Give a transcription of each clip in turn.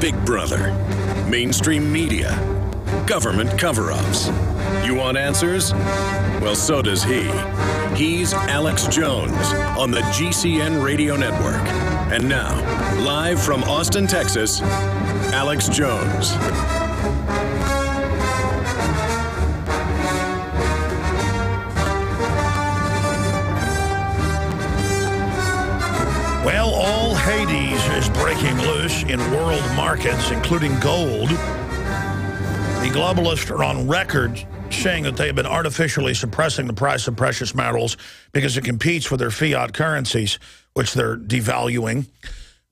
Big Brother, mainstream media, government cover-ups. You want answers? Well, so does he. He's Alex Jones on the GCN Radio Network. And now, live from Austin, Texas, Alex Jones. Well, all Hades is breaking loose in world markets, including gold. The globalists are on record saying that they have been artificially suppressing the price of precious metals because it competes with their fiat currencies, which they're devaluing.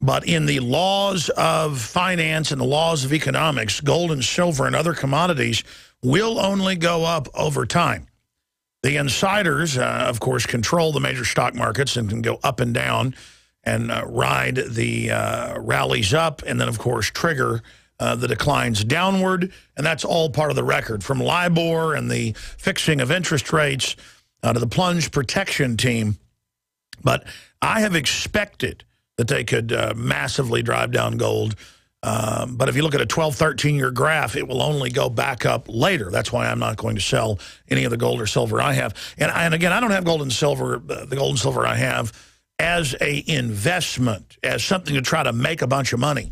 But in the laws of finance and the laws of economics, gold and silver and other commodities will only go up over time. The insiders, of course, control the major stock markets and can go up and down and ride the rallies up and then, of course, trigger the declines downward. And that's all part of the record, from LIBOR and the fixing of interest rates to the plunge protection team. But I have expected that they could massively drive down gold. But if you look at a 12, 13-year graph, it will only go back up later. That's why I'm not going to sell any of the gold or silver I have. And again, I don't have gold and silver, the gold and silver I have, as a investment, as something to try to make a bunch of money,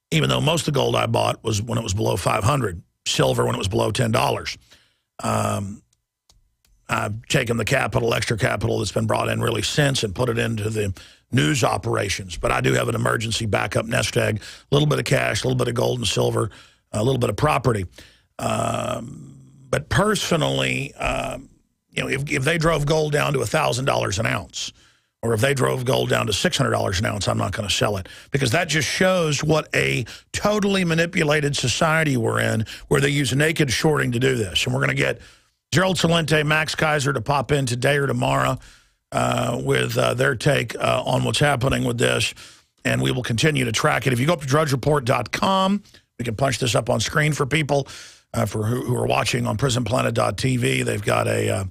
even though most of the gold I bought was when it was below $500, silver when it was below $10. I've taken the capital, extra capital that's been brought in really since and put it into the news operations. But I do have an emergency backup nest egg, a little bit of cash, a little bit of gold and silver, a little bit of property. But personally, you know, if they drove gold down to $1,000 an ounce, or if they drove gold down to $600 an ounce, I'm not going to sell it. Because that just shows what a totally manipulated society we're in, where they use naked shorting to do this. And we're going to get Gerald Celente, Max Kaiser to pop in today or tomorrow with their take on what's happening with this. And we will continue to track it. If you go up to drudgereport.com, we can punch this up on screen for people who are watching on prisonplanet.tv. They've got a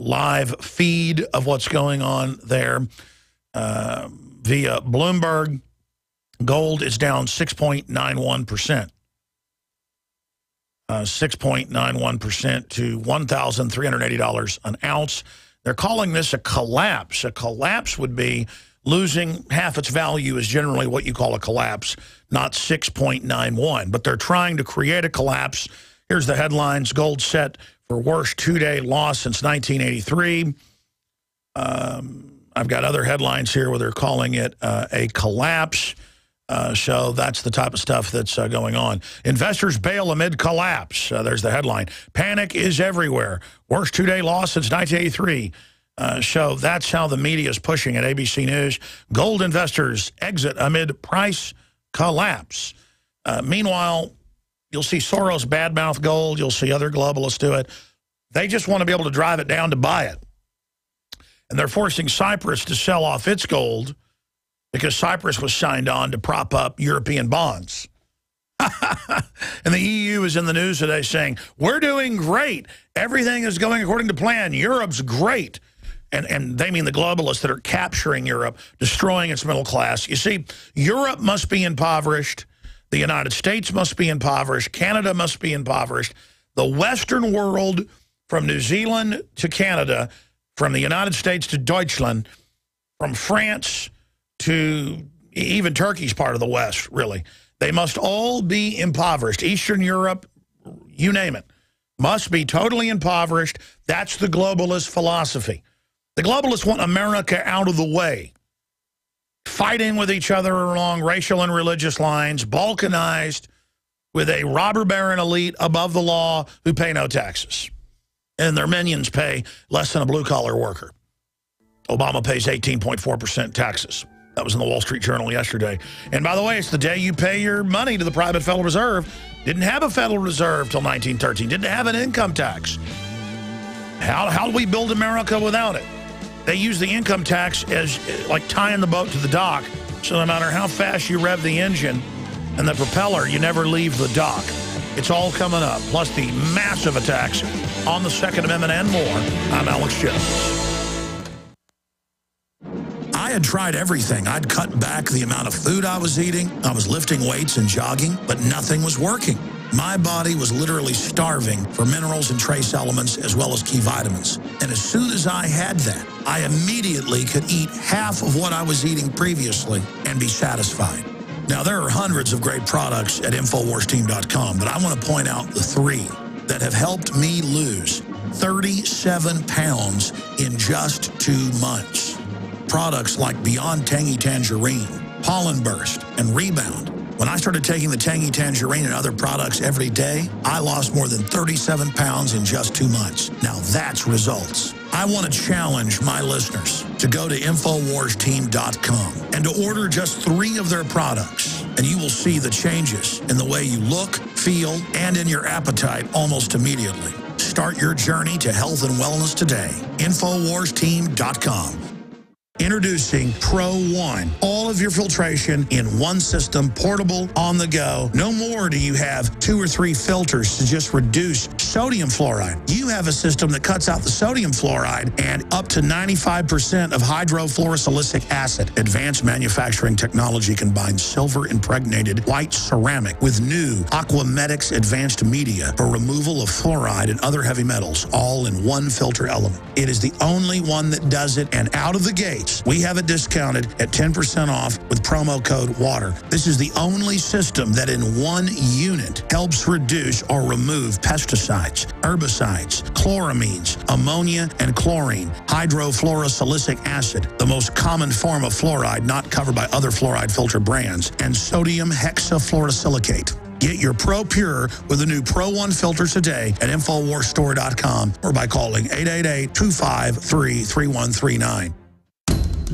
live feed of what's going on there via Bloomberg. Gold is down 6.91%. 6.91% to $1,380 an ounce. They're calling this a collapse. A collapse would be losing half its value is generally what you call a collapse, not 6.91. But they're trying to create a collapse. Here's the headlines. Gold set for worst two-day loss since 1983. I've got other headlines here where they're calling it a collapse. So that's the type of stuff that's going on. Investors bail amid collapse. There's the headline. Panic is everywhere. Worst two-day loss since 1983. So that's how the media is pushing it. ABC News. Gold investors exit amid price collapse. Meanwhile, you'll see Soros badmouth gold. You'll see other globalists do it. They just want to be able to drive it down to buy it. And they're forcing Cyprus to sell off its gold because Cyprus was signed on to prop up European bonds. And the EU is in the news today saying, we're doing great. Everything is going according to plan. Europe's great. And they mean the globalists that are capturing Europe, destroying its middle class. You see, Europe must be impoverished. The United States must be impoverished. Canada must be impoverished. The Western world, from New Zealand to Canada, from the United States to Deutschland, from France to even Turkey's part of the West, really. They must all be impoverished. Eastern Europe, you name it, must be totally impoverished. That's the globalist philosophy. The globalists want America out of the way, fighting with each other along racial and religious lines, balkanized, with a robber baron elite above the law who pay no taxes. And their minions pay less than a blue-collar worker. Obama pays 18.4% taxes. That was in the Wall Street Journal yesterday. And by the way, it's the day you pay your money to the private Federal Reserve. Didn't have a Federal Reserve till 1913. Didn't have an income tax. How do we build America without it? They use the income tax as like tying the boat to the dock. So no matter how fast you rev the engine and the propeller, you never leave the dock. It's all coming up. Plus the massive attacks on the Second Amendment and more. I'm Alex Jones. I had tried everything. I'd cut back the amount of food I was eating. I was lifting weights and jogging, but nothing was working. My body was literally starving for minerals and trace elements as well as key vitamins. And as soon as I had that, I immediately could eat half of what I was eating previously and be satisfied. Now, there are hundreds of great products at InfoWarsTeam.com, but I want to point out the 3 that have helped me lose 37 pounds in just 2 months. Products like Beyond Tangy Tangerine, Pollen Burst, and Rebound. When I started taking the Tangy Tangerine and other products every day, I lost more than 37 pounds in just 2 months. Now that's results. I want to challenge my listeners to go to InfoWarsTeam.com and to order just 3 of their products, and you will see the changes in the way you look, feel, and in your appetite almost immediately. Start your journey to health and wellness today. InfoWarsTeam.com. Introducing Pro One. All of your filtration in one system, portable, on the go. No more do you have 2 or 3 filters to just reduce sodium fluoride. You have a system that cuts out the sodium fluoride and up to 95% of hydrofluorosilicic acid. Advanced manufacturing technology combines silver-impregnated white ceramic with new Aquamedics advanced media for removal of fluoride and other heavy metals, all in one filter element. It is the only one that does it, and out of the gate, we have it discounted at 10% off with promo code WATER. This is the only system that in one unit helps reduce or remove pesticides, herbicides, chloramines, ammonia, and chlorine, hydrofluorosilicic acid, the most common form of fluoride not covered by other fluoride filter brands, and sodium hexafluorosilicate. Get your Pro Pure with the new Pro One filters today at InfoWarsStore.com or by calling 888-253-3139.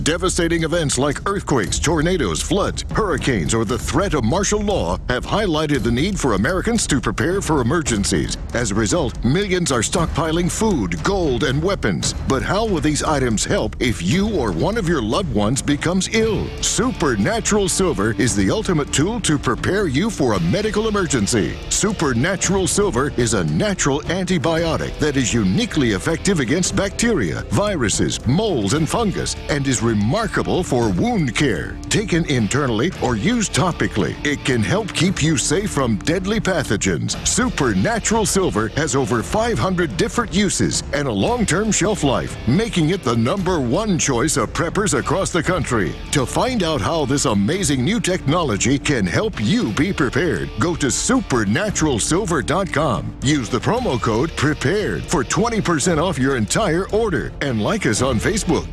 Devastating events like earthquakes, tornadoes, floods, hurricanes, or the threat of martial law have highlighted the need for Americans to prepare for emergencies. As a result, millions are stockpiling food, gold, and weapons. But how will these items help if you or one of your loved ones becomes ill? Supernatural Silver is the ultimate tool to prepare you for a medical emergency. Supernatural Silver is a natural antibiotic that is uniquely effective against bacteria, viruses, molds, and fungus, and is remarkable for wound care. Taken internally or used topically, it can help keep you safe from deadly pathogens. Supernatural Silver has over 500 different uses and a long-term shelf life, making it the #1 choice of preppers across the country. To find out how this amazing new technology can help you be prepared, go to supernaturalsilver.com. Use the promo code PREPARED for 20% off your entire order, and like us on Facebook.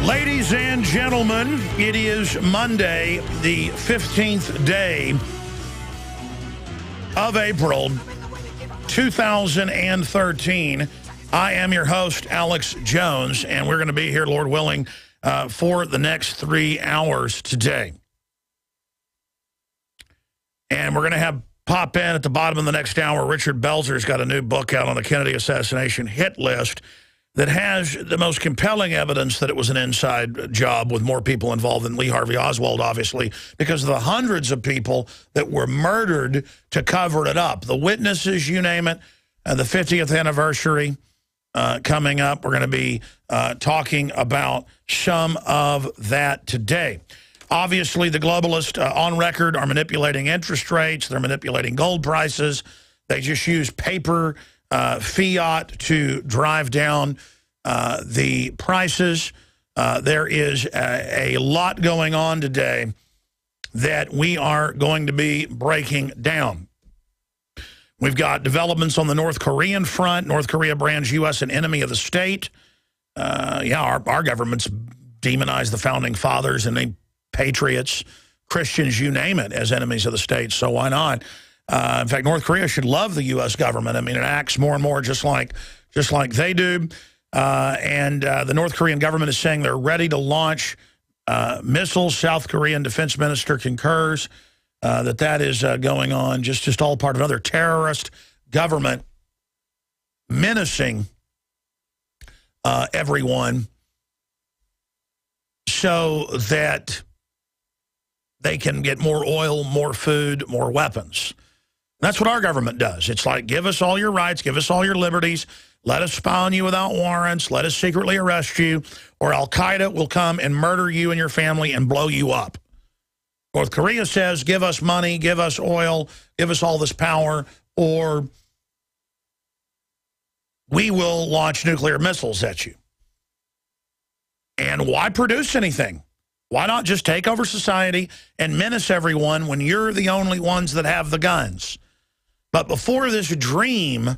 Ladies and gentlemen, it is Monday, the 15th day of April, 2013. I am your host, Alex Jones, and we're going to be here, Lord willing, for the next 3 hours today. And we're going to have pop in at the bottom of the next hour. Richard Belzer's got a new book out on the Kennedy assassination hit list that has the most compelling evidence that it was an inside job with more people involved than Lee Harvey Oswald, obviously, because of the hundreds of people that were murdered to cover it up. The witnesses, you name it, the 50th anniversary coming up. We're going to be talking about some of that today. Obviously, the globalists on record are manipulating interest rates. They're manipulating gold prices. They just use paper fiat to drive down the prices. There is a lot going on today that we are going to be breaking down. We've got developments on the North Korean front. North Korea brands U.S. an enemy of the state. Our government's demonized the founding fathers and they patriots, Christians, you name it, as enemies of the state, so why not? In fact, North Korea should love the U.S. government. I mean, it acts more and more just like they do. And the North Korean government is saying they're ready to launch missiles. South Korean defense minister concurs that is going on. Just all part of another terrorist government menacing everyone so that they can get more oil, more food, more weapons. That's what our government does. It's like, give us all your rights, give us all your liberties, let us spy on you without warrants, let us secretly arrest you, or Al-Qaeda will come and murder you and your family and blow you up. North Korea says, give us money, give us oil, give us all this power, or we will launch nuclear missiles at you. And why produce anything? Why not just take over society and menace everyone when you're the only ones that have the guns? But before this dream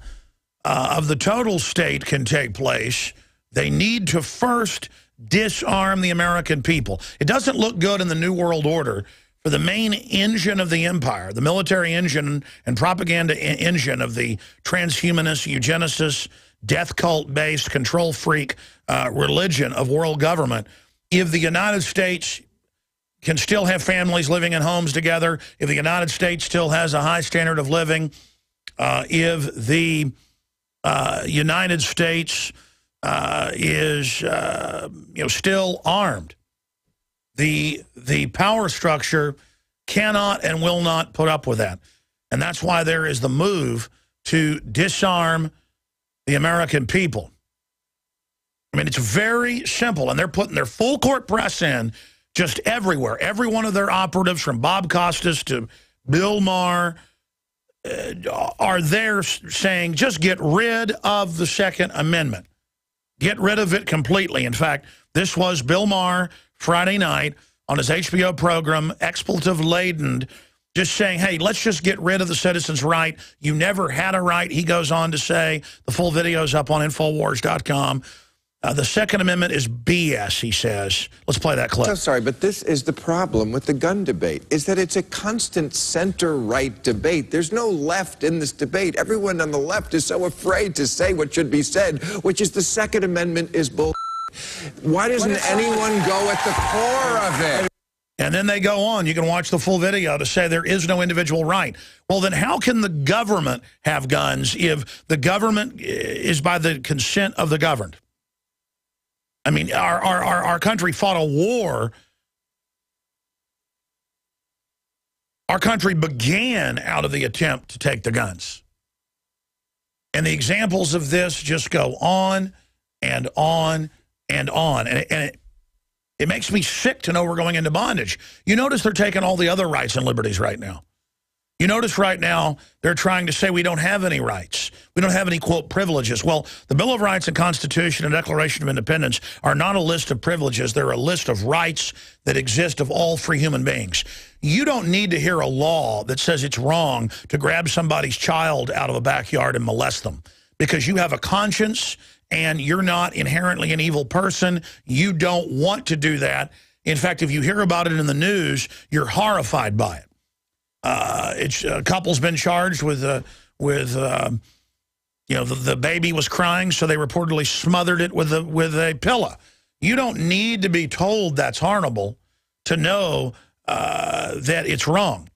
of the total state can take place, they need to first disarm the American people. It doesn't look good in the New World Order for the main engine of the empire, the military engine and propaganda engine of the transhumanist, eugenicist, death cult-based, control freak religion of world government. If the United States can still have families living in homes together, if the United States still has a high standard of living, if the United States is still armed, the power structure cannot and will not put up with that. And that's why there is the move to disarm the American people. I mean, it's very simple, and they're putting their full court press in just everywhere. Every one of their operatives, from Bob Costas to Bill Maher, are there saying, just get rid of the Second Amendment. Get rid of it completely. In fact, this was Bill Maher Friday night on his HBO program, expletive-laden, just saying, hey, let's just get rid of the citizen's right. You never had a right, he goes on to say. The full video's up on Infowars.com. The Second Amendment is BS, he says. Let's play that clip. So sorry, but this is the problem with the gun debate, is that it's a constant center-right debate. There's no left in this debate. Everyone on the left is so afraid to say what should be said, which is the Second Amendment is bull. Why doesn't anyone go at the core of it? And then they go on. You can watch the full video to say there is no individual right. Well, then how can the government have guns if the government is by the consent of the governed? I mean, our country fought a war. Our country began out of the attempt to take the guns. And the examples of this just go on and on and on. And it makes me sick to know we're going into bondage. You notice they're taking all the other rights and liberties right now. You notice right now they're trying to say we don't have any rights. We don't have any, quote, privileges. Well, the Bill of Rights and Constitution and Declaration of Independence are not a list of privileges. They're a list of rights that exist of all free human beings. You don't need to hear a law that says it's wrong to grab somebody's child out of a backyard and molest them because you have a conscience and you're not inherently an evil person. You don't want to do that. In fact, if you hear about it in the news, you're horrified by it. A couple's been charged with the baby was crying, so they reportedly smothered it with a pillow. You don't need to be told that's horrible to know that it's wrong.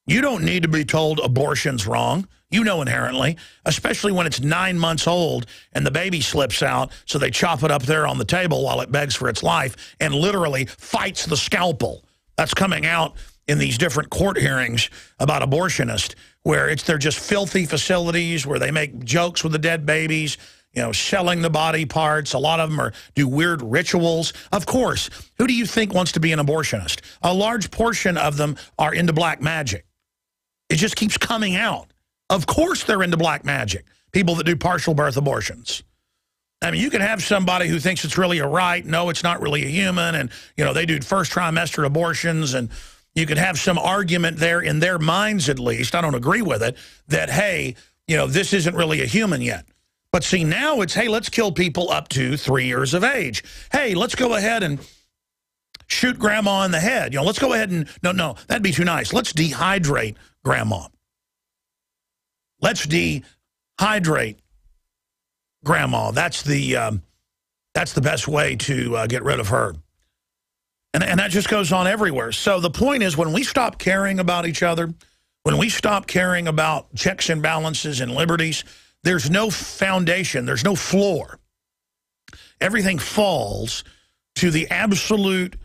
You don't need to be told abortion's wrong. You know inherently, especially when it's 9 months old and the baby slips out, so they chop it up there on the table while it begs for its life and literally fights the scalpel. That's coming out in these different court hearings about abortionists, where they're just filthy facilities where they make jokes with the dead babies, selling the body parts. A lot of them do weird rituals. Of course, who do you think wants to be an abortionist? A large portion of them are into black magic. It just keeps coming out. Of course they're into black magic, people that do partial birth abortions. I mean, you can have somebody who thinks it's really a right. No, it's not really a human. And, they do first trimester abortions. And you can have some argument there in their minds, at least. I don't agree with it, that, hey, this isn't really a human yet. But see, now it's, hey, let's kill people up to 3 years of age. Hey, let's go ahead and shoot grandma in the head. Let's go ahead and, no, that'd be too nice. Let's dehydrate grandma. Let's dehydrate grandma. That's the best way to get rid of her. And that just goes on everywhere. So the point is, when we stop caring about each other, when we stop caring about checks and balances and liberties, there's no foundation, there's no floor. Everything falls to the absolute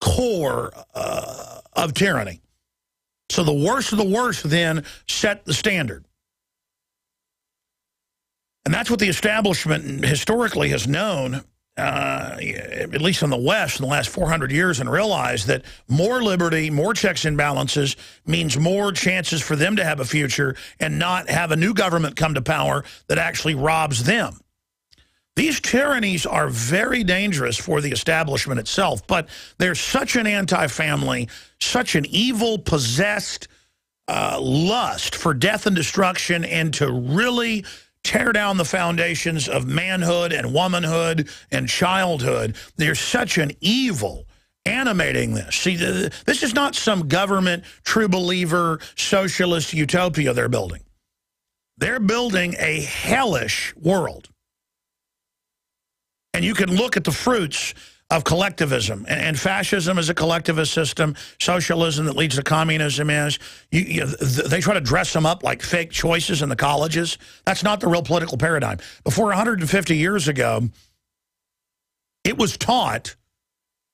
core of tyranny. So the worst of the worst then set the standard. And that's what the establishment historically has known, at least in the West, in the last 400 years, and realized that more liberty, more checks and balances means more chances for them to have a future and not have a new government come to power that actually robs them. These tyrannies are very dangerous for the establishment itself, but there's such an anti-family, such an evil, possessed lust for death and destruction, and to really tear down the foundations of manhood and womanhood and childhood. There's such an evil animating this. See, this is not some government, true believer, socialist utopia they're building. They're building a hellish world. And you can look at the fruits of collectivism. And fascism is a collectivist system. Socialism that leads to communism is. They try to dress them up like fake choices in the colleges. That's not the real political paradigm. Before 150 years ago, it was taught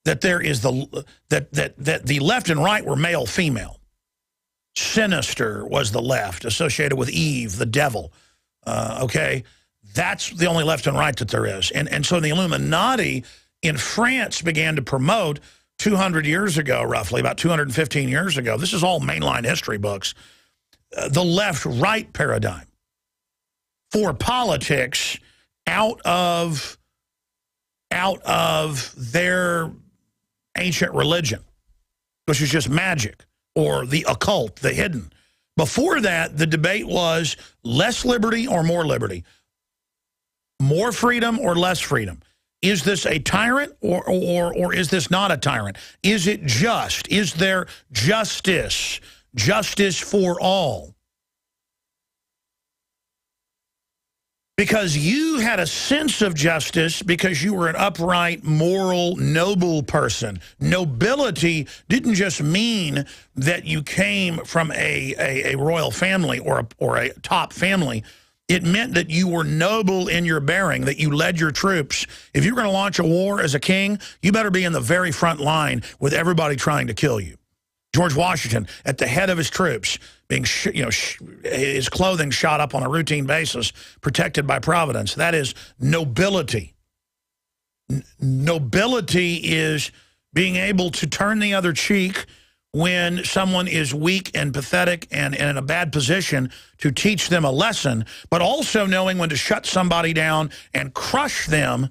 that there is that the left and right were male-female. Sinister was the left, associated with Eve, the devil. Okay? That's the only left and right that there is. And so the Illuminati in France began to promote 200 years ago, roughly, about 215 years ago. This is all mainline history books. The left-right paradigm for politics out of their ancient religion, which is just magic or the occult, the hidden. Before that, the debate was less liberty or more liberty. More freedom or less freedom? Is this a tyrant or is this not a tyrant? Is it just? Is there justice? Justice for all? Because you had a sense of justice because you were an upright, moral, noble person. Nobility didn't just mean that you came from a royal family or a top family. It meant that you were noble in your bearing, that you led your troops. If you're going to launch a war as a king, you better be in the very front line with everybody trying to kill you. George Washington, at the head of his troops, being his clothing shot up on a routine basis, protected by Providence. That is nobility. Nobility is being able to turn the other cheek when someone is weak and pathetic and in a bad position, to teach them a lesson, but also knowing when to shut somebody down and crush them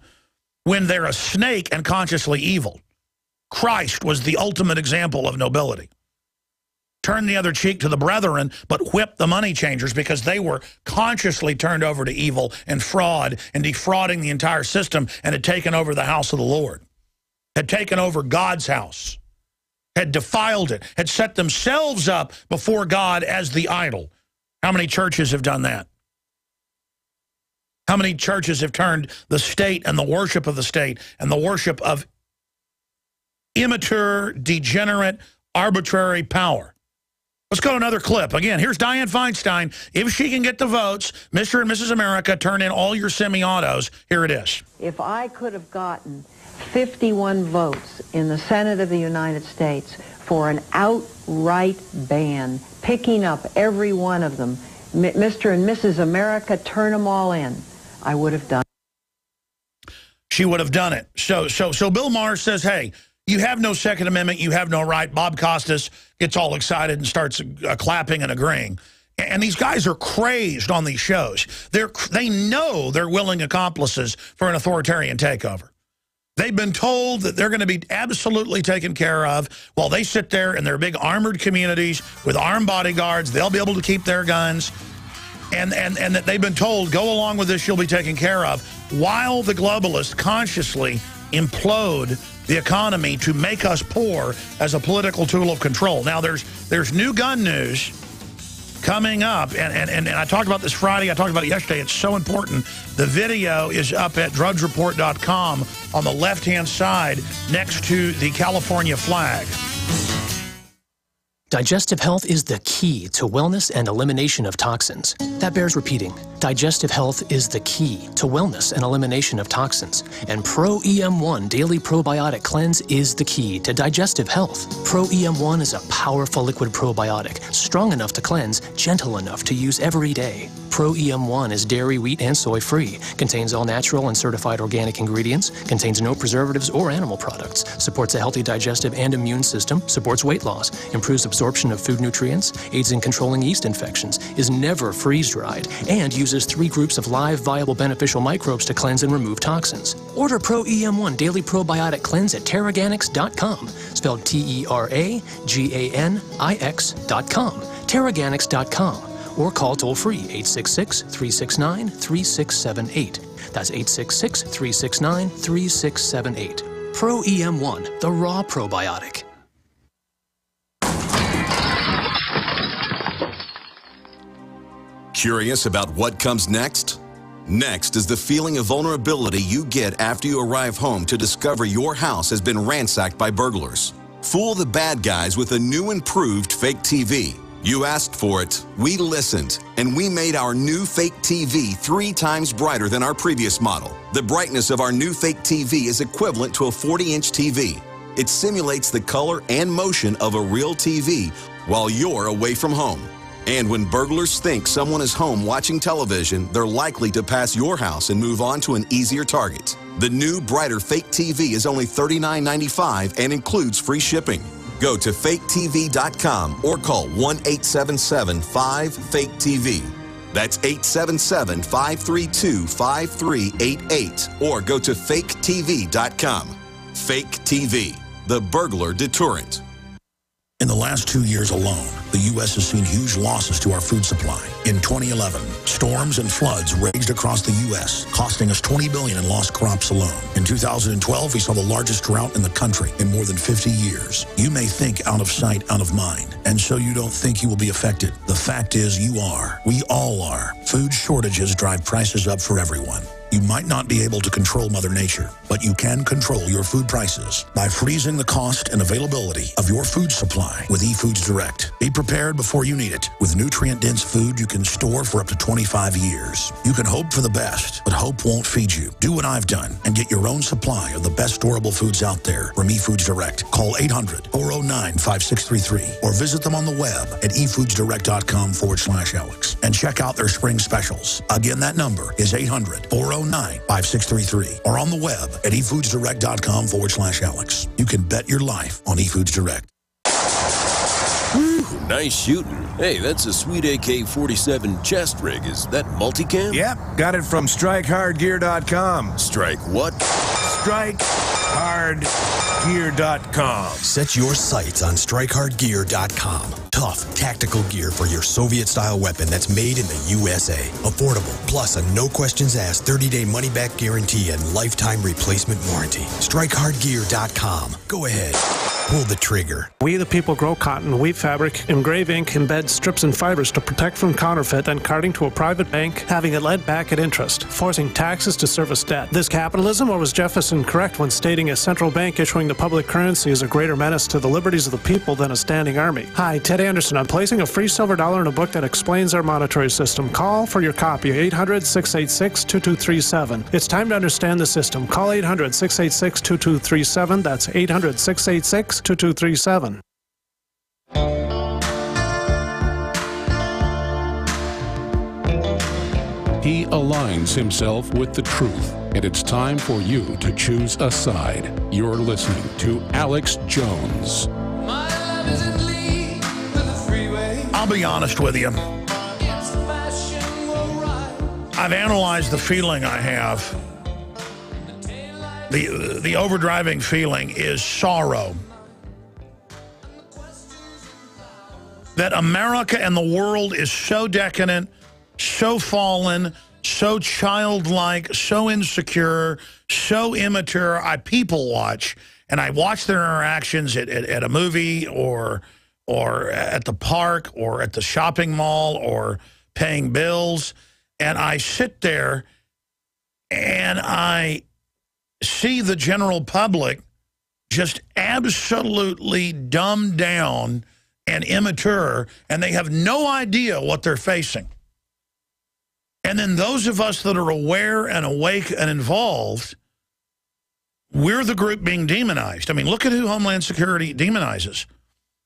when they're a snake and consciously evil. Christ was the ultimate example of nobility. Turn the other cheek to the brethren, but whip the money changers because they were consciously turned over to evil and fraud and defrauding the entire system and had taken over the house of the Lord, had taken over God's house, had defiled it, had set themselves up before God as the idol. How many churches have done that? How many churches have turned the state and the worship of the state and the worship of immature, degenerate, arbitrary power? Let's go to another clip. Again, here's Dianne Feinstein. If she can get the votes, Mr. and Mrs. America, turn in all your semi-autos. Here it is. If I could have gotten 51 votes in the Senate of the United States for an outright ban, picking up every one of them, Mr. and Mrs. America, turn them all in, I would have done it. She would have done it. So Bill Maher says, hey, you have no Second Amendment, you have no right. Bob Costas gets all excited and starts clapping and agreeing. And these guys are crazed on these shows. They know they're willing accomplices for an authoritarian takeover. They've been told that they're going to be absolutely taken care of while they sit there in their big armored communities with armed bodyguards. They'll be able to keep their guns. And that they've been told, go along with this, you'll be taken care of, while the globalists consciously implode the economy to make us poor as a political tool of control. Now, there's new gun news Coming up, and I talked about this Friday, I talked about it yesterday, it's so important. The video is up at drugsreport.com on the left-hand side next to the California flag. Digestive health is the key to wellness and elimination of toxins. That bears repeating. Digestive health is the key to wellness and elimination of toxins. And Pro EM1 Daily Probiotic Cleanse is the key to digestive health. Pro EM1 is a powerful liquid probiotic, strong enough to cleanse, gentle enough to use every day. Pro EM1 is dairy, wheat, and soy-free, contains all natural and certified organic ingredients, contains no preservatives or animal products, supports a healthy digestive and immune system, supports weight loss, improves absorption of food nutrients, aids in controlling yeast infections, is never freeze-dried, and uses 3 groups of live, viable, beneficial microbes to cleanse and remove toxins. Order Pro EM1 Daily Probiotic Cleanse at Terraganix.com, spelled Terraganix.com, Terraganix.com, or call toll-free 866-369-3678. That's 866-369-3678. Pro EM1, the raw probiotic. Curious about what comes next? Next is the feeling of vulnerability you get after you arrive home to discover your house has been ransacked by burglars. Fool the bad guys with a new improved fake TV. You asked for it, we listened, and we made our new fake TV 3 times brighter than our previous model. The brightness of our new fake TV is equivalent to a 40-inch TV. It simulates the color and motion of a real TV while you're away from home. And when burglars think someone is home watching television, they're likely to pass your house and move on to an easier target. The new, brighter fake TV is only $39.95 and includes free shipping. Go to faketv.com or call 1-877-5-FAKE-TV. That's 877-532-5388 or go to faketv.com. Fake TV, the burglar deterrent. In the last 2 years alone, the U.S. has seen huge losses to our food supply. In 2011, storms and floods raged across the U.S., costing us $20 billion in lost crops alone. In 2012, we saw the largest drought in the country in more than 50 years. You may think out of sight, out of mind, and so you don't think you will be affected. The fact is you are. We all are. Food shortages drive prices up for everyone. You might not be able to control Mother Nature, but you can control your food prices by freezing the cost and availability of your food supply with eFoods Direct. Be prepared before you need it. With nutrient-dense food you can store for up to 25 years. You can hope for the best, but hope won't feed you. Do what I've done and get your own supply of the best storable foods out there from eFoods Direct. Call 800-409-5633 or visit them on the web at efoodsdirect.com/Alex and check out their spring specials. Again, that number is 800-409-5633 or on the web at efoodsdirect.com/Alex. You can bet your life on eFoods Direct. Woo, nice shooting. Hey, that's a sweet AK-47 chest rig. Is that multicam? Yep, got it from StrikeHardGear.com. Strike what? StrikeHardGear.com. Set your sights on StrikeHardGear.com. Tough, tactical gear for your Soviet-style weapon that's made in the USA. Affordable, plus a no-questions-asked 30-day money-back guarantee and lifetime replacement warranty. StrikeHardGear.com. Go ahead. Pull the trigger. We the people grow cotton, weave fabric, engrave ink, embed strips and fibers to protect from counterfeit, then carting to a private bank, having it led back at interest, forcing taxes to service debt. This capitalism, or was Jefferson correct when stating a central bank issuing the public currency is a greater menace to the liberties of the people than a standing army? Hi, Ted Anderson. I'm placing a free silver dollar in a book that explains our monetary system. Call for your copy, 800-686-2237. It's time to understand the system. Call 800-686-2237. That's 800-686-2237. He aligns himself with the truth, and it's time for you to choose a side. You're listening to Alex Jones. I'll be honest with you. I've analyzed the feeling I have. The overdriving feeling is sorrow. That America and the world is so decadent, so fallen, so childlike, so insecure, so immature. I people watch, and I watch their interactions at a movie or or at the park or at the shopping mall or paying bills, and I sit there and I see the general public just absolutely dumbed down and immature, and they have no idea what they're facing. And then those of us that are aware and awake and involved, we're the group being demonized. I mean, look at who Homeland Security demonizes.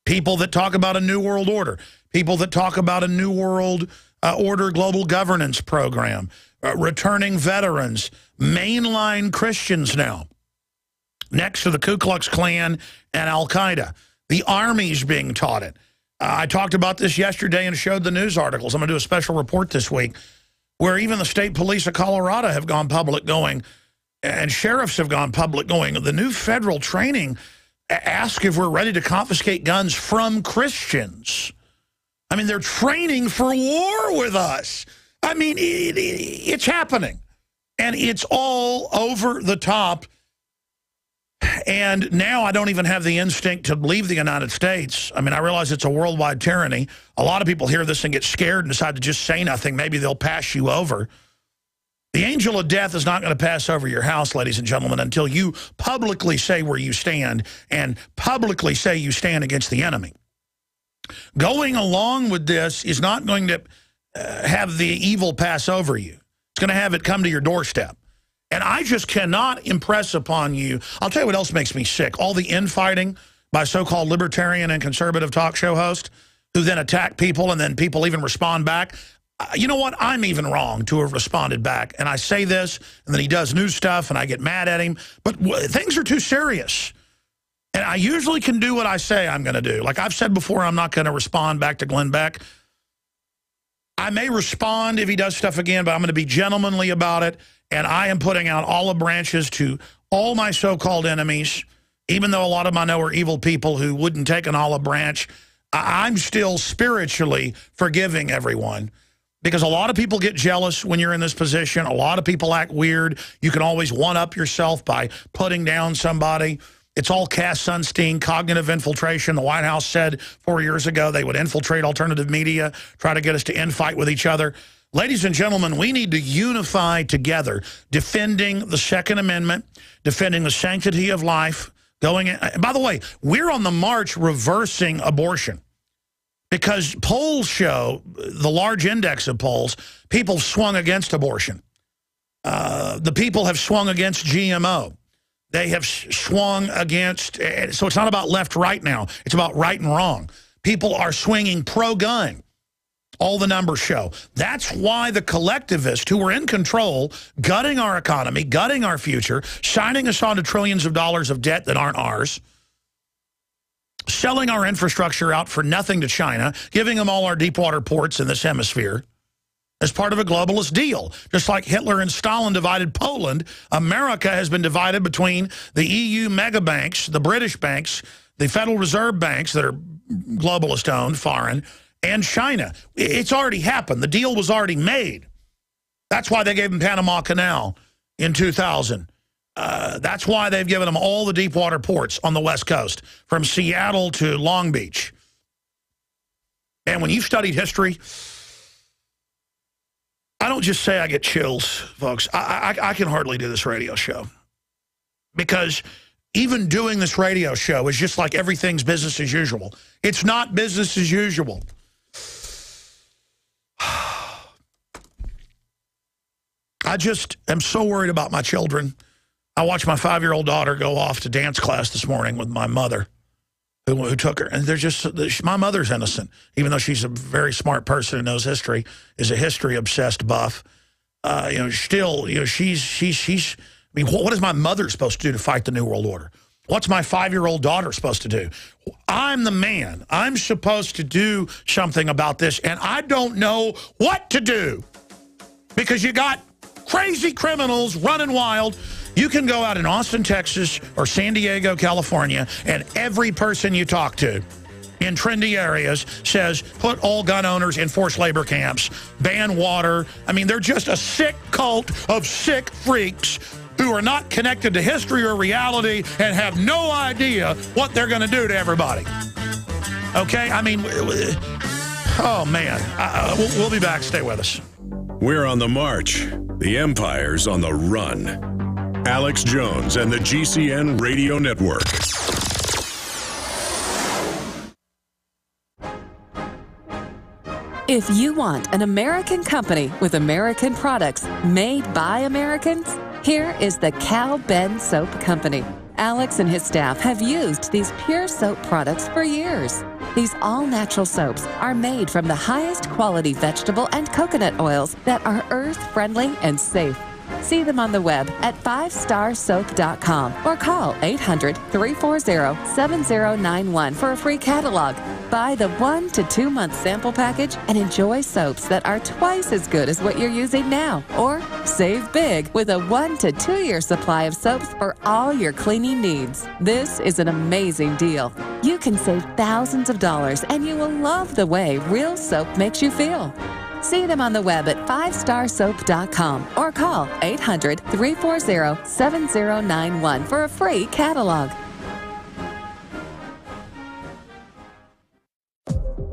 People that talk about a new world order. People that talk about a new world order global governance program. Returning veterans. Mainline Christians now. Next to the Ku Klux Klan and Al-Qaeda. The Army's being taught it. I talked about this yesterday and showed the news articles. I'm going to do a special report this week where even the state police of Colorado have gone public going, and sheriffs have gone public going, the new federal training asks if we're ready to confiscate guns from Christians. I mean, they're training for war with us. I mean, it's happening. And it's all over the top. And now I don't even have the instinct to leave the United States. I mean, I realize it's a worldwide tyranny. A lot of people hear this and get scared and decide to just say nothing. Maybe they'll pass you over. The angel of death is not going to pass over your house, ladies and gentlemen, until you publicly say where you stand and publicly say you stand against the enemy. Going along with this is not going to have the evil pass over you. It's going to have it come to your doorstep. And I just cannot impress upon you. I'll tell you what else makes me sick. All the infighting by so-called libertarian and conservative talk show hosts who then attack people and then people even respond back. You know what? I'm even wrong to have responded back. And I say this, and then he does new stuff, and I get mad at him. But things are too serious. And I usually can do what I say I'm going to do. Like I've said before, I'm not going to respond back to Glenn Beck. I may respond if he does stuff again, but I'm going to be gentlemanly about it. And I am putting out olive branches to all my so-called enemies, even though a lot of them I know are evil people who wouldn't take an olive branch. I'm still spiritually forgiving everyone because a lot of people get jealous when you're in this position. A lot of people act weird. You can always one-up yourself by putting down somebody. It's all Cass Sunstein, cognitive infiltration. The White House said 4 years ago they would infiltrate alternative media, try to get us to infight with each other. Ladies and gentlemen, we need to unify together, defending the Second Amendment, defending the sanctity of life. By the way, we're on the march reversing abortion because polls show, the large index of polls, people swung against abortion. The people have swung against GMO. They have swung against, so it's not about left-right now. It's about right and wrong. People are swinging pro-gun. All the numbers show. That's why the collectivists who were in control, gutting our economy, gutting our future, signing us onto trillions of dollars of debt that aren't ours, selling our infrastructure out for nothing to China, giving them all our deep water ports in this hemisphere as part of a globalist deal. Just like Hitler and Stalin divided Poland, America has been divided between the EU mega banks, the British banks, the Federal Reserve banks that are globalist-owned, foreign, and China. It's already happened. The deal was already made. That's why they gave them Panama Canal in 2000. That's why they've given them all the deep water ports on the West Coast, from Seattle to Long Beach. And when you've studied history, I don't just say I get chills, folks. I can hardly do this radio show. Because even doing this radio show is just like everything's business as usual. It's not business as usual. I just am so worried about my children. I watched my 5-year-old daughter go off to dance class this morning with my mother, who took her. And they're just, my mother's innocent, even though she's a very smart person who knows history, is a history-obsessed buff. Still, she's, I mean, what is my mother supposed to do to fight the New World Order? What's my 5-year-old daughter supposed to do? I'm the man. I'm supposed to do something about this, and I don't know what to do because you got crazy criminals running wild. You can go out in Austin, Texas, or San Diego, California, and every person you talk to in trendy areas says, put all gun owners in forced labor camps, ban water. I mean, they're just a sick cult of sick freaks who are not connected to history or reality and have no idea what they're going to do to everybody. Okay? I mean, oh, man. We'll be back. Stay with us. We're on the march. The Empire's on the run. Alex Jones and the GCN Radio Network. If you want an American company with American products made by Americans, here is the Cal Ben Soap Company. Alex and his staff have used these pure soap products for years. These all-natural soaps are made from the highest quality vegetable and coconut oils that are earth-friendly and safe. See them on the web at 5starsoap.com or call 800-340-7091 for a free catalog. Buy the 1 to 2 month sample package and enjoy soaps that are twice as good as what you're using now. Or save big with a 1 to 2 year supply of soaps for all your cleaning needs. This is an amazing deal. You can save thousands of dollars and you will love the way real soap makes you feel. See them on the web at 5starsoap.com or call 800-340-7091 for a free catalog.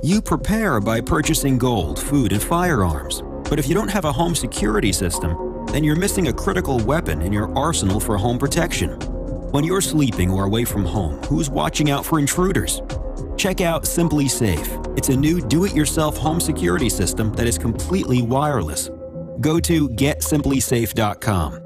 You prepare by purchasing gold, food, and firearms. But if you don't have a home security system, then you're missing a critical weapon in your arsenal for home protection. When you're sleeping or away from home, who's watching out for intruders? Check out Simply Safe. It's a new do-it-yourself home security system that is completely wireless. Go to GetSimplySafe.com.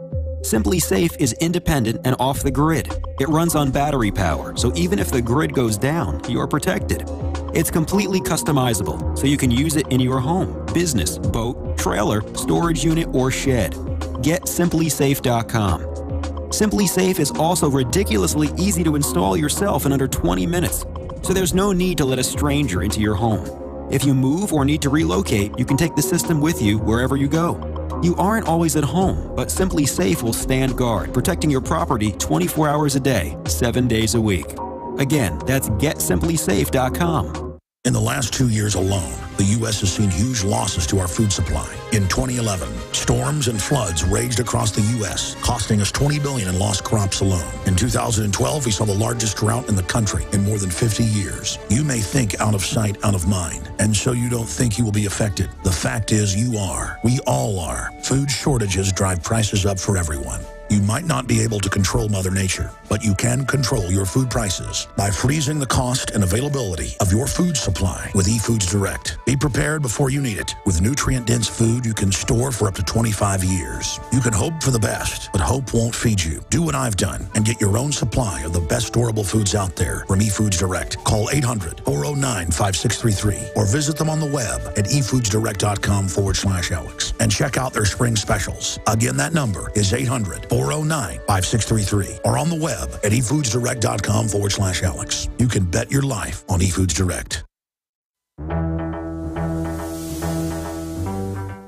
Simply Safe is independent and off the grid. It runs on battery power, so even if the grid goes down, you're protected. It's completely customizable, so you can use it in your home, business, boat, trailer, storage unit, or shed. GetSimplySafe.com. Simply Safe is also ridiculously easy to install yourself in under 20 minutes, so there's no need to let a stranger into your home. If you move or need to relocate, you can take the system with you wherever you go. You aren't always at home, but Simply Safe will stand guard, protecting your property 24 hours a day, 7 days a week. Again, that's GetSimplySafe.com. In the last 2 years alone, the U.S. has seen huge losses to our food supply. In 2011, storms and floods raged across the U.S., costing us $20 billion in lost crops alone. In 2012, we saw the largest drought in the country in more than 50 years. You may think out of sight, out of mind, and so you don't think you will be affected. The fact is you are. We all are. Food shortages drive prices up for everyone. You might not be able to control Mother Nature, but you can control your food prices by freezing the cost and availability of your food supply with eFoods Direct. Be prepared before you need it. With nutrient-dense food you can store for up to 25 years. You can hope for the best, but hope won't feed you. Do what I've done and get your own supply of the best storable foods out there from eFoods Direct. Call 800-409-5633 or visit them on the web at efoodsdirect.com/Alex and check out their spring specials. Again, that number is 800-409-5633 or on the web at efoodsdirect.com/Alex. You can bet your life on eFoods Direct.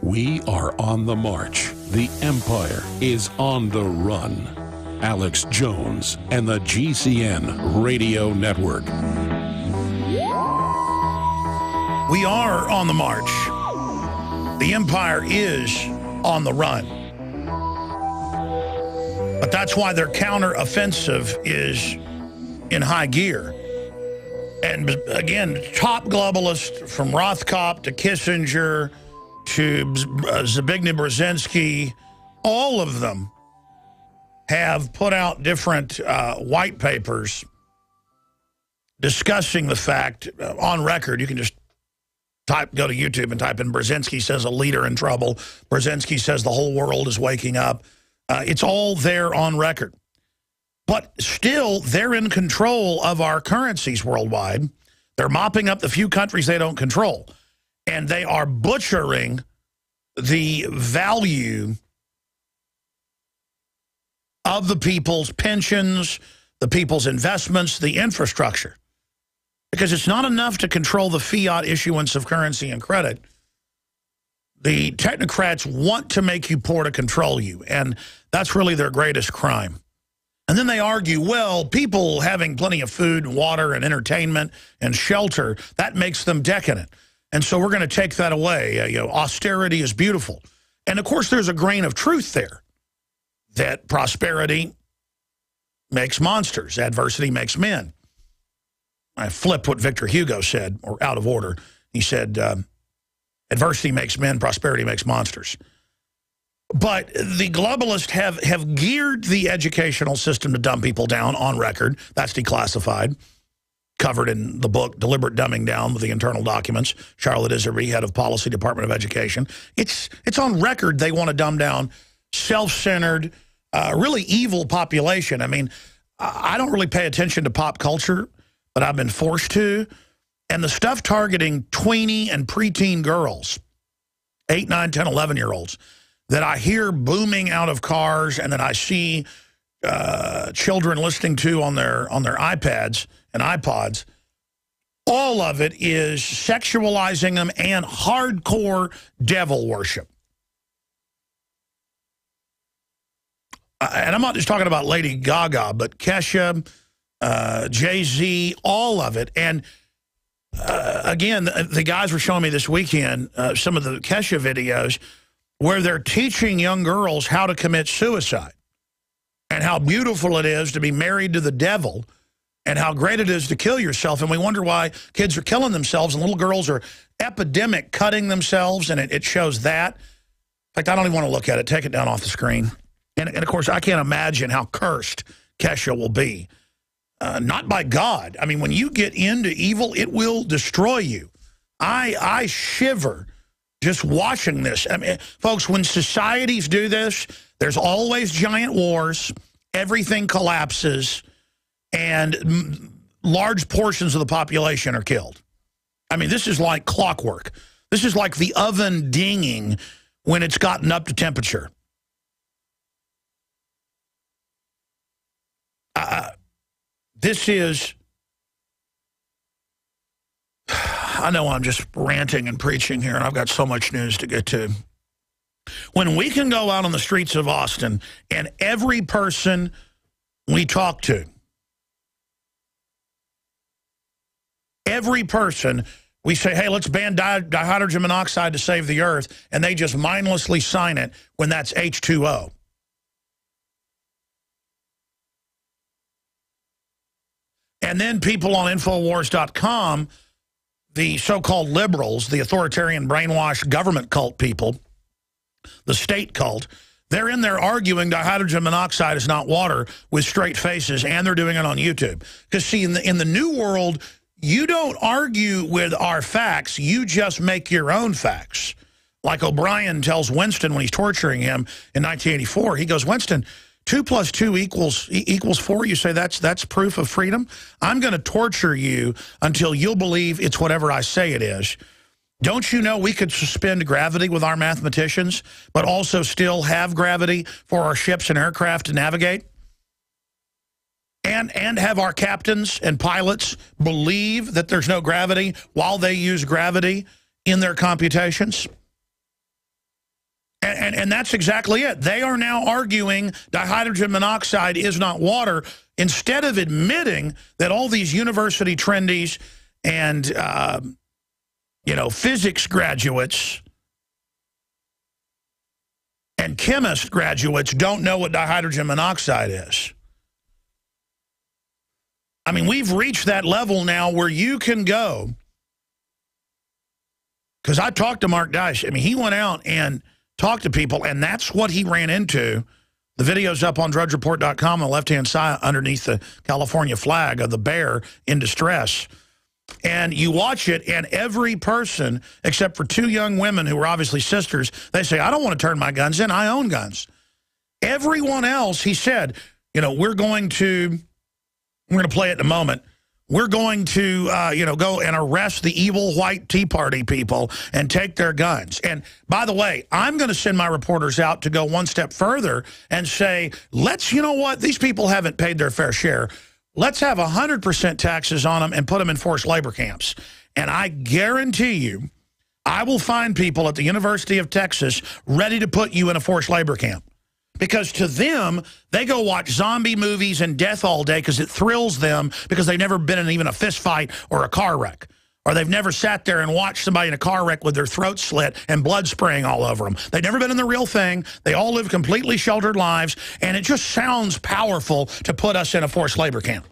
We are on the march. The Empire is on the run. Alex Jones and the GCN Radio Network. We are on the march. The Empire is on the run. But that's why their counteroffensive is in high gear. And again, top globalists from Rothkopf to Kissinger to Zbigniew Brzezinski, all of them have put out different white papers discussing the fact, on record. You can just go to YouTube and type in Brzezinski says a leader in trouble. Brzezinski says the whole world is waking up. It's all there on record. But still, they're in control of our currencies worldwide. They're mopping up the few countries they don't control. And they are butchering the value of the people's pensions, the people's investments, the infrastructure. Because it's not enough to control the fiat issuance of currency and credit. The technocrats want to make you poor to control you, and that's really their greatest crime. And then they argue, well, people having plenty of food and water and entertainment and shelter, that makes them decadent. And so we're going to take that away. Austerity is beautiful. And, of course, there's a grain of truth there, that prosperity makes monsters, adversity makes men. I flipped what Victor Hugo said, or out of order. He said, adversity makes men, prosperity makes monsters. But the globalists have geared the educational system to dumb people down on record. That's declassified, covered in the book, Deliberate Dumbing Down with the Internal Documents. Charlotte Iserby, head of Policy, Department of Education. It's on record they want to dumb down self-centered, really evil population. I mean, I don't really pay attention to pop culture, but I've been forced to. And the stuff targeting tweenie and preteen girls, 8, 9, 10, 11-year-olds, that I hear booming out of cars and that I see children listening to on their iPads and iPods, all of it is sexualizing them and hardcore devil worship. And I'm not just talking about Lady Gaga, but Kesha, Jay-Z, all of it. And again, the guys were showing me this weekend some of the Kesha videos where they're teaching young girls how to commit suicide and how beautiful it is to be married to the devil and how great it is to kill yourself. And we wonder why kids are killing themselves and little girls are epidemic cutting themselves, and it shows that. In fact, I don't even want to look at it. Take it down off the screen. And of course, I can't imagine how cursed Kesha will be. Not by God. I mean, when you get into evil, it will destroy you. I shiver just watching this. I mean, folks, when societies do this, there's always giant wars. Everything collapses, and large portions of the population are killed. I mean, this is like clockwork. This is like the oven dinging when it's gotten up to temperature. This is, I know I'm just ranting and preaching here, and I've got so much news to get to. When we can go out on the streets of Austin and every person we talk to, every person, we say, hey, let's ban dihydrogen monoxide to save the earth, and they just mindlessly sign it when that's H2O. And then people on Infowars.com, the so-called liberals, the authoritarian brainwashed government cult people, the state cult, they're in there arguing dihydrogen monoxide is not water with straight faces, and they're doing it on YouTube. Because, see, in the new world, you don't argue with our facts. You just make your own facts. Like O'Brien tells Winston when he's torturing him in 1984. He goes, Winston, 2 + 2 equals 4. You say that's proof of freedom? I'm going to torture you until you'll believe it's whatever I say it is. Don't you know we could suspend gravity with our mathematicians, but also still have gravity for our ships and aircraft to navigate? And have our captains and pilots believe that there's no gravity while they use gravity in their computations? And that's exactly it. They are now arguing dihydrogen monoxide is not water, instead of admitting that all these university trendies and, physics graduates and chemist graduates don't know what dihydrogen monoxide is. I mean, we've reached that level now where you can go. Because I talked to Mark Dice. I mean, he went out and talk to people, and that's what he ran into. The video's up on drudgereport.com on the left-hand side underneath the California flag of the bear in distress. And you watch it, and every person, except for 2 young women who were obviously sisters, they say, I don't want to turn my guns in. I own guns. Everyone else, he said, we're going to play it in a moment. We're going to, go and arrest the evil white Tea Party people and take their guns. And by the way, I'm going to send my reporters out to go one step further and say, you know what? These people haven't paid their fair share. Let's have 100% taxes on them and put them in forced labor camps. And I guarantee you, I will find people at the University of Texas ready to put you in a forced labor camp. Because to them, they go watch zombie movies and death all day because it thrills them, because they've never been in even a fist fight or a car wreck. Or they've never sat there and watched somebody in a car wreck with their throat slit and blood spraying all over them. They've never been in the real thing. They all live completely sheltered lives. And it just sounds powerful to put us in a forced labor camp.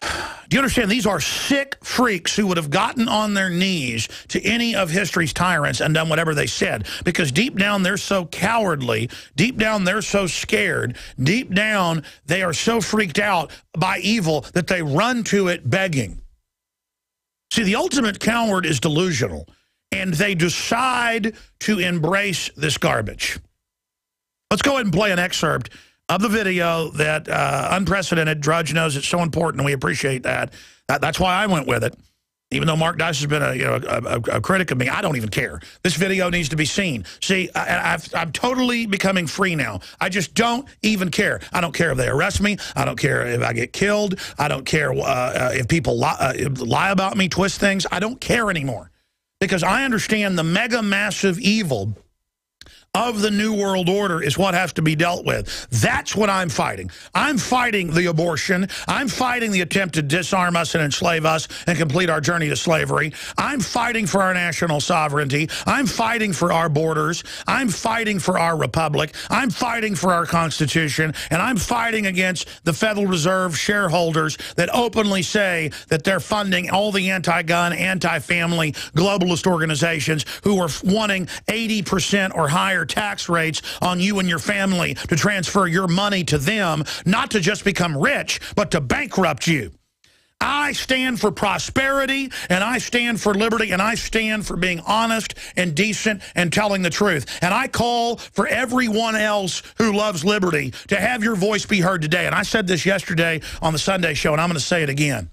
Do you understand? These are sick freaks who would have gotten on their knees to any of history's tyrants and done whatever they said. Because deep down, they're so cowardly. Deep down, they're so scared. Deep down, they are so freaked out by evil that they run to it begging. See, the ultimate coward is delusional. And they decide to embrace this garbage. Let's go ahead and play an excerpt of the video that unprecedented. Drudge knows it's so important, and we appreciate that. That's why I went with it. Even though Mark Dice has been a critic of me, I don't even care. This video needs to be seen. See, I'm totally becoming free now. I just don't even care. I don't care if they arrest me. I don't care if I get killed. I don't care if people lie about me, twist things. I don't care anymore. Because I understand the mega massive evil of the New World Order is what has to be dealt with. That's what I'm fighting. I'm fighting the abortion. I'm fighting the attempt to disarm us and enslave us and complete our journey to slavery. I'm fighting for our national sovereignty. I'm fighting for our borders. I'm fighting for our republic. I'm fighting for our Constitution. And I'm fighting against the Federal Reserve shareholders that openly say that they're funding all the anti-gun, anti-family globalist organizations who are wanting 80% or higher tax rates on you and your family to transfer your money to them, not to just become rich, but to bankrupt you. I stand for prosperity, and I stand for liberty, and I stand for being honest and decent and telling the truth. And I call for everyone else who loves liberty to have your voice be heard today. And I said this yesterday on the Sunday show, and I'm going to say it again.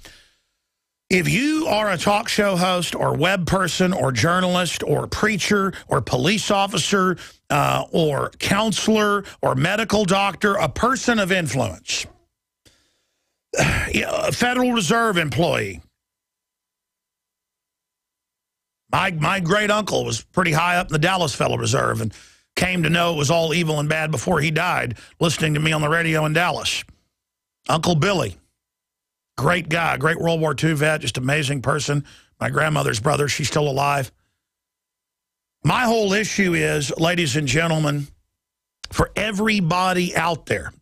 If you are a talk show host or web person or journalist or preacher or police officer or counselor or medical doctor, a person of influence, a Federal Reserve employee. My great uncle was pretty high up in the Dallas Federal Reserve and came to know it was all evil and bad before he died, listening to me on the radio in Dallas. Uncle Billy. Great guy, great World War II vet, just amazing person. My grandmother's brother, she's still alive. My whole issue is, ladies and gentlemen, for everybody out there,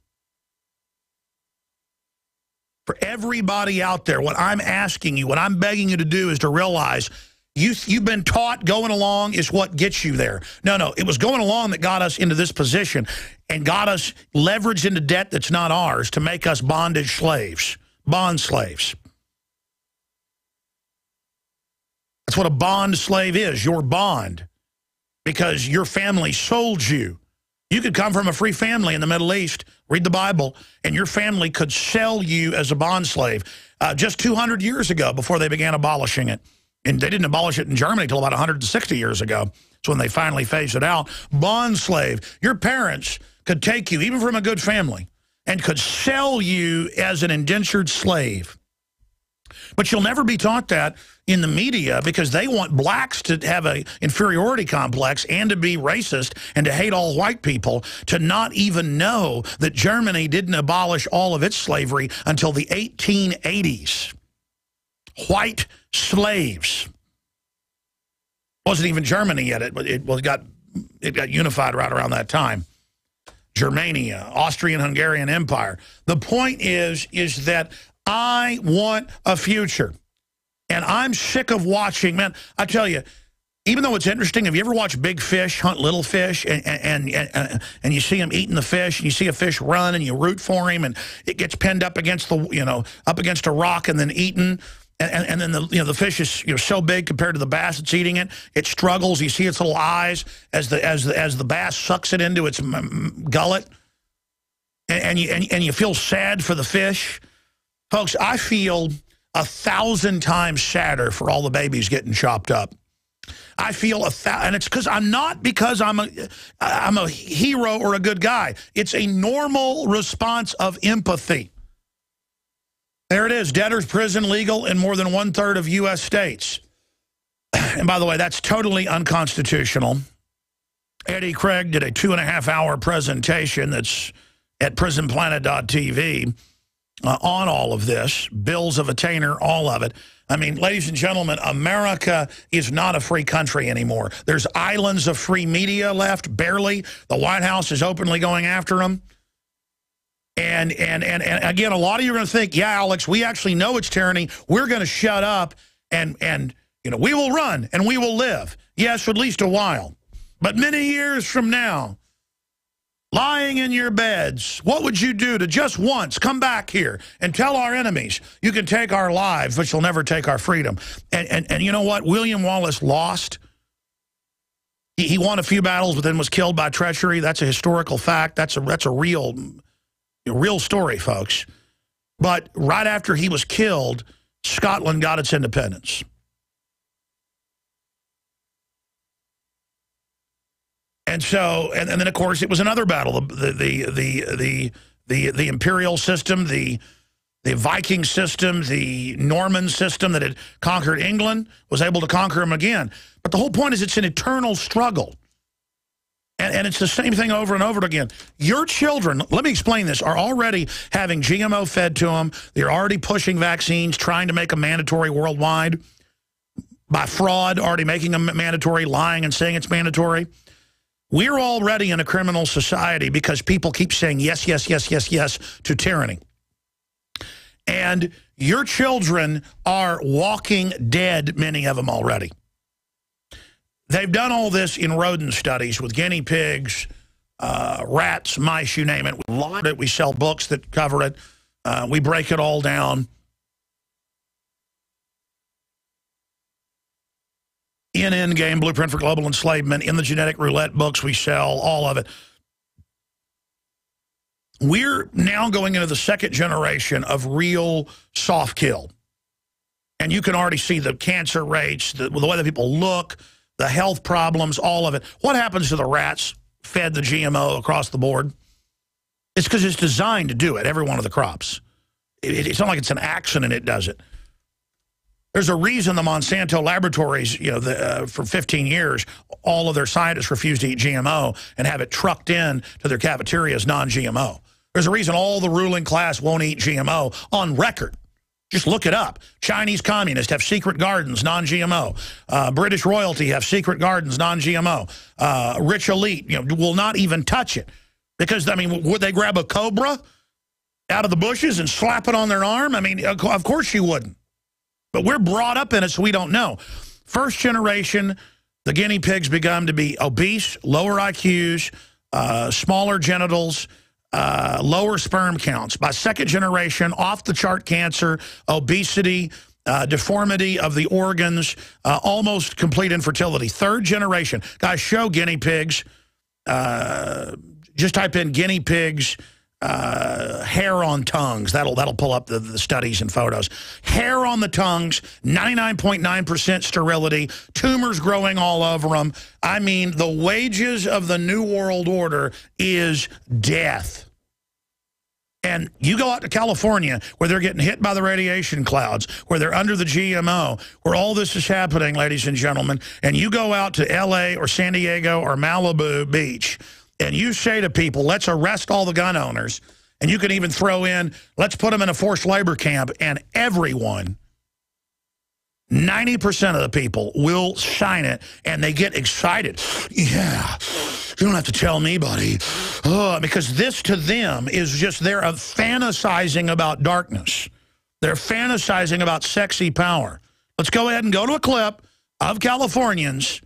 what I'm asking you, what I'm begging you to do is to realize you've been taught going along is what gets you there. No, it was going along that got us into this position and got us leveraged into debt that's not ours to make us bondage slaves. Bond slaves. That's what a bond slave is, your bond, because your family sold you. You could come from a free family in the Middle East, read the Bible, and your family could sell you as a bond slave just 200 years ago before they began abolishing it. And they didn't abolish it in Germany until about 160 years ago. That's when they finally phased it out. Bond slave. Your parents could take you, even from a good family, and could sell you as an indentured slave. But you'll never be taught that in the media because they want blacks to have an inferiority complex and to be racist and to hate all white people, to not even know that Germany didn't abolish all of its slavery until the 1880s. White slaves. Wasn't even Germany yet. It got unified right around that time. Germania, Austrian-Hungarian Empire. The point is that I want a future. And I'm sick of watching, man, I tell you, even though it's interesting, have you ever watched big fish hunt little fish and you see them eating the fish and you see a fish run and you root for him and it gets pinned up against up against a rock and then eaten? And then the fish is so big compared to the bass that's eating it. It struggles. You see its little eyes as the bass sucks it into its gullet, and you feel sad for the fish, folks. I feel 1,000 times sadder for all the babies getting chopped up. I feel and it's because I'm a hero or a good guy. It's a normal response of empathy. There it is, debtor's prison legal in more than 1/3 of U.S. states. And by the way, that's totally unconstitutional. Eddie Craig did a 2.5-hour presentation that's at prisonplanet.tv on all of this, bills of attainder, all of it. I mean, ladies and gentlemen, America is not a free country anymore. There's islands of free media left, barely. The White House is openly going after them. And again, a lot of you are going to think, yeah, Alex, we actually know it's tyranny. We're going to shut up and you know, we will run and we will live. Yes, for at least a while. But many years from now, lying in your beds, what would you do to just once come back here and tell our enemies, you can take our lives, but you'll never take our freedom? And you know what? William Wallace lost. He won a few battles, but then was killed by treachery. That's a historical fact. That's a real story, folks. But right after he was killed, Scotland got its independence. And so, and then of course it was another battle. The imperial system, the Viking system, the Norman system that had conquered England was able to conquer them again. But the whole point is it's an eternal struggle. And it's the same thing over and over again. Your children, let me explain this, are already having GMO fed to them. They're already pushing vaccines, trying to make them mandatory worldwide. By fraud, already making them mandatory, lying and saying it's mandatory. We're already in a criminal society because people keep saying yes, yes, yes, yes, yes to tyranny. And your children are walking dead, many of them already. They've done all this in rodent studies with guinea pigs, rats, mice, you name it. We sell books that cover it. We break it all down. In Endgame, Blueprint for Global Enslavement, in the Genetic Roulette books we sell, all of it. We're now going into the second generation of real soft kill. And you can already see the cancer rates, the way that people look, the health problems, all of it. What happens to the rats fed the GMO across the board? It's because it's designed to do it, every one of the crops. It's not like it's an accident it does it. There's a reason the Monsanto laboratories, you know, for 15 years, all of their scientists refuse to eat GMO and have it trucked in to their cafeterias non-GMO. There's a reason all the ruling class won't eat GMO on record. Just look it up. Chinese communists have secret gardens, non-GMO. British royalty have secret gardens, non-GMO. Rich elite, you know, will not even touch it. Because, I mean, would they grab a cobra out of the bushes and slap it on their arm? I mean, of course you wouldn't. But we're brought up in it, so we don't know. First generation, the guinea pigs begun to be obese, lower IQs, smaller genitals, lower sperm counts. By second generation, off-the-chart cancer, obesity, deformity of the organs, almost complete infertility. Third generation. Guys, show guinea pigs. Just type in guinea pigs, hair on tongues. That'll pull up the studies and photos. Hair on the tongues, 99.9% sterility, tumors growing all over them. I mean, the wages of the New World Order is death. And you go out to California where they're getting hit by the radiation clouds, where they're under the GMO, where all this is happening, ladies and gentlemen, and you go out to L.A. or San Diego or Malibu Beach, and you say to people, let's arrest all the gun owners, and you can even throw in, let's put them in a forced labor camp, and everyone, 90% of the people will sign it, and they get excited. Yeah, you don't have to tell me, buddy. Because this to them is just, they're fantasizing about darkness. They're fantasizing about sexy power. Let's go ahead and go to a clip of Californians.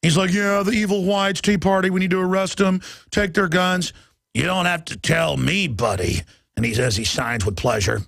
He's like, yeah, the evil whites, Tea Party, we need to arrest them, take their guns. You don't have to tell me, buddy. And he says he signs with pleasure.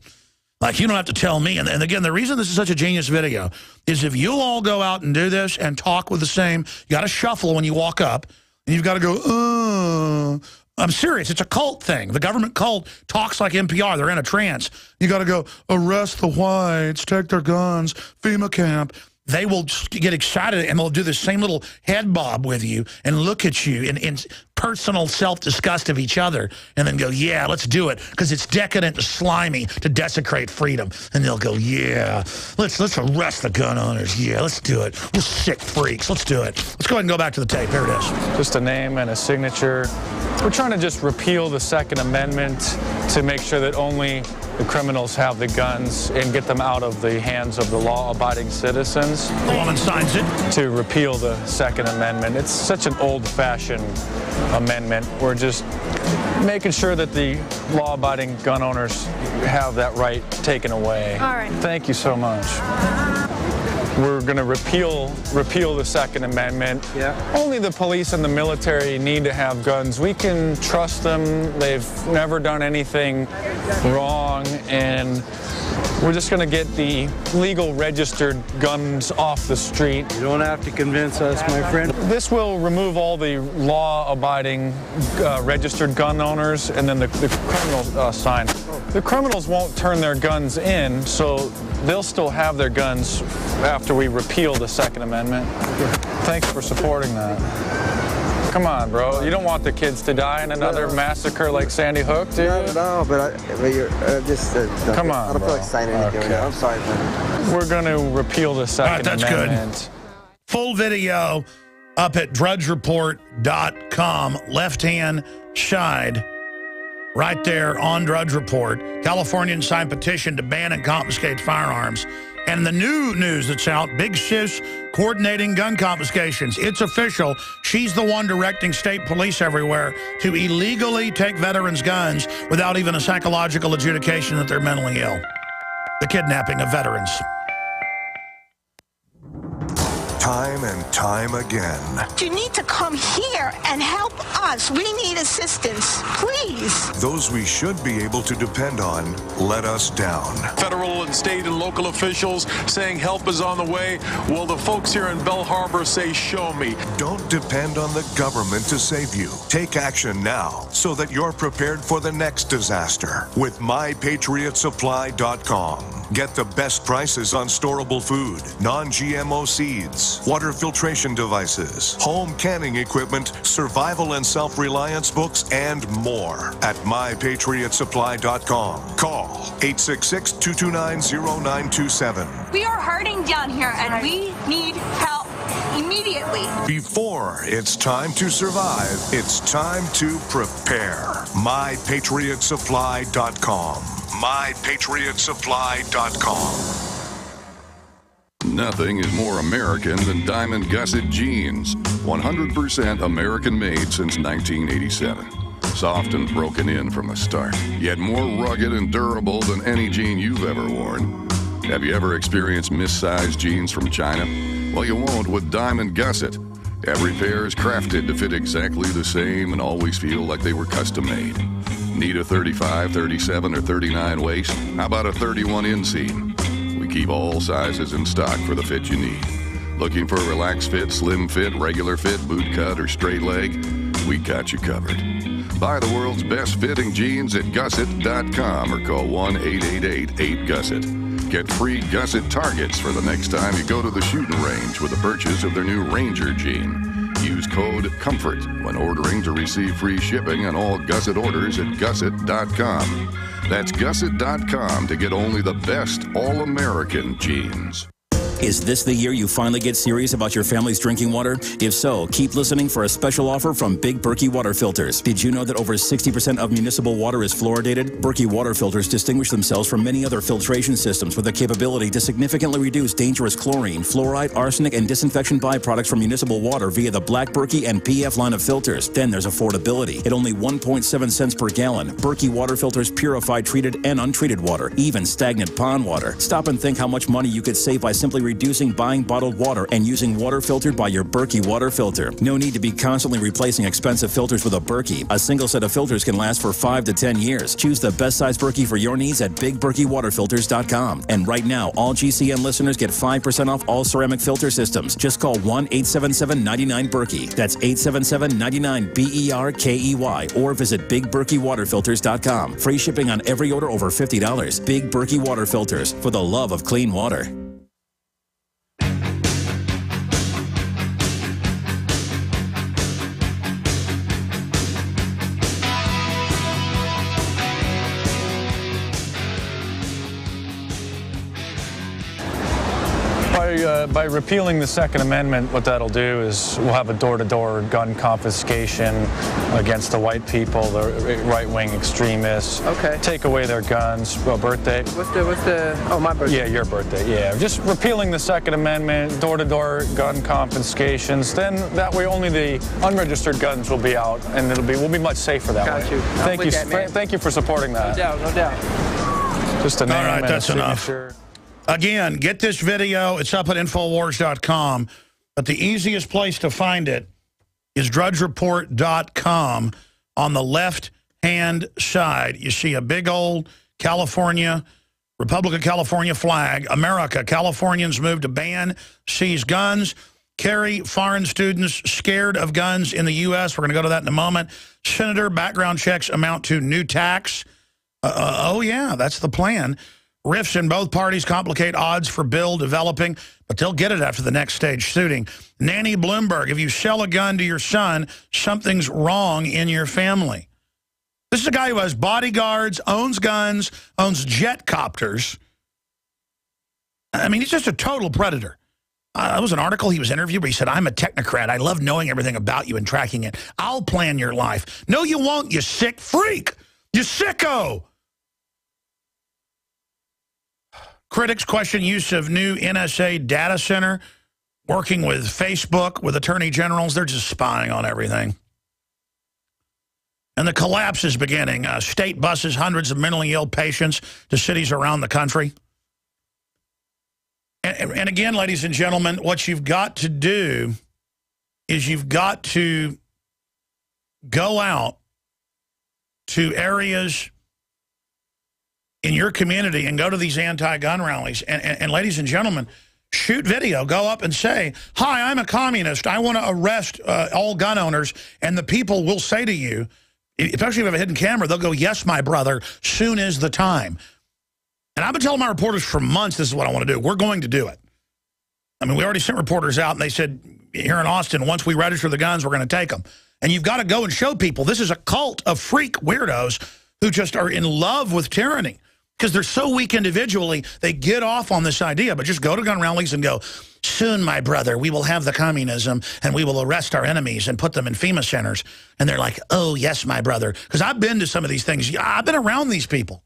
Like, you don't have to tell me. And again, the reason this is such a genius video is if you'll all go out and do this and talk with the same, you got to shuffle when you walk up, and you've got to go, I'm serious. It's a cult thing. The government cult talks like NPR. They're in a trance. You got to go, arrest the whites, take their guns, FEMA camp. They will get excited, and they'll do the same little head bob with you and look at you in personal self-disgust of each other and then go, yeah, let's do it, because it's decadent and slimy to desecrate freedom. And they'll go, yeah, let's arrest the gun owners. Yeah, let's do it. We're sick freaks. Let's do it. Let's go ahead and go back to the tape. Here it is. Just a name and a signature. We're trying to just repeal the Second Amendment to make sure that only the criminals have the guns and get them out of the hands of the law-abiding citizens. The woman signs it. To repeal the Second Amendment. It's such an old-fashioned amendment. We're just making sure that the law-abiding gun owners have that right taken away. All right. Thank you so much. We're going to repeal the Second Amendment. Yeah. Only the police and the military need to have guns. We can trust them. They've never done anything wrong, and we're just going to get the legal registered guns off the street. You don't have to convince us, my friend. This will remove all the law-abiding registered gun owners, and then the criminal sign. The criminals won't turn their guns in, so they'll still have their guns after we repeal the Second Amendment. Thanks for supporting that. Come on, bro. You don't want the kids to die in another massacre like Sandy Hook, do you? No, but you're just... Come on, I don't bro. feel like signing anything right now. I'm sorry, man. We're going to repeal the Second Amendment. That's good. Full video up at drudgereport.com. Left-hand side, right there on Drudge Report. Californians signed petition to ban and confiscate firearms. And the new news that's out, Big Sis coordinating gun confiscations. It's official. She's the one directing state police everywhere to illegally take veterans' guns without even a psychological adjudication that they're mentally ill. The kidnapping of veterans. Time and time again. You need to come here and help us. We need assistance, please. Those we should be able to depend on let us down. Federal and state and local officials saying help is on the way. Well, the folks here in Bell Harbor say, show me. Don't depend on the government to save you. Take action now so that you're prepared for the next disaster with MyPatriotSupply.com. Get the best prices on storable food, non-GMO seeds, water filtration devices, home canning equipment, survival and self-reliance books, and more at MyPatriotSupply.com. Call 866-229-0927. We are hurting down here, and we need help immediately. Before it's time to survive, it's time to prepare. MyPatriotSupply.com. MyPatriotSupply.com. Nothing is more American than Diamond Gusset jeans. 100% American-made since 1987. Soft and broken in from the start, yet more rugged and durable than any jean you've ever worn. Have you ever experienced missized jeans from China? Well, you won't with Diamond Gusset. Every pair is crafted to fit exactly the same and always feel like they were custom-made. Need a 35, 37, or 39 waist? How about a 31 inseam? We keep all sizes in stock for the fit you need. Looking for a relaxed fit, slim fit, regular fit, boot cut, or straight leg? We got you covered. Buy the world's best fitting jeans at gusset.com or call 1-888-8-GUSSET. Get free Gusset targets for the next time you go to the shooting range with a purchase of their new Ranger jean. Use code COMFORT when ordering to receive free shipping on all Gusset orders at gusset.com. That's gusset.com to get only the best all-American jeans. Is this the year you finally get serious about your family's drinking water? If so, keep listening for a special offer from Big Berkey Water Filters. Did you know that over 60% of municipal water is fluoridated? Berkey Water Filters distinguish themselves from many other filtration systems with the capability to significantly reduce dangerous chlorine, fluoride, arsenic, and disinfection byproducts from municipal water via the Black Berkey and PF line of filters. Then there's affordability. At only 1.7 cents per gallon, Berkey Water Filters purify treated and untreated water, even stagnant pond water. Stop and think how much money you could save by simply reducing buying bottled water and using water filtered by your Berkey water filter. No need to be constantly replacing expensive filters with a Berkey. A single set of filters can last for 5 to 10 years. Choose the best size Berkey for your needs at BigBerkeyWaterFilters.com. And right now, all GCN listeners get 5% off all ceramic filter systems. Just call 1-877-99-BERKEY. That's 877-99-BERKEY or visit BigBerkeyWaterFilters.com. Free shipping on every order over $50. Big Berkey Water Filters, for the love of clean water. By repealing the Second Amendment, what that'll do is we'll have a door-to-door gun confiscation against the white people, the right-wing extremists. Okay. Take away their guns. Well, birthday? What's the, oh, my birthday. Yeah, your birthday, yeah. Just repealing the Second Amendment, door-to-door gun confiscations, then that way only the unregistered guns will be out, and we'll be much safer that way. Got you. Thank you for supporting that. No doubt, no doubt. Just a name. All right, and that's a enough. signature. Again, get this video. It's up at Infowars.com. But the easiest place to find it is drudgereport.com. On the left-hand side, you see a big old California, Republic of California flag. America, Californians move to ban, seize guns, carry foreign students scared of guns in the U.S. We're going to go to that in a moment. Senator, background checks amount to new tax. Oh, yeah, that's the plan. Rifts in both parties complicate odds for bill developing, but they'll get it after the next stage shooting. Nanny Bloomberg, if you sell a gun to your son, something's wrong in your family. This is a guy who has bodyguards, owns guns, owns jet copters. I mean, he's just a total predator. There was an article he was interviewed where he said, I'm a technocrat. I love knowing everything about you and tracking it. I'll plan your life. No, you won't, you sick freak. You sicko. Critics question use of new NSA data center, working with Facebook, with attorney generals. They're just spying on everything. And the collapse is beginning. State buses hundreds of mentally ill patients to cities around the country. And again, ladies and gentlemen, what you've got to do is you've got to go out to areas in your community and go to these anti-gun rallies. And ladies and gentlemen, shoot video. Go up and say, hi, I'm a communist. I want to arrest all gun owners. And the people will say to you, especially if you have a hidden camera, they'll go, yes, my brother, soon is the time. And I've been telling my reporters for months this is what I want to do. We're going to do it. I mean, we already sent reporters out, and they said, here in Austin, once we register the guns, we're going to take them. And you've got to go and show people this is a cult of freak weirdos who just are in love with tyranny. Because they're so weak individually, they get off on this idea. But just go to gun rallies and go, soon, my brother, we will have the communism, and we will arrest our enemies and put them in FEMA centers. And they're like, oh, yes, my brother. Because I've been to some of these things. I've been around these people.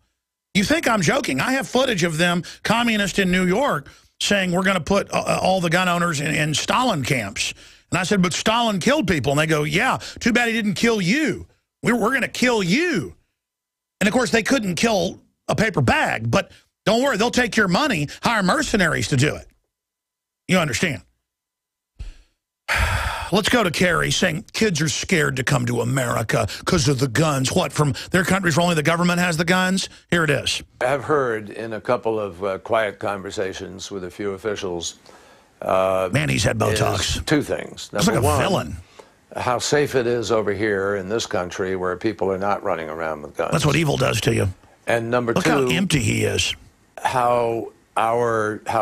You think I'm joking. I have footage of them, communists in New York, saying we're going to put all the gun owners in Stalin camps. And I said, but Stalin killed people. And they go, yeah, too bad he didn't kill you. We're going to kill you. And, of course, they couldn't kill a paper bag, but don't worry, they'll take your money, hire mercenaries to do it. You understand? Let's go to Carrie saying kids are scared to come to America because of the guns. What, from their countries where only the government has the guns? Here it is. I've heard in a couple of quiet conversations with a few officials. Man, he's had Botox. Two things. It's like a villain. How safe it is over here in this country where people are not running around with guns. That's what evil does to you. And number two, look how empty he is. How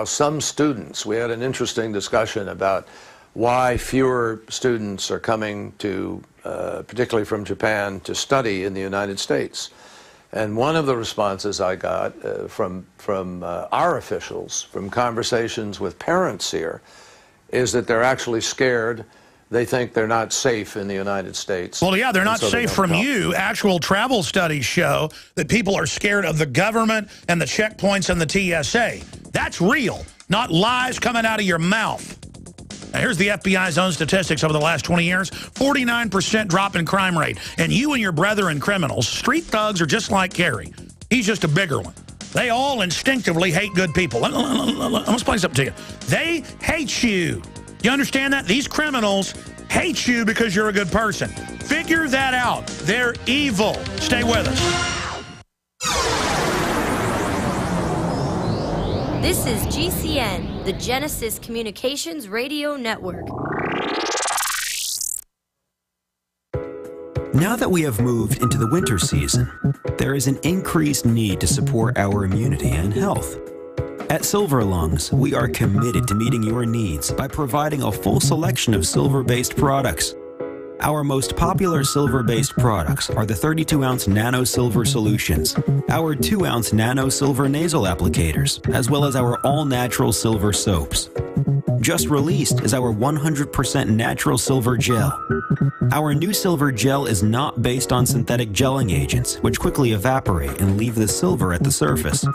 some students, we had an interesting discussion about why fewer students are coming to, particularly from Japan, to study in the United States. And one of the responses I got from our officials, from conversations with parents here, is that they're actually scared. They think they're not safe in the United States. Well, yeah, they're not safe from you. Actual travel studies show that people are scared of the government and the checkpoints and the TSA. That's real, not lies coming out of your mouth. Now, here's the FBI's own statistics over the last 20 years. 49% drop in crime rate. And you and your brethren criminals, street thugs, are just like Gary. He's just a bigger one. They all instinctively hate good people. Let me explain something to you. They hate you. You understand that? These criminals hate you because you're a good person. Figure that out. They're evil. Stay with us. This is GCN, the Genesis Communications Radio Network. Now that we have moved into the winter season, there is an increased need to support our immunity and health. At Silver Lungs, we are committed to meeting your needs by providing a full selection of silver-based products. Our most popular silver-based products are the 32-ounce Nano Silver Solutions, our 2-ounce Nano Silver Nasal Applicators, as well as our all-natural silver soaps. Just released is our 100% natural silver gel. Our new silver gel is not based on synthetic gelling agents, which quickly evaporate and leave the silver at the surface.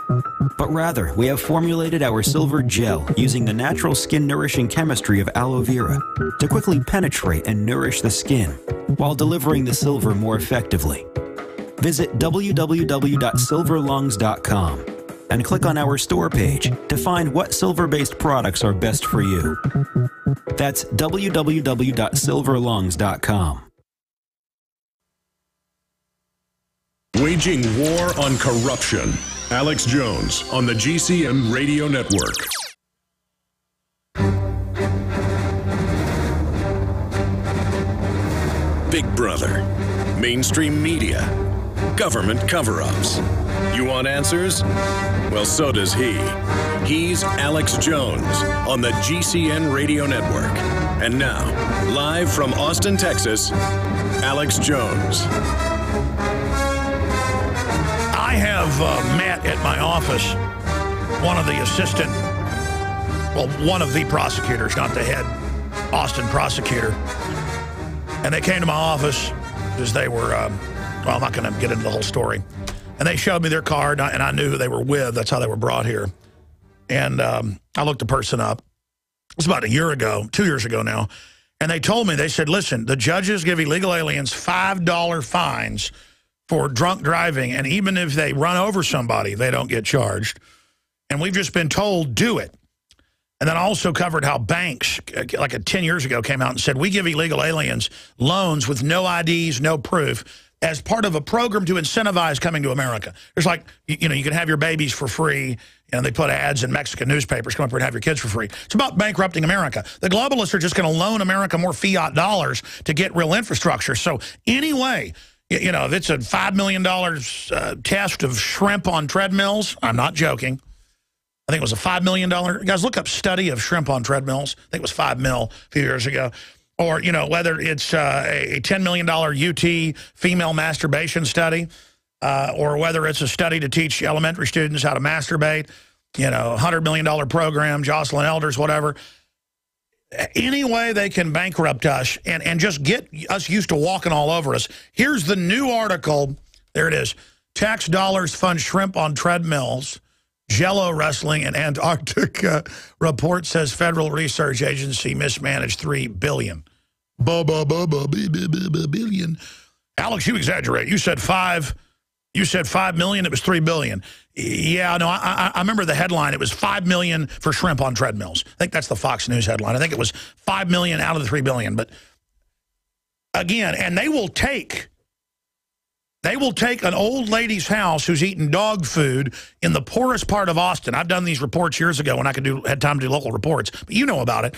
But rather, we have formulated our silver gel using the natural skin-nourishing chemistry of aloe vera to quickly penetrate and nourish the skin, while delivering the silver more effectively. Visit www.silverlungs.com and click on our store page to find what silver-based products are best for you. That's www.silverlungs.com. Waging war on corruption. Alex Jones on the GCN Radio Network. Big Brother, mainstream media, government cover-ups. You want answers? Well, so does he. He's Alex Jones on the GCN Radio Network. And now, live from Austin, Texas, Alex Jones. I have met at my office one of the prosecutors, not the head Austin prosecutor. And they came to my office because they were, well, I'm not going to get into the whole story. And they showed me their card, and I knew who they were with. That's how they were brought here. And I looked the person up. It was about a year ago, 2 years ago now. And they told me, they said, listen, the judges give illegal aliens $5 fines for drunk driving, and even if they run over somebody, they don't get charged. And we've just been told, do it. And then I also covered how banks, like 10 years ago, came out and said, we give illegal aliens loans with no IDs, no proof, as part of a program to incentivize coming to America. There's like, you know, you can have your babies for free, and they put ads in Mexican newspapers, come up here and have your kids for free. It's about bankrupting America. The globalists are just going to loan America more fiat dollars to get real infrastructure. So anyway, you know, if it's a $5 million test of shrimp on treadmills, I'm not joking. I think it was a $5 million. Guys, look up study of shrimp on treadmills. I think it was $5 million a few years ago. Or, you know, whether it's a $10 million UT female masturbation study, or whether it's a study to teach elementary students how to masturbate, you know, $100 million program, Jocelyn Elders, whatever. Any way they can bankrupt us and just get us used to walking all over us. Here's the new article. There it is. Tax dollars fund shrimp on treadmills. Jello wrestling in Antarctica. Report says federal research agency mismanaged $3 billion. Billion. Alex, you exaggerate. You said $5 million. It was $3 billion. Yeah, no, I remember the headline. It was $5 million for shrimp on treadmills. I think that's the Fox News headline. I think it was $5 million out of the $3 billion. But again, and they will take an old lady's house who's eating dog food in the poorest part of Austin. I've done these reports years ago when I had time to do local reports, but you know about it.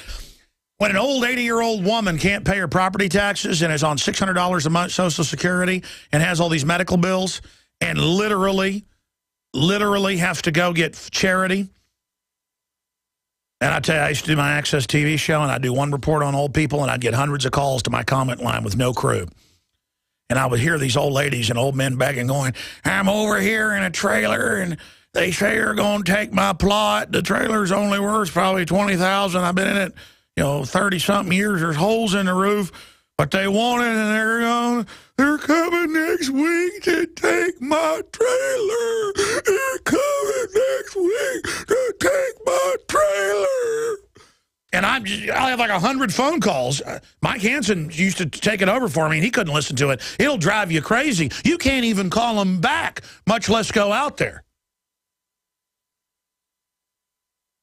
When an old 80-year-old woman can't pay her property taxes and is on $600 a month Social Security and has all these medical bills and literally has to go get charity. And I tell you, I used to do my Access TV show, and I'd do one report on old people, and I'd get hundreds of calls to my comment line with no crew. And I would hear these old ladies and old men begging, going, I'm over here in a trailer, and they say they're going to take my plot. The trailer's only worth probably $20,000. I've been in it, 30-something years. There's holes in the roof, but they want it, and they're coming next week to take my trailer. They're coming next week to take my trailer. And I have like 100 phone calls. Mike Hansen used to take it over for me, and he couldn't listen to it. It'll drive you crazy. You can't even call him back, much less go out there.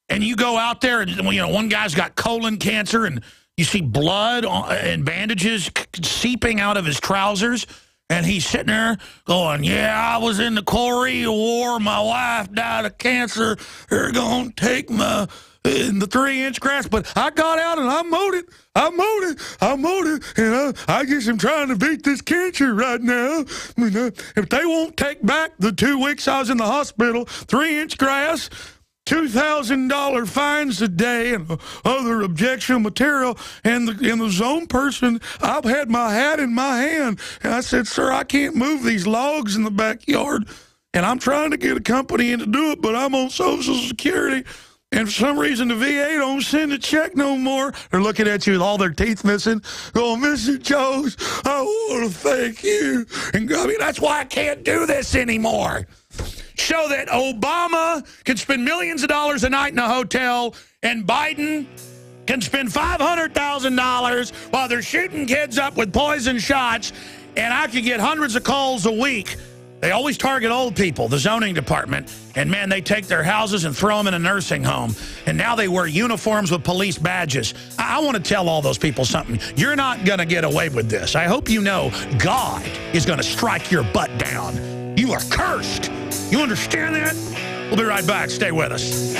And you go out there, and one guy's got colon cancer, and you see blood and bandages seeping out of his trousers, and he's sitting there going, yeah, I was in the Korea War. My wife died of cancer. They're going to take my... in the 3-inch grass, but I got out and I mowed it, and I guess I'm trying to beat this cancer right now. If they won't take back the 2 weeks I was in the hospital, 3-inch grass, $2,000 fines a day and other objectionable material. And the zone person, I've had my hat in my hand. And I said, sir, I can't move these logs in the backyard. And I'm trying to get a company in to do it, but I'm on Social Security. And for some reason, the VA don't send a check no more. They're looking at you with all their teeth missing. Oh, Mr. Jones, I want to thank you. And I mean, that's why I can't do this anymore. So that Obama can spend millions of dollars a night in a hotel, and Biden can spend $500,000 while they're shooting kids up with poison shots, and I could get hundreds of calls a week. They always target old people, the zoning department, and man, they take their houses and throw them in a nursing home. And now they wear uniforms with police badges. I want to tell all those people something. You're not going to get away with this. I hope you know God is going to strike your butt down. You are cursed. You understand that? We'll be right back. Stay with us.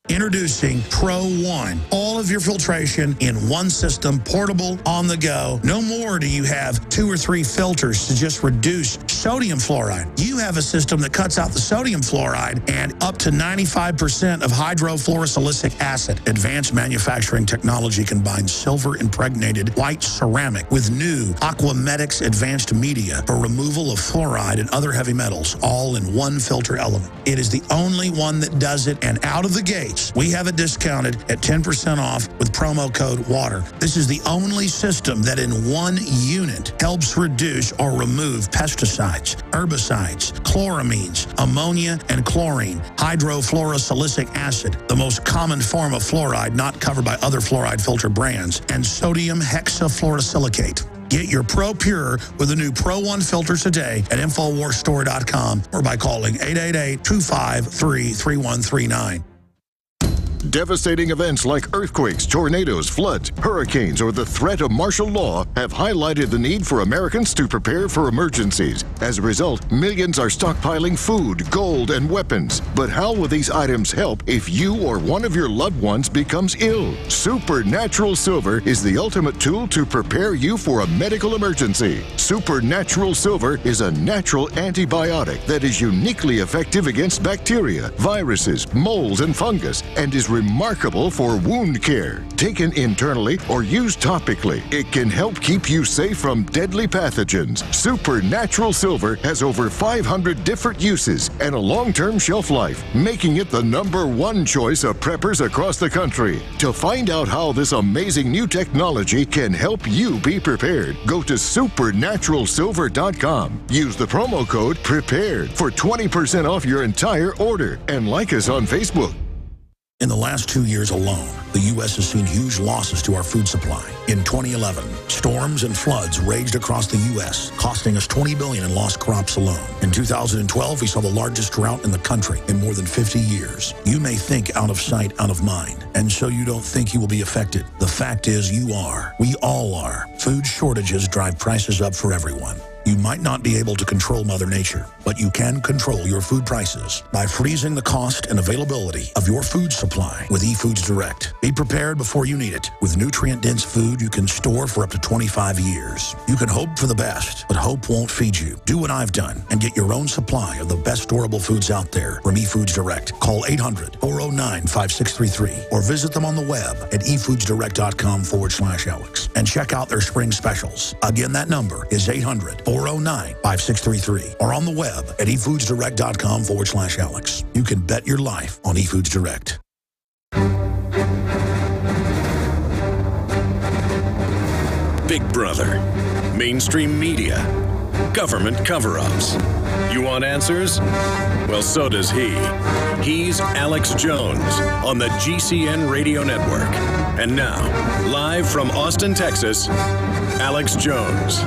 Introducing Pro One. All of your filtration in one system, portable, on the go. No more do you have 2 or 3 filters to just reduce sodium fluoride. You have a system that cuts out the sodium fluoride and up to 95% of hydrofluorosilicic acid. Advanced manufacturing technology combines silver-impregnated white ceramic with new Aquamedics advanced media for removal of fluoride and other heavy metals, all in one filter element. It is the only one that does it, and out of the gates, we have it discounted at 10% off with promo code WATER. This is the only system that in one unit helps reduce or remove pesticides, herbicides, chloramines, ammonia, and chlorine, hydrofluorosilicic acid, the most common form of fluoride not covered by other fluoride filter brands, and sodium hexafluorosilicate. Get your Pro Pure with the new Pro One filters today at InfoWarsStore.com or by calling 888-253-3139. Devastating events like earthquakes, tornadoes, floods, hurricanes, or the threat of martial law have highlighted the need for Americans to prepare for emergencies. As a result, millions are stockpiling food, gold, and weapons. But how will these items help if you or one of your loved ones becomes ill? Supernatural Silver is the ultimate tool to prepare you for a medical emergency. Supernatural Silver is a natural antibiotic that is uniquely effective against bacteria, viruses, molds, and fungus, and is remarkable for wound care. Taken internally or used topically, it can help keep you safe from deadly pathogens. Supernatural Silver has over 500 different uses and a long-term shelf life, making it the #1 choice of preppers across the country. To find out how this amazing new technology can help you be prepared, go to supernaturalsilver.com. Use the promo code PREPARED for 20% off your entire order, and like us on Facebook. In the last 2 years alone, the U.S. has seen huge losses to our food supply. In 2011, storms and floods raged across the U.S., costing us $20 billion in lost crops alone. In 2012, we saw the largest drought in the country in more than 50 years. You may think out of sight, out of mind, and so you don't think you will be affected. The fact is you are. We all are. Food shortages drive prices up for everyone. You might not be able to control Mother Nature, but you can control your food prices by freezing the cost and availability of your food supply with eFoods Direct. Be prepared before you need it. With nutrient-dense food you can store for up to 25 years. You can hope for the best, but hope won't feed you. Do what I've done and get your own supply of the best storable foods out there from eFoods Direct. Call 800-409-5633 or visit them on the web at efoodsdirect.com/Alex and check out their spring specials. Again, that number is 800-409-5633 or on the web at efoodsdirect.com/Alex. You can bet your life on eFoods Direct. Big Brother, mainstream media, government cover-ups. You want answers? Well, so does he. He's Alex Jones on the GCN Radio Network. And now, live from Austin, Texas, Alex Jones.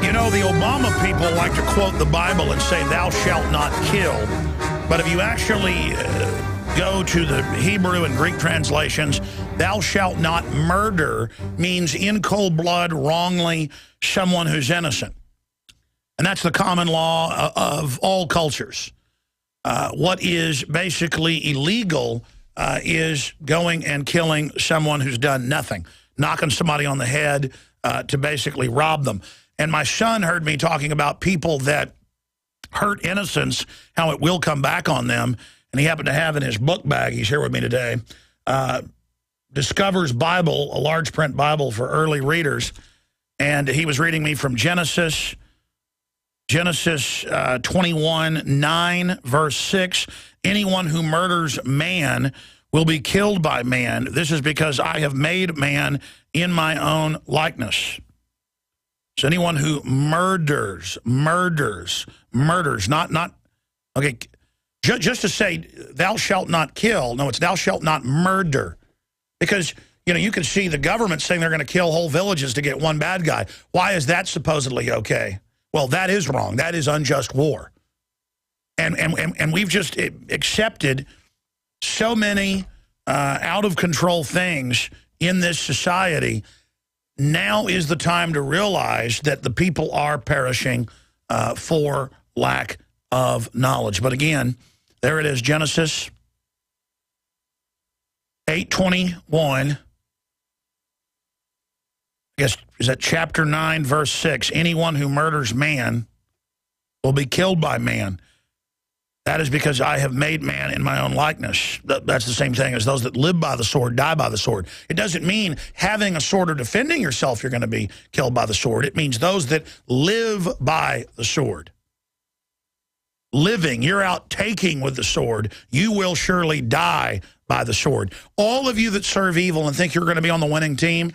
You know, the Obama people like to quote the Bible and say, "Thou shalt not kill." But if you actually go to the Hebrew and Greek translations, "thou shalt not murder" means in cold blood, wrongly, someone who's innocent. And that's the common law of all cultures. What is basically illegal is going and killing someone who's done nothing. knocking somebody on the head to basically rob them. And my son heard me talking about people that hurt innocents, how it will come back on them. And he happened to have in his book bag, he's here with me today, Discover's Bible, a large print Bible for early readers. And he was reading me from Genesis 21:9, verse 6. Anyone who murders man will be killed by man. This is because I have made man in my own likeness. So anyone who murders, not, okay, just to say, thou shalt not kill. No, it's thou shalt not murder. Because, you know, you can see the government saying they're going to kill whole villages to get one bad guy. Why is that supposedly okay? Well, that is wrong. That is unjust war. And we've just accepted so many out-of-control things in this society. Now is the time to realize that the people are perishing for lack of knowledge. But again, there it is, Genesis 8:21. I guess, is that chapter 9, verse 6? Anyone who murders man will be killed by man. That is because I have made man in my own likeness. That's the same thing as those that live by the sword, die by the sword. It doesn't mean having a sword or defending yourself, you're going to be killed by the sword. It means those that live by the sword. Living, you're out taking with the sword, you will surely die by the sword. All of you that serve evil and think you're going to be on the winning team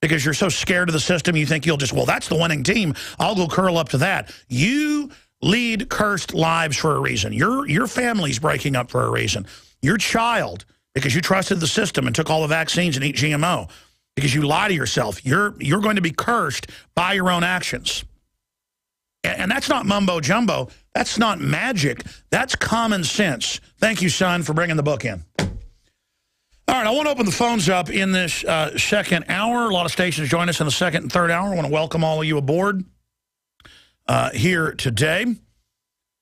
because you're so scared of the system, you think you'll just, well, that's the winning team, I'll go curl up to that. You lead cursed lives for a reason. Your family's breaking up for a reason. Your child, because you trusted the system and took all the vaccines and eat GMO, because you lie to yourself, you're going to be cursed by your own actions. And that's not mumbo-jumbo. That's not magic. That's common sense. Thank you, son, for bringing the book in. All right, I want to open the phones up in this second hour. A lot of stations join us in the second and third hour. I want to welcome all of you aboard here today.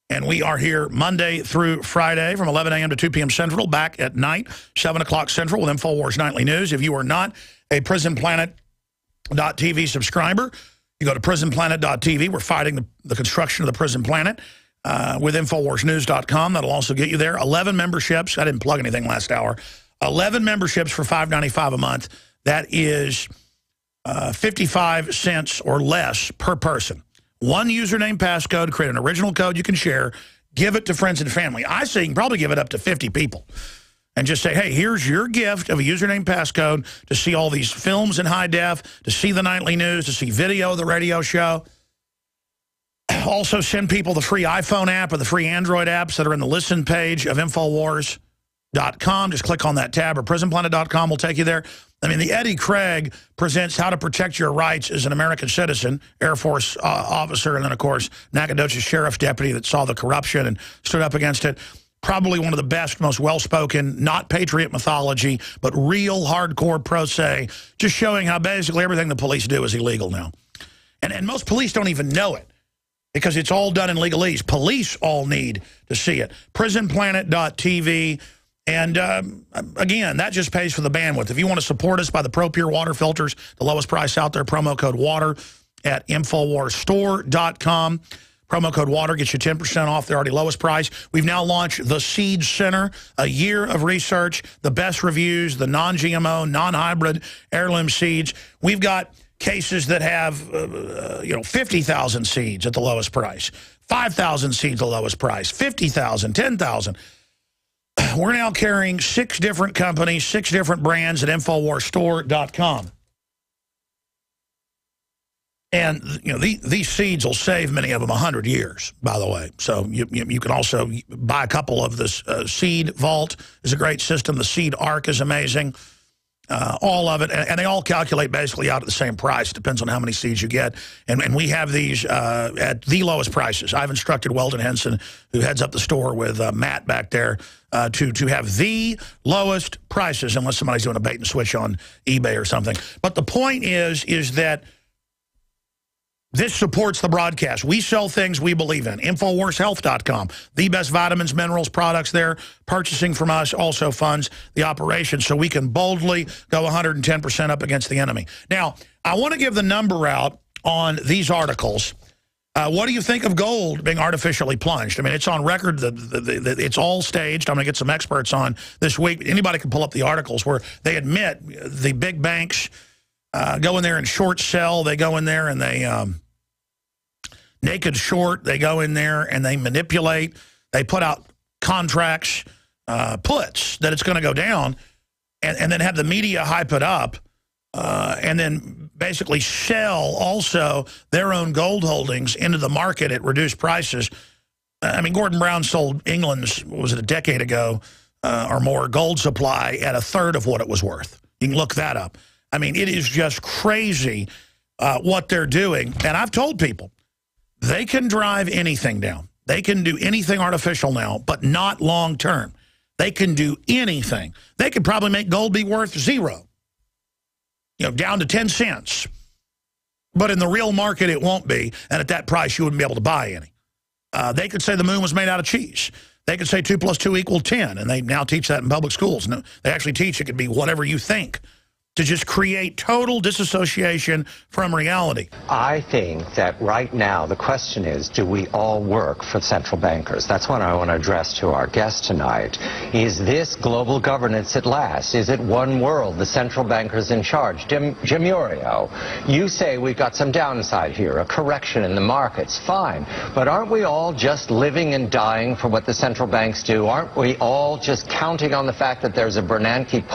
And we are here Monday through Friday from 11 a.m. to 2 p.m. Central, back at night, 7 o'clock Central with InfoWars Nightly News. If you are not a PrisonPlanet.tv subscriber, you go to PrisonPlanet.tv. We're fighting the construction of the Prison Planet with InfoWarsNews.com. That'll also get you there. 11 memberships. I didn't plug anything last hour. 11 memberships for $5.95 a month. That is 55 cents or less per person. One username, passcode, create an original code you can share, give it to friends and family. I say you can probably give it up to 50 people. And just say, hey, here's your gift of a username, passcode to see all these films in high def, to see the nightly news, to see video of the radio show. Also send people the free iPhone app or the free Android apps that are in the listen page of InfoWars.com. Just click on that tab, or PrisonPlanet.com will take you there. I mean, the Eddie Craig presents How to Protect Your Rights as an American Citizen, Air Force officer, and then, of course, Nacogdoches Sheriff's deputy that saw the corruption and stood up against it. Probably one of the best, most well-spoken, not patriot mythology, but real hardcore pro se, just showing how basically everything the police do is illegal now. And most police don't even know it because it's all done in legalese. Police all need to see it. PrisonPlanet.tv. And, again, that just pays for the bandwidth. If you want to support us by the Pro Pure water filters, the lowest price out there, promo code WATER at InfoWarsStore.com. Promo code WATER gets you 10% off the already lowest price. We've now launched the Seed Center, a year of research, the best reviews, the non-GMO, non-hybrid heirloom seeds. We've got cases that have, 50,000 seeds at the lowest price, 5,000 seeds at the lowest price, 50,000, 10,000. We're now carrying 6 different companies, 6 different brands at InfoWarsStore.com. And, these seeds will save many of them 100 years, by the way. So you can also buy a couple of this. Seed Vault is a great system. The Seed Arc is amazing. All of it. And they all calculate basically out at the same price. Depends on how many seeds you get. And we have these at the lowest prices. I've instructed Weldon Henson, who heads up the store with Matt back there, to have the lowest prices, unless somebody's doing a bait and switch on eBay or something. But the point is that This supports the broadcast. We sell things we believe in. InfoWarsHealth.com. The best vitamins, minerals, products there. Purchasing from us also funds the operation so we can boldly go 110% up against the enemy. Now, I want to give the number out on these articles. What do you think of gold being artificially plunged? I mean, it's on record. It's all staged. I'm going to get some experts on this week. Anybody can pull up the articles where they admit the big banks go in there and short sell. They go in there and they naked short. They go in there and they manipulate. They put out contracts, puts that it's going to go down, and then have the media hype it up, and then basically sell also their own gold holdings into the market at reduced prices. I mean, Gordon Brown sold England's, what was it, a decade ago or more, gold supply at a third of what it was worth. You can look that up. I mean, it is just crazy what they're doing. And I've told people, they can drive anything down. They can do anything artificial now, but not long term. They can do anything. They could probably make gold be worth zero, down to 10 cents. But in the real market, it won't be. And at that price, you wouldn't be able to buy any. They could say the moon was made out of cheese. They could say 2 + 2 = 10. And they now teach that in public schools. No, they actually teach it could be whatever you think, to just create total disassociation from reality. I think that right now the question is, do we all work for central bankers? That's what I want to address to our guest tonight. Is this global governance at last? Is it one world, the central bankers in charge? Jim Urio, you say we've got some downside here, a correction in the markets. Fine. But aren't we all just living and dying for what the central banks do? Aren't we all just counting on the fact that there's a Bernanke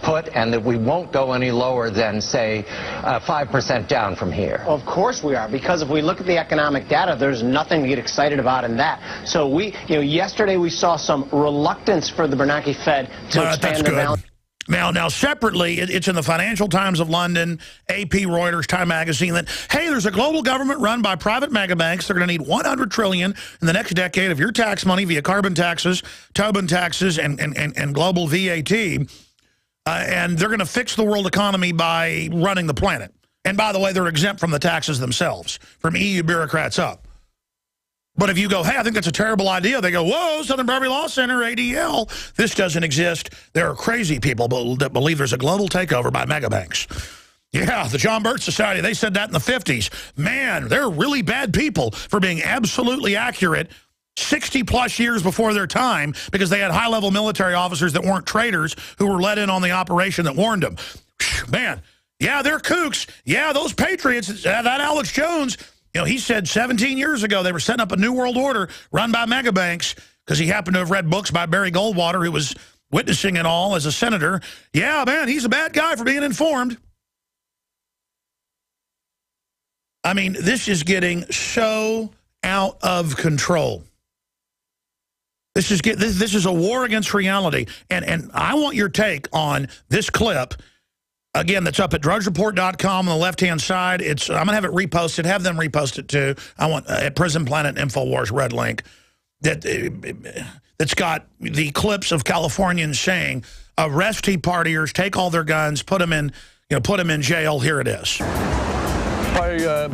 put and that we won't go any lower than, say, 5% down from here? Of course we are, because if we look at the economic data, there's nothing to get excited about in that. So yesterday we saw some reluctance for the Bernanke Fed to expand their balance. Now, separately, it's in the Financial Times of London, AP, Reuters, Time Magazine, that, hey, there's a global government run by private mega banks. They're going to need $100 trillion in the next decade of your tax money via carbon taxes, Tobin taxes, and global VAT. And they're going to fix the world economy by running the planet. And by the way, they're exempt from the taxes themselves, from EU bureaucrats up. But if you go, hey, I think that's a terrible idea, they go, whoa, Southern Poverty Law Center, ADL, this doesn't exist. There are crazy people that believe there's a global takeover by mega banks. Yeah, the John Birch Society, they said that in the 50s. Man, they're really bad people for being absolutely accurate 60-plus years before their time, because they had high-level military officers that weren't traitors who were let in on the operation that warned them. Man, yeah, they're kooks. Yeah, those patriots, that Alex Jones, he said 17 years ago they were setting up a new world order run by mega banks because he happened to have read books by Barry Goldwater, who was witnessing it all as a senator. Yeah, man, he's a bad guy for being informed. I mean, this is getting so out of control. This is a war against reality, and I want your take on this clip. Again, that's up at drudgereport.com on the left-hand side. I'm going to have it reposted. Have them repost it too. I want at Prison Planet InfoWars red link that's got the clips of Californians saying, "Arrest Tea Partiers, take all their guns, put them in jail." Here it is.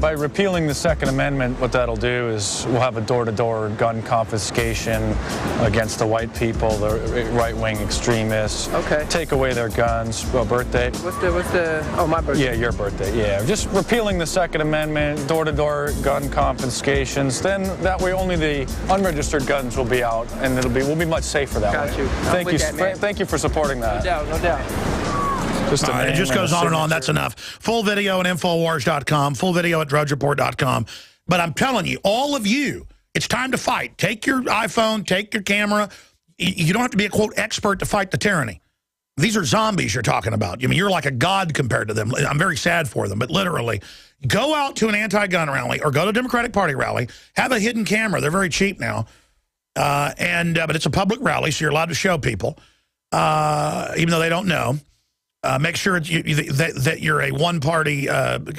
By repealing the Second Amendment, what that'll do is we'll have a door-to-door gun confiscation against the white people, the right-wing extremists. Okay. Take away their guns. Well, birthday? What's the? Oh, my birthday. Yeah, your birthday. Yeah, just repealing the Second Amendment, door-to-door gun confiscations. Then that way, only the unregistered guns will be out, and we'll be much safer that way. Got you. Thank you for supporting that. No doubt. It just goes on and on. That's enough. Full video at Infowars.com. Full video at DrudgeReport.com. But I'm telling you, all of you, it's time to fight. Take your iPhone. Take your camera. You don't have to be a, quote, expert to fight the tyranny. These are zombies you're talking about. I mean, you're like a god compared to them. I'm very sad for them. But literally, go out to an anti-gun rally or go to a Democratic Party rally. Have a hidden camera. They're very cheap now. But it's a public rally, so you're allowed to show people, even though they don't know. Make sure that you're a one-party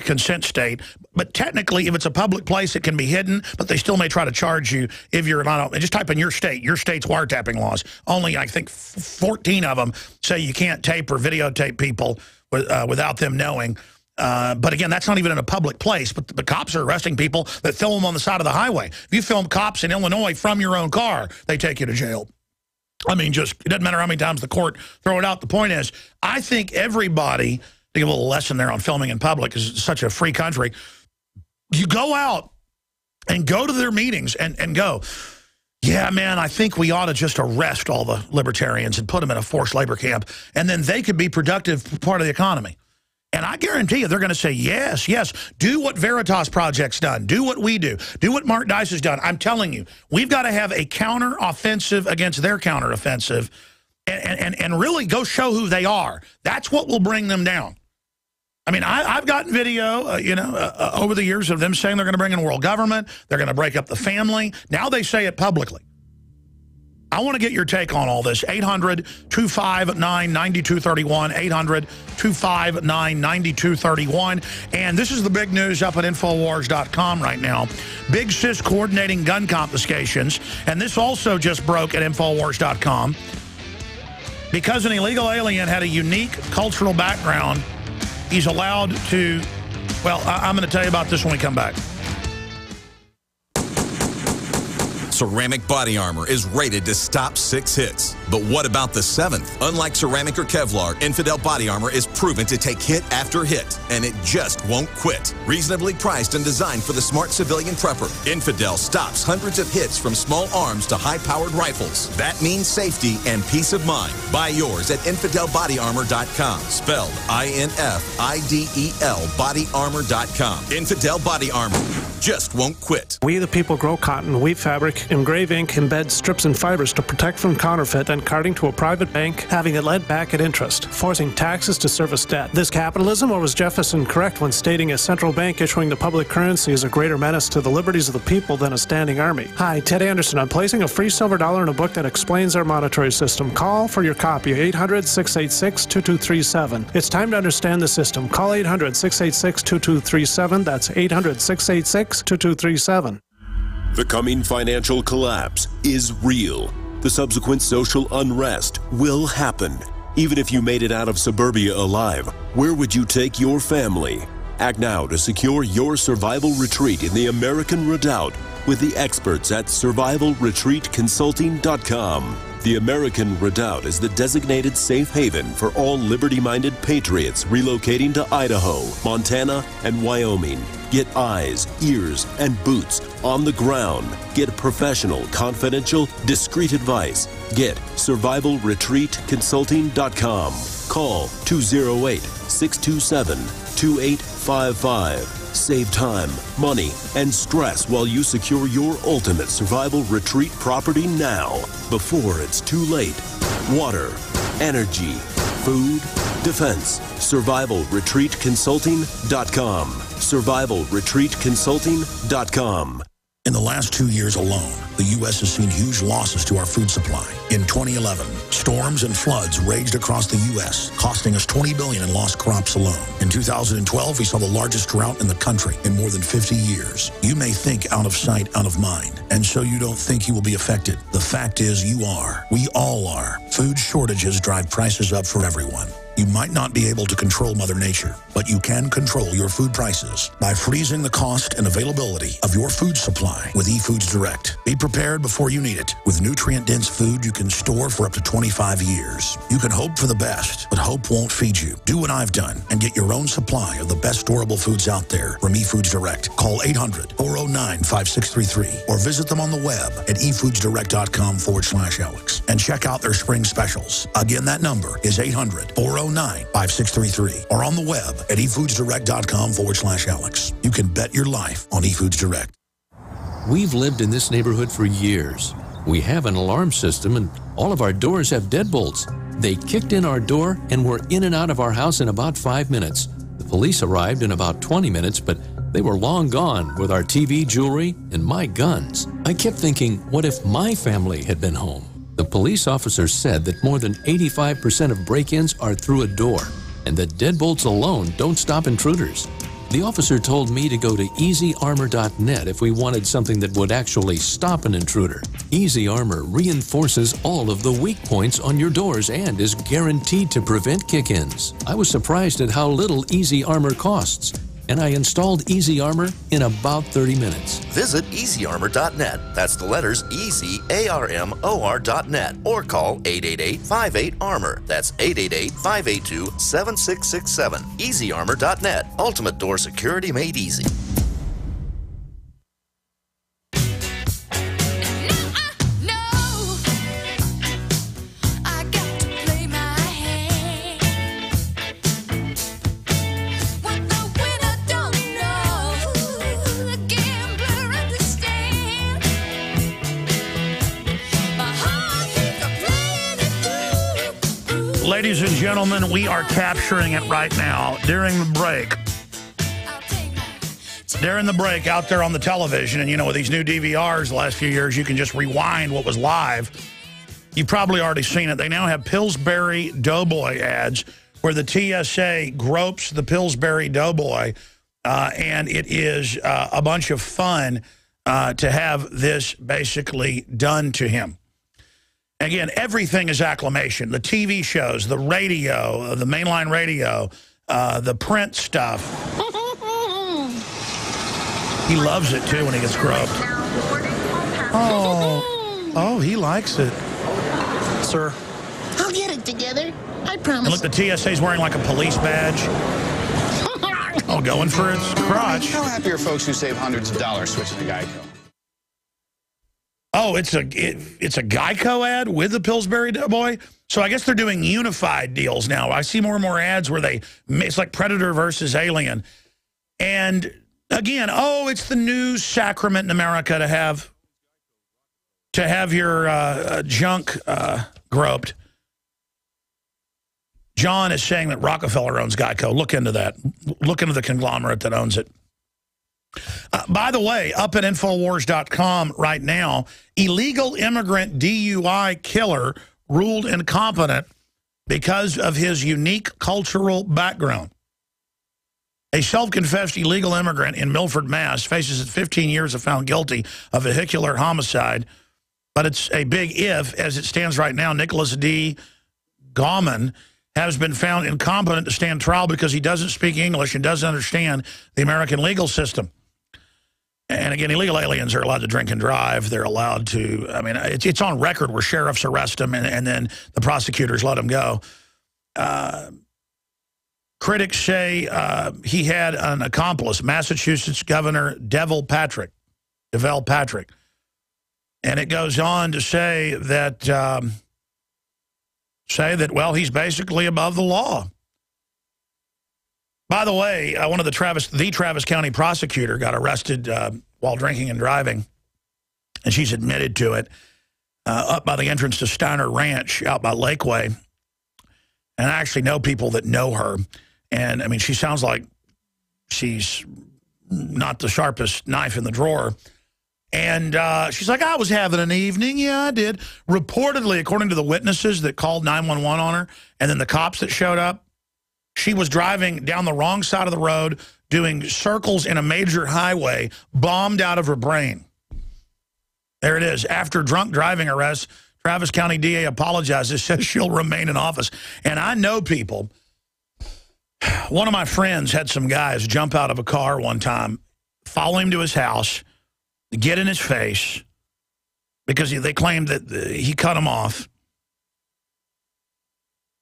consent state. But technically, if it's a public place, it can be hidden, but they still may try to charge you if you're not. Just type in your state. Your state's wiretapping laws. Only, I think, 14 of them say you can't tape or videotape people without them knowing. But again, that's not even in a public place. But the cops are arresting people that film them on the side of the highway. If you film cops in Illinois from your own car, they take you to jail. I mean, just it doesn't matter how many times the court throw it out. The point is, I think everybody, to give a little lesson there on filming in public, because it's such a free country, you go out and go to their meetings and go, yeah, man, I think we ought to just arrest all the libertarians and put them in a forced labor camp, and then they could be productive part of the economy. And I guarantee you they're going to say, yes, yes, do what Veritas Project's done. Do what we do. Do what Mark Dice has done. I'm telling you, we've got to have a counter-offensive against their counter-offensive and really go show who they are. That's what will bring them down. I mean, I've gotten video, over the years of them saying they're going to bring in world government. They're going to break up the family. Now they say it publicly. I want to get your take on all this. 800-259-9231, 800-259-9231. And this is the big news up at Infowars.com right now. Big Sis coordinating gun confiscations. And this also just broke at Infowars.com. Because an illegal alien had a unique cultural background, he's allowed to, well, I'm going to tell you about this when we come back. Ceramic body armor is rated to stop 6 hits. But what about the 7th? Unlike ceramic or Kevlar, Infidel body armor is proven to take hit after hit, and it just won't quit. Reasonably priced and designed for the smart civilian prepper, Infidel stops hundreds of hits from small arms to high-powered rifles. That means safety and peace of mind. Buy yours at InfidelBodyArmor.com, spelled I-N-F-I-D-E-L, bodyarmor.com. Infidel Body Armor just won't quit. We the people grow cotton, weave fabric, engrave ink, embed strips and fibers to protect from counterfeit, then carting to a private bank, having it led back at interest, forcing taxes to service debt. This capitalism, or was Jefferson correct when stating a central bank issuing the public currency is a greater menace to the liberties of the people than a standing army? Hi, Ted Anderson. I'm placing a free silver dollar in a book that explains our monetary system. Call for your copy, 800-686-2237. It's time to understand the system. Call 800-686-2237. That's 800-686-2237. The coming financial collapse is real. The subsequent social unrest will happen. Even if you made it out of suburbia alive, where would you take your family? Act now to secure your survival retreat in the American Redoubt with the experts at survivalretreatconsulting.com. The American Redoubt is the designated safe haven for all liberty-minded patriots relocating to Idaho, Montana, and Wyoming. Get eyes, ears, and boots on the ground. Get professional, confidential, discreet advice. Get survivalretreatconsulting.com. Call 208-627-2855. Save time, money, and stress while you secure your ultimate survival retreat property now, before it's too late. Water, energy, food, defense. survivalretreatconsulting.com. survivalretreatconsulting.com. In the last 2 years alone, the U.S. has seen huge losses to our food supply. In 2011, storms and floods raged across the U.S., costing us $20 billion in lost crops alone. In 2012, we saw the largest drought in the country in more than 50 years. You may think out of sight, out of mind, and so you don't think you will be affected. The fact is you are. We all are. Food shortages drive prices up for everyone. You might not be able to control Mother Nature, but you can control your food prices by freezing the cost and availability of your food supply with eFoods Direct. Be prepared before you need it. With nutrient-dense food you can store for up to 25 years. You can hope for the best, but hope won't feed you. Do what I've done and get your own supply of the best storable foods out there from eFoods Direct. Call 800-409-5633 or visit them on the web at efoodsdirect.com/Alex and check out their spring specials. Again, that number is 800-409-5633 or on the web at efoodsdirect.com/Alex. You can bet your life on eFoods Direct. We've lived in this neighborhood for years. We have an alarm system and all of our doors have deadbolts. They kicked in our door and were in and out of our house in about 5 minutes. The police arrived in about 20 minutes, but they were long gone with our TV, jewelry, and my guns. I kept thinking, what if my family had been home? The police officer said that more than 85% of break-ins are through a door, and that deadbolts alone don't stop intruders. The officer told me to go to easyarmor.net if we wanted something that would actually stop an intruder. Easy Armor reinforces all of the weak points on your doors and is guaranteed to prevent kick-ins. I was surprised at how little Easy Armor costs, and I installed Easy Armor in about 30 minutes. Visit easyarmor.net. That's the letters EasyArmor.net, or call 888-58-ARMOR. That's 888-582-7667. easyarmor.net. Ultimate door security made easy. Ladies and gentlemen, we are capturing it right now during the break. During the break out there on the television, and you know, with these new DVRs the last few years, you can just rewind what was live. You've probably already seen it. They now have Pillsbury Doughboy ads where the TSA gropes the Pillsbury Doughboy, and it is a bunch of fun to have this basically done to him. Again, everything is acclamation. The TV shows, the radio, the mainline radio, the print stuff. He loves it, too, when he gets groped. Oh, he likes it. Sir. I'll get it together. I promise. And look, the TSA's wearing like a police badge. Oh, going for its crotch. How happy are folks who save hundreds of dollars switching to Geico? Oh, it's a Geico ad with the Pillsbury Doughboy? So I guess they're doing unified deals now. I see more and more ads where it's like Predator versus Alien. And again, it's the new sacrament in America to have your junk groped. John is saying that Rockefeller owns Geico. Look into that. Look into the conglomerate that owns it. By the way, up at Infowars.com right now, illegal immigrant DUI killer ruled incompetent because of his unique cultural background. A self-confessed illegal immigrant in Milford, Mass. faces 15 years if found guilty of vehicular homicide. But it's a big if. As it stands right now, Nicholas D. Gauman has been found incompetent to stand trial because he doesn't speak English and doesn't understand the American legal system. And again, illegal aliens are allowed to drink and drive. They're allowed to, I mean, it's on record where sheriffs arrest them and then the prosecutors let them go. Critics say he had an accomplice, Massachusetts Governor Deval Patrick. And it goes on to say that, well, he's basically above the law. By the way, one of the Travis County prosecutor got arrested while drinking and driving, and she's admitted to it, up by the entrance to Steiner Ranch out by Lakeway. And I actually know people that know her. And, I mean, she sounds like she's not the sharpest knife in the drawer. And she's like, I was having an evening. Yeah, I did. Reportedly, according to the witnesses that called 911 on her, and then the cops that showed up, she was driving down the wrong side of the road, doing circles in a major highway, bombed out of her brain. There it is. After drunk driving arrest, Travis County DA apologizes, says she'll remain in office. And I know people. One of my friends had some guys jump out of a car one time, follow him to his house, get in his face, because they claimed that he cut him off.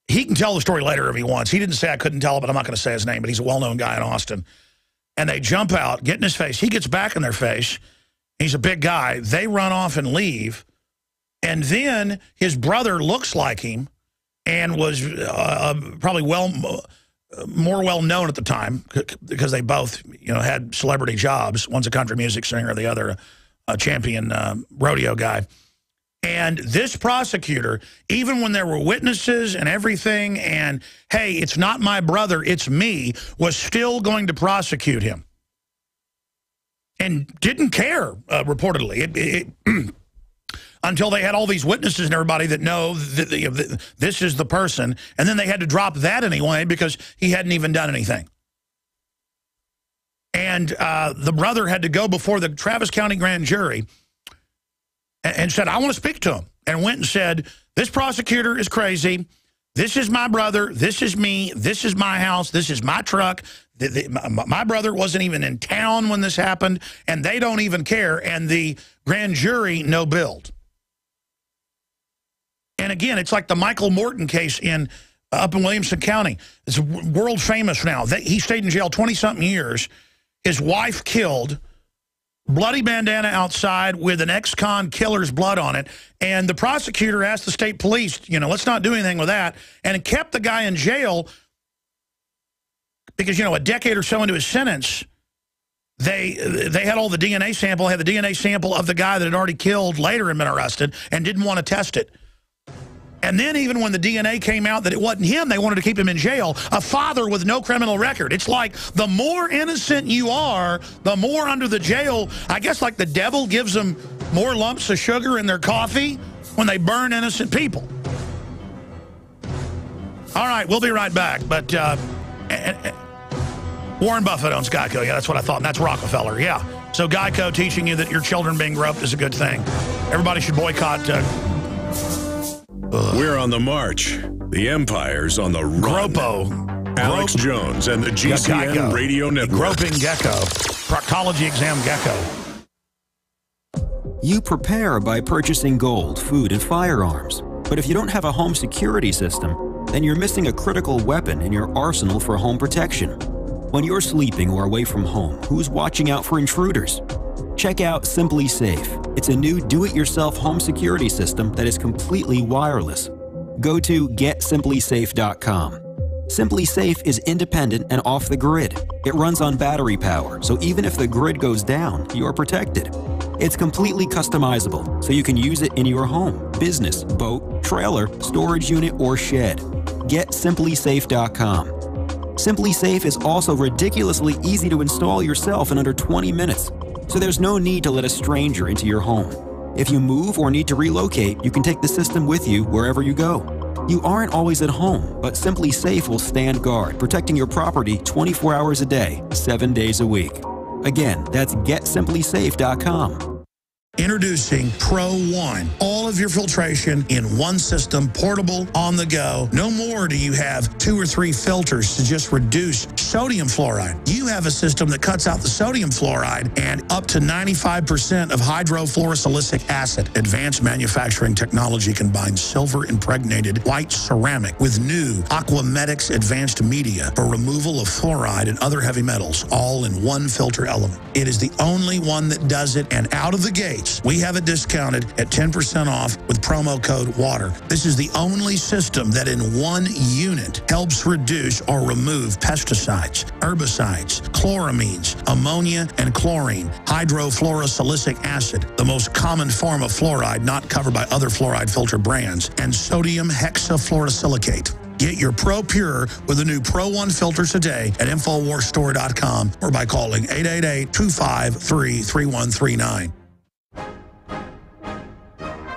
He can tell the story later if he wants. He didn't say I couldn't tell it, but I'm not going to say his name, but he's a well-known guy in Austin. And they jump out, get in his face. He gets back in their face. He's a big guy. They run off and leave. And then his brother looks like him and was probably more well-known at the time because they both had celebrity jobs. One's a country music singer, the other a champion rodeo guy. And this prosecutor, even when there were witnesses and everything, and, hey, it's not my brother, it's me, was still going to prosecute him. And didn't care, reportedly, until they had all these witnesses and everybody that know that this is the person. And then they had to drop that anyway because he hadn't even done anything. And the brother had to go before the Travis County grand jury and said, I want to speak to him. And went and said, this prosecutor is crazy. This is my brother. This is me. This is my house. This is my truck. My brother wasn't even in town when this happened, and they don't even care. And the grand jury no billed. And again, it's like the Michael Morton case up in Williamson County. It's world famous now. He stayed in jail 20-something years. His wife killed, bloody bandana outside with an ex-con killer's blood on it. And the prosecutor asked the state police, let's not do anything with that. And it kept the guy in jail because, a decade or so into his sentence, they had all the DNA sample, had the DNA sample of the guy that had already killed later and been arrested and didn't want to test it. And then even when the DNA came out that it wasn't him, they wanted to keep him in jail. A father with no criminal record. It's like the more innocent you are, the more under the jail. I guess like the devil gives them more lumps of sugar in their coffee when they burn innocent people. All right, we'll be right back. But Warren Buffett owns Geico. Yeah, that's what I thought. And that's Rockefeller. Yeah. So Geico teaching you that your children being groped is a good thing. Everybody should boycott. We're on the march. The empire's on the run. Gropo. Alex Jones and the GCN Geico. Radio Network. The groping gecko. Proctology exam gecko. You prepare by purchasing gold, food, and firearms. But if you don't have a home security system, then you're missing a critical weapon in your arsenal for home protection. When you're sleeping or away from home, who's watching out for intruders? Check out Simply Safe. It's a new do-it-yourself home security system that is completely wireless. Go to GetSimplySafe.com. Simply Safe is independent and off the grid. It runs on battery power, so even if the grid goes down, you're protected. It's completely customizable, so you can use it in your home, business, boat, trailer, storage unit, or shed. GetSimplySafe.com. Simply Safe is also ridiculously easy to install yourself in under 20 minutes. So there's no need to let a stranger into your home. If you move or need to relocate, you can take the system with you wherever you go. You aren't always at home, but Simply Safe will stand guard, protecting your property 24 hours a day, 7 days a week. Again, that's GetSimplySafe.com. Introducing Pro One. All of your filtration in one system, portable, on the go. No more do you have 2 or 3 filters to just reduce sodium fluoride. You have a system that cuts out the sodium fluoride and up to 95% of hydrofluorosilicic acid. Advanced manufacturing technology combines silver-impregnated white ceramic with new Aquamedics advanced media for removal of fluoride and other heavy metals, all in one filter element. It is the only one that does it, and out of the gate, we have it discounted at 10% off with promo code WATER. This is the only system that in one unit helps reduce or remove pesticides, herbicides, chloramines, ammonia, and chlorine, hydrofluorosilicic acid, the most common form of fluoride not covered by other fluoride filter brands, and sodium hexafluorosilicate. Get your Pro Pure with the new Pro One filter today at InfoWarsStore.com or by calling 888-253-3139.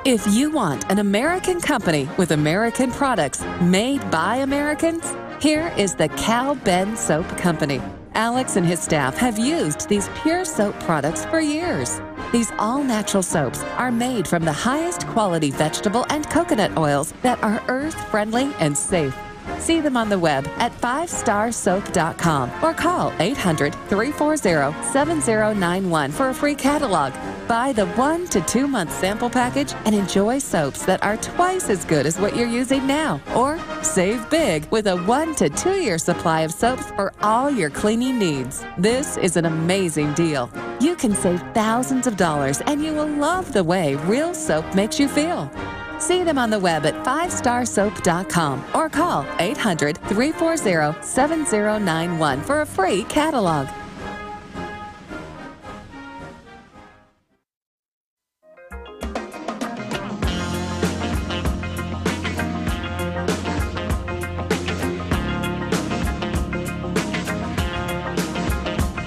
If you want an American company with American products made by Americans, here is the Cal Ben Soap Company. Alex and his staff have used these pure soap products for years. These all-natural soaps are made from the highest quality vegetable and coconut oils that are earth-friendly and safe. See them on the web at 5starsoap.com or call 800-340-7091 for a free catalog. Buy the 1 to 2 month sample package and enjoy soaps that are twice as good as what you're using now. Or save big with a 1 to 2 year supply of soaps for all your cleaning needs. This is an amazing deal. You can save thousands of dollars and you will love the way real soap makes you feel. See them on the web at 5starsoap.com or call 800-340-7091 for a free catalog.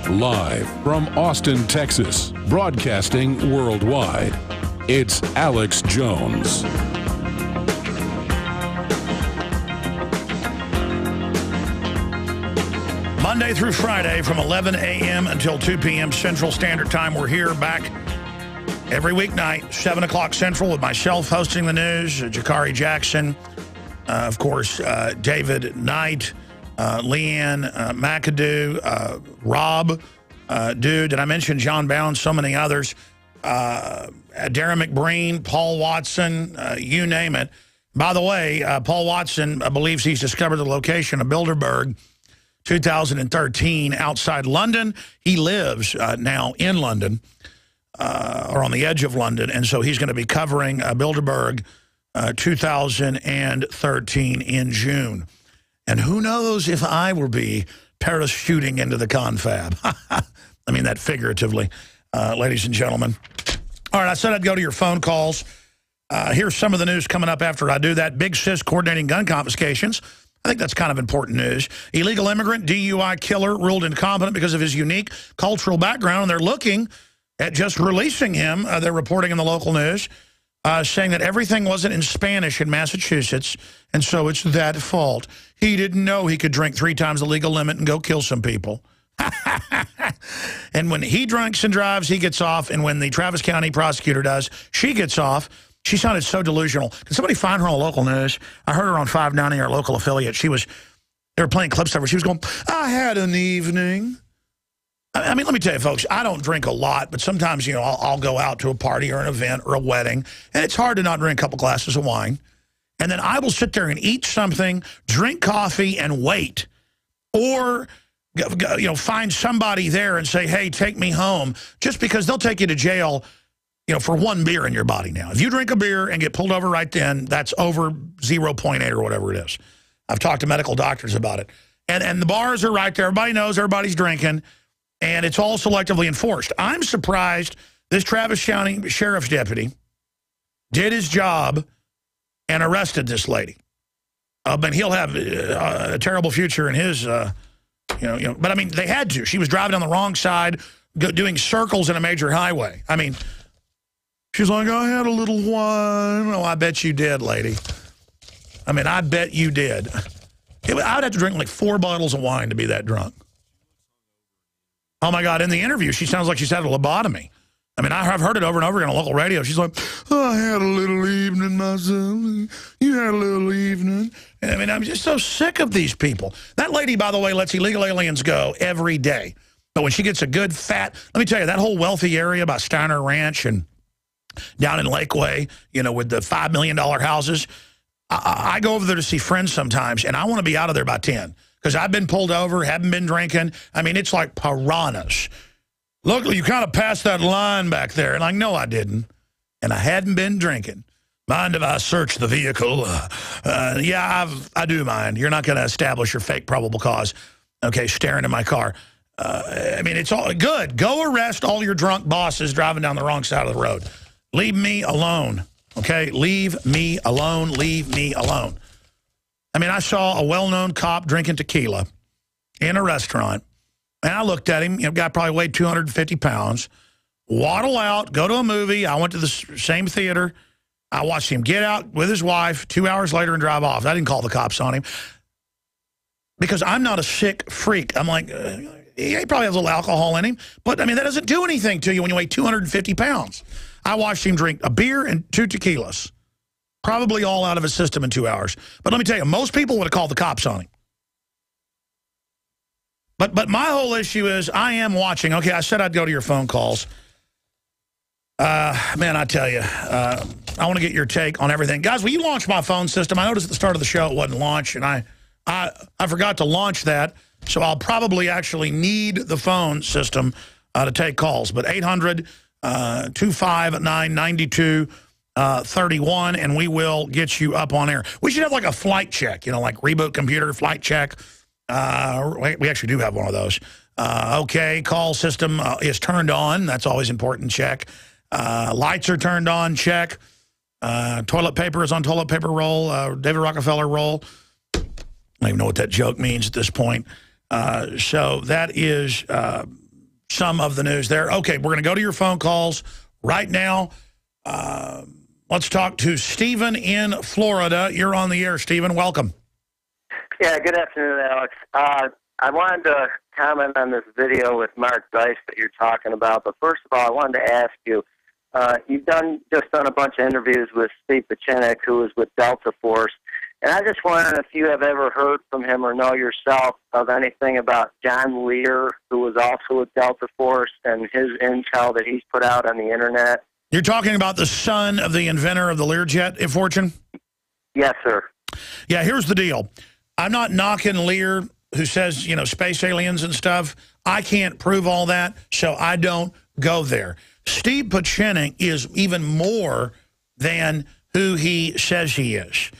Live from Austin, Texas, broadcasting worldwide, it's Alex Jones. Monday through Friday from 11 a.m. until 2 p.m. Central Standard Time. We're here back every weeknight, 7 o'clock Central, with myself hosting the news, Jakari Jackson, of course, David Knight, Leanne McAdoo, Rob, Dude, and I mentioned John Bound, so many others, Darren McBreen, Paul Watson, you name it. By the way, Paul Watson believes he's discovered the location of Bilderberg 2013 outside London. He lives now in London, or on the edge of London, and so he's going to be covering Bilderberg 2013 in June. And who knows if I will be parachuting into the confab. I mean that figuratively, ladies and gentlemen. All right, I said I'd go to your phone calls. Here's some of the news coming up after I do that. Big Sis coordinating gun confiscations. I think that's kind of important news. Illegal immigrant, DUI killer, ruled incompetent because of his unique cultural background, and they're looking at just releasing him. They're reporting in the local news, saying that everything wasn't in Spanish in Massachusetts, and so it's that fault. He didn't know he could drink 3 times the legal limit and go kill some people. And when he drinks and drives, he gets off, and when the Travis County prosecutor does, she gets off. She sounded so delusional. Can somebody find her on local news? I heard her on 590, our local affiliate. They were playing clips of her. She was going, I had an evening. I mean, let me tell you, folks, I don't drink a lot, but sometimes, you know, I'll go out to a party or an event or a wedding, and it's hard to not drink a couple glasses of wine. And then I will sit there and eat something, drink coffee, and wait. Or, you know, find somebody there and say, hey, take me home, just because they'll take you to jail, you know, for 1 beer in your body now. If you drink a beer and get pulled over right then, that's over 0.8 or whatever it is. I've talked to medical doctors about it. And the bars are right there. Everybody knows everybody's drinking, and it's all selectively enforced. I'm surprised this Travis County sheriff's deputy did his job and arrested this lady. But he'll have a terrible future in his, you know. But, I mean, they had to. She was driving on the wrong side, doing circles in a major highway. I mean, she's like, I had a little wine. Oh, I bet you did, lady. I mean, I bet you did. I would have to drink like 4 bottles of wine to be that drunk. Oh, my God. In the interview, she sounds like she's had a lobotomy. I mean, I've heard it over and over again on local radio. She's like, oh, I had a little evening myself. You had a little evening. I mean, I'm just so sick of these people. That lady, by the way, lets illegal aliens go every day. But when she gets a good fat, let me tell you, that whole wealthy area by Steiner Ranch and down in Lakeway, you know, with the $5 million houses, I go over there to see friends sometimes, and I want to be out of there by 10 because I've been pulled over, haven't been drinking. I mean, it's like piranhas. Look, you kind of passed that line back there. And like, no, I didn't. And I hadn't been drinking. Mind if I search the vehicle? Yeah, I do mind. You're not going to establish your fake probable cause. Okay, staring at my car. I mean, it's all good. Go arrest all your drunk bosses driving down the wrong side of the road. Leave me alone. Okay, leave me alone. Leave me alone. I mean, I saw a well-known cop drinking tequila in a restaurant. And I looked at him, you know, guy probably weighed 250 pounds, waddle out, go to a movie. I went to the same theater. I watched him get out with his wife 2 hours later and drive off. I didn't call the cops on him because I'm not a sick freak. I'm like, he probably has a little alcohol in him. But, I mean, that doesn't do anything to you when you weigh 250 pounds. I watched him drink a beer and 2 tequilas, probably all out of his system in 2 hours. But let me tell you, most people would have called the cops on him. But my whole issue is I am watching. Okay, I said I'd go to your phone calls. Man, I tell you, I want to get your take on everything. Guys, will you launch my phone system? I noticed at the start of the show it wasn't launched, and I forgot to launch that, so I'll probably actually need the phone system to take calls. But 800-259-9231, and we will get you up on air. We should have like a flight check, you know, like reboot computer flight check. We actually do have one of those. Okay, call system is turned on. That's always important. Check. Lights are turned on. Check. Toilet paper is on toilet paper roll. David Rockefeller roll. I don't even know what that joke means at this point. So that is some of the news there. Okay, we're going to go to your phone calls right now. Let's talk to Stephen in Florida. You're on the air, Stephen. Welcome. Yeah, good afternoon, Alex. I wanted to comment on this video with Mark Dice that you're talking about. But first of all, I wanted to ask you, you've just done a bunch of interviews with Steve Pachinik, who was with Delta Force. And I just wondered if you have ever heard from him or know yourself of anything about John Lear, who was also with Delta Force, and his intel that he's put out on the Internet. You're talking about the son of the inventor of the Learjet, Fortune? Yes, sir. Yeah, here's the deal. I'm not knocking Lear, who says, you know, space aliens and stuff. I can't prove all that, so I don't go there. Steve Pachinik is even more than who he says he is.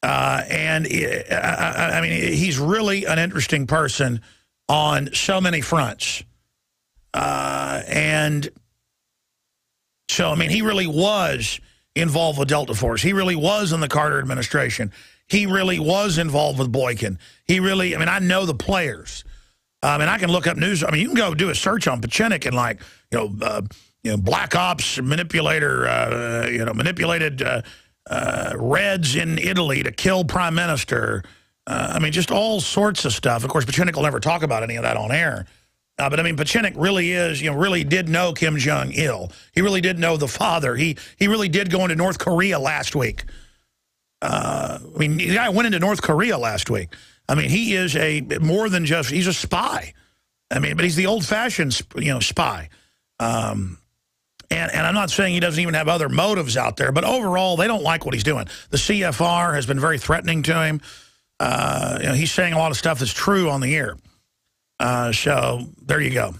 And I mean, he's really an interesting person on so many fronts. And so, I mean, he really was involved with Delta Force. He really was in the Carter administration. He really was involved with Boykin. He really, I mean, I know the players. And I can look up news. I mean, you can go do a search on Pachinik and, like, you know, black ops manipulator, manipulated Reds in Italy to kill prime minister. I mean, just all sorts of stuff. Of course, Pachinik will never talk about any of that on air. But I mean, Pachinik really is, you know, really did know Kim Jong-il. He really did know the father. He really did go into North Korea last week. I mean, the guy went into North Korea last week. I mean, he is more than just, he's a spy. I mean, but he's the old-fashioned, you know, spy. And I'm not saying he doesn't even have other motives out there, but overall, they don't like what he's doing. The CFR has been very threatening to him. You know, he's saying a lot of stuff that's true on the air. So there you go.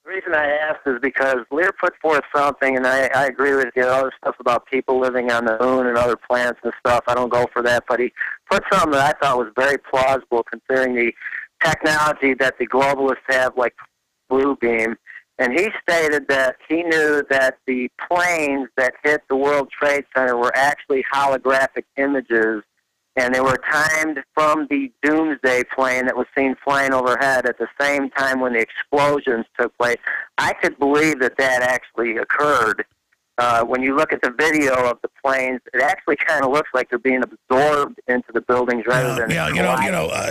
The reason I asked is because Lear put forth something, and I agree with you, all the stuff about people living on the moon and other planets and stuff. I don't go for that, but he put something that I thought was very plausible considering the technology that the globalists have, like Blue Beam. And he stated that he knew that the planes that hit the World Trade Center were actually holographic images, and they were timed from the Doomsday plane that was seen flying overhead at the same time when the explosions took place. I could believe that that actually occurred. When you look at the video of the planes, it actually kind of looks like they're being absorbed into the buildings rather than... Yeah,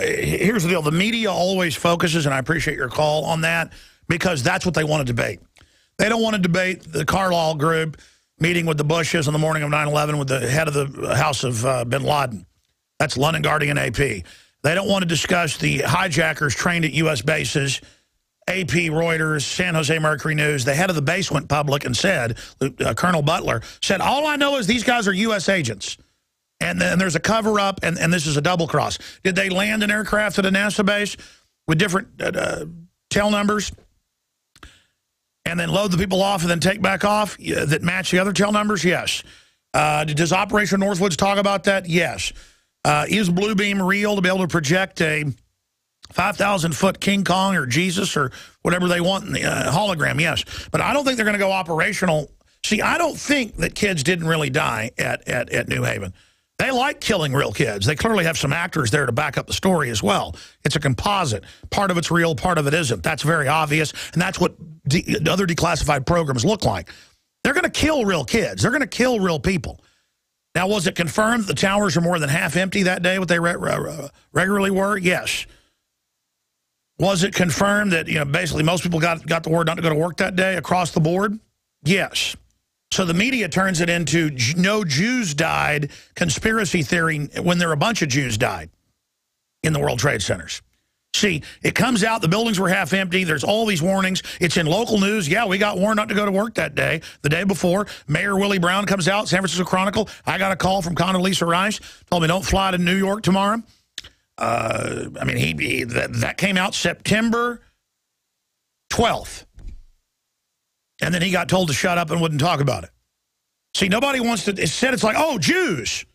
here's the deal. The media always focuses, and I appreciate your call on that, because that's what they want to debate. They don't want to debate the Carlyle group meeting with the Bushes on the morning of 9/11 with the head of the house of bin Laden. That's London Guardian AP. They don't want to discuss the hijackers trained at U.S. bases, AP, Reuters, San Jose Mercury News. The head of the base went public and said, Colonel Butler, said, all I know is these guys are U.S. agents. And then there's a cover-up, and this is a double cross. Did they land an aircraft at a NASA base with different tail numbers and then load the people off and then take back off that match the other tail numbers? Yes. Does Operation Northwoods talk about that? Yes. Is Blue Beam real to be able to project a 5,000-foot King Kong or Jesus or whatever they want in the hologram? Yes. But I don't think they're going to go operational. See, I don't think that kids didn't really die at New Haven. They like killing real kids. They clearly have some actors there to back up the story as well. It's a composite. Part of it's real, part of it isn't. That's very obvious, and that's what other declassified programs look like. They're going to kill real kids. They're going to kill real people. Now, was it confirmed that the towers are more than half empty that day, what they regularly were? Yes. Was it confirmed that, you know, basically most people got the word not to go to work that day across the board? Yes. So the media turns it into no Jews died conspiracy theory when there are a bunch of Jews died in the World Trade Centers. See, it comes out the buildings were half empty. There's all these warnings. It's in local news. Yeah, we got warned not to go to work that day. The day before, Mayor Willie Brown comes out, San Francisco Chronicle. I got a call from Condoleezza Rice. Told me don't fly to New York tomorrow. I mean, that came out September 12th. And then he got told to shut up and wouldn't talk about it. See, nobody wants to, it's like, oh, Jews.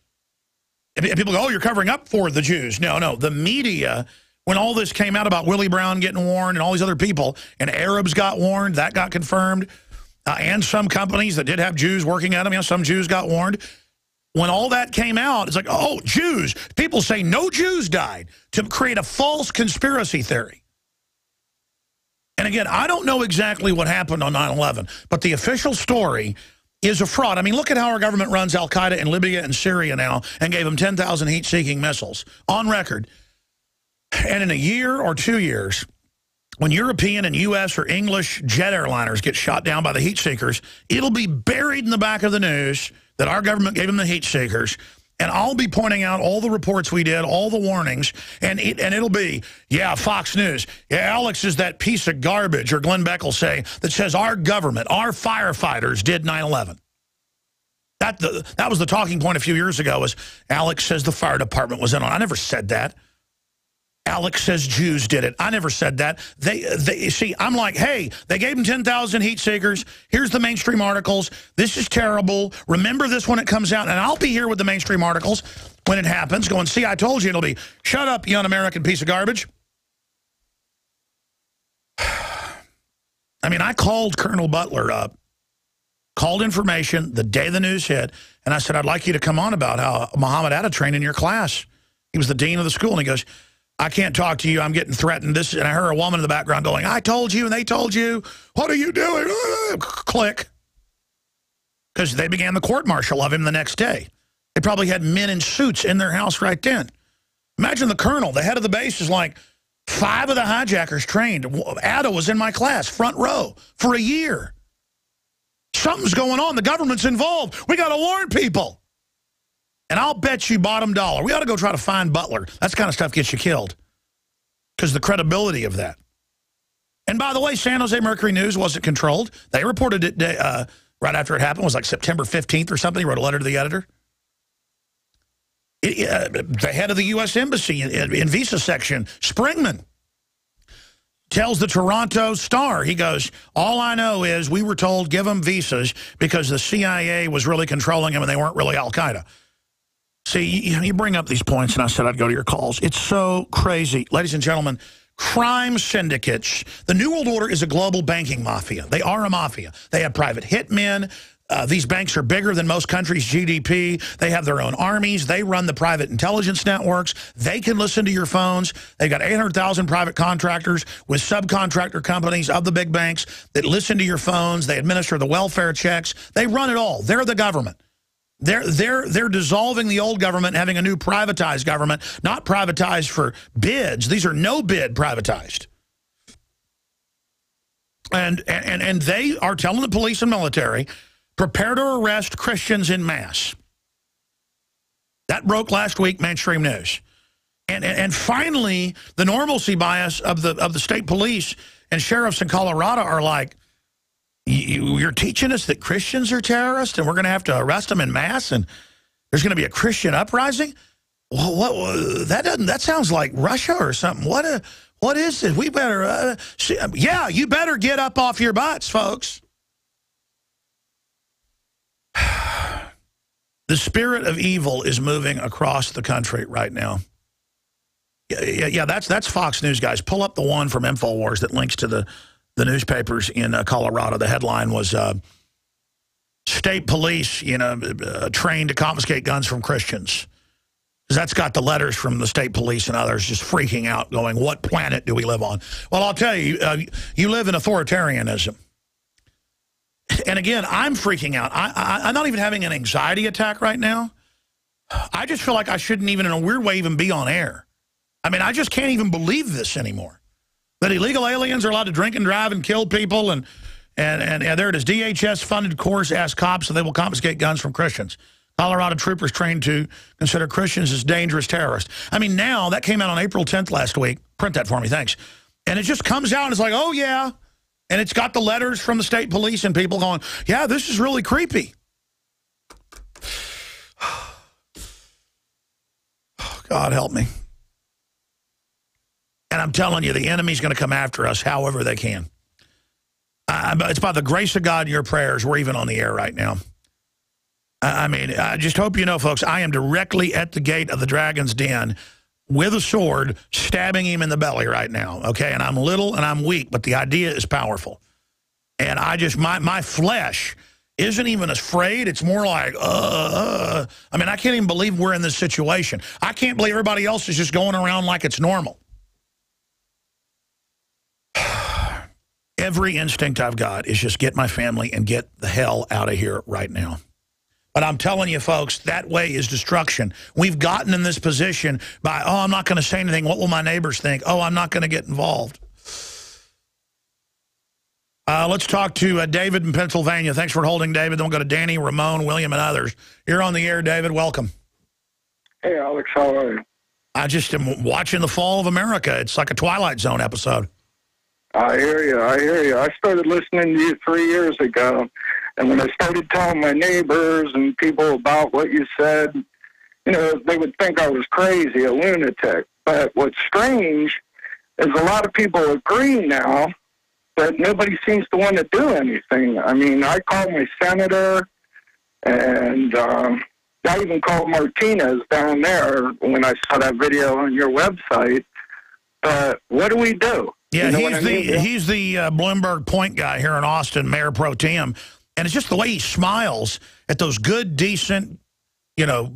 And people go, oh, you're covering up for the Jews. No, the media, when all this came out about Willie Brown getting warned and all these other people, and Arabs got warned, that got confirmed, and some companies that did have Jews working at them, you know, some Jews got warned. When all that came out, it's like, oh, Jews. People say no Jews died to create a false conspiracy theory. And again, I don't know exactly what happened on 9/11, but the official story is a fraud. I mean, look at how our government runs Al-Qaeda in Libya and Syria now and gave them 10,000 heat-seeking missiles on record. And in a year or 2 years, when European and U.S. or English jet airliners get shot down by the heat seekers, it'll be buried in the back of the news that our government gave them the heat seekers. And I'll be pointing out all the reports we did, all the warnings, and it'll be, yeah, Fox News. Yeah, Alex is that piece of garbage, or Glenn Beck will say, that says our government, our firefighters did 9/11. That was the talking point a few years ago, was Alex says the fire department was in on. I never said that. Alex says Jews did it. I never said that. They see, I'm like, hey, they gave them 10,000 heat seekers. Here's the mainstream articles. This is terrible. Remember this when it comes out. And I'll be here with the mainstream articles when it happens, going, see, I told you. It'll be, shut up, you un-American piece of garbage. I mean, I called Colonel Butler up, called information the day the news hit, and I said, I'd like you to come on about how Muhammad Atta trained in your class. He was the dean of the school, and he goes, I can't talk to you. I'm getting threatened. And I heard a woman in the background going, I told you and they told you. What are you doing? Click. Because they began the court-martial of him the next day. They probably had men in suits in their house right then. Imagine the colonel, the head of the base, is like, 5 of the hijackers trained. Atta was in my class, front row, for a year. Something's going on. The government's involved. We got to warn people. And I'll bet you bottom dollar, we ought to go try to find Butler. That kind of stuff gets you killed because the credibility of that. And by the way, San Jose Mercury News wasn't controlled. They reported it right after it happened. It was like September 15th or something. He wrote a letter to the editor. The head of the U.S. Embassy in visa section, Springman, tells the Toronto Star, he goes, all I know is we were told give them visas because the CIA was really controlling them and they weren't really Al-Qaeda. See, you bring up these points, and I said I'd go to your calls. It's so crazy. Ladies and gentlemen, crime syndicates. The New World Order is a global banking mafia. They are a mafia. They have private hitmen. These banks are bigger than most countries' GDP. They have their own armies. They run the private intelligence networks. They can listen to your phones. They've got 800,000 private contractors with subcontractor companies of the big banks that listen to your phones. They administer the welfare checks. They run it all. They're the government. They're dissolving the old government, having a new privatized government, not privatized for bids. These are no bid privatized. And they are telling the police and military, prepare to arrest Christians en masse. That broke last week, mainstream news. And finally, the normalcy bias of the state police and sheriffs in Colorado are like, you're teaching us that Christians are terrorists and we're going to have to arrest them en masse and there's going to be a Christian uprising? Well, that sounds like Russia or something. What is it? We better, yeah, you better get up off your butts, folks. The spirit of evil is moving across the country right now. Yeah, that's Fox News, guys. Pull up the one from InfoWars that links to the newspapers in Colorado. The headline was state police, trained to confiscate guns from Christians. That's got the letters from the state police and others just freaking out, going, what planet do we live on? Well, I'll tell you, you live in authoritarianism. And again, I'm freaking out. I'm not even having an anxiety attack right now. I just feel like I shouldn't even, in a weird way, even be on air. I mean, I just can't even believe this anymore. That illegal aliens are allowed to drink and drive and kill people, and there it is. DHS-funded course asks cops so they will confiscate guns from Christians. Colorado troopers trained to consider Christians as dangerous terrorists. I mean, now, that came out on April 10th last week. Print that for me, thanks. And it just comes out and it's like, oh, yeah. And it's got the letters from the state police and people going, yeah, this is really creepy. God help me. And I'm telling you, the enemy's going to come after us however they can. It's by the grace of God and your prayers, we're even on the air right now. I mean, I just hope you know, folks, I am directly at the gate of the dragon's den with a sword, stabbing him in the belly right now, okay? And I'm little and I'm weak, but the idea is powerful. And I just, my flesh isn't even afraid. It's more like, I mean, I can't even believe we're in this situation. I can't believe everybody else is just going around like it's normal. Every instinct I've got is just get my family and get the hell out of here right now. But I'm telling you, folks, that way is destruction. We've gotten in this position by, oh, I'm not going to say anything. What will my neighbors think? Oh, I'm not going to get involved. Let's talk to David in Pennsylvania. Thanks for holding, David. Then we'll go to Danny, Ramon, William, and others. You're on the air, David. Welcome. Hey, Alex. How are you? I just am watching the fall of America. It's like a Twilight Zone episode. I hear you. I hear you. I started listening to you 3 years ago. And when I started telling my neighbors and people about what you said, you know, they would think I was crazy, a lunatic. But what's strange is a lot of people agree now that nobody seems to want to do anything. I mean, I called my senator, and I even called Martinez down there when I saw that video on your website. But what do we do? Yeah, you know he's the Bloomberg point guy here in Austin, Mayor Pro Tem. And it's just the way he smiles at those good, decent, look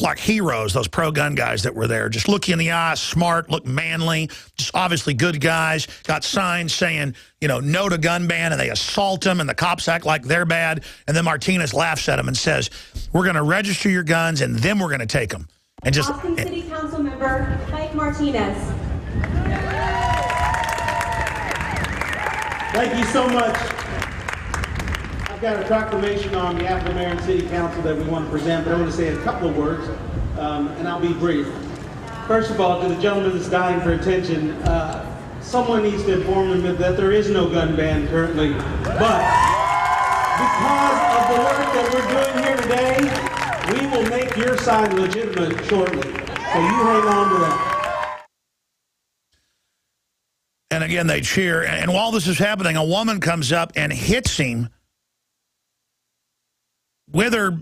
like heroes, those pro-gun guys that were there. Just look you in the eye, smart, look manly, just obviously good guys. Got signs saying, no to gun ban, and they assault them, and the cops act like they're bad. And then Martinez laughs at them and says, we're going to register your guns, and then we're going to take them. And just Austin City Council member Mike Martinez. Thank you so much. I've got a proclamation on behalf of the Mayor and City Council that we want to present, but I want to say a couple of words, and I'll be brief. First of all, to the gentleman that's dying for attention, someone needs to inform him that there is no gun ban currently, but because of the work that we're doing here today, we will make your sign legitimate shortly. So you hang on to that. And again, they cheer. And while this is happening, a woman comes up and hits him with her,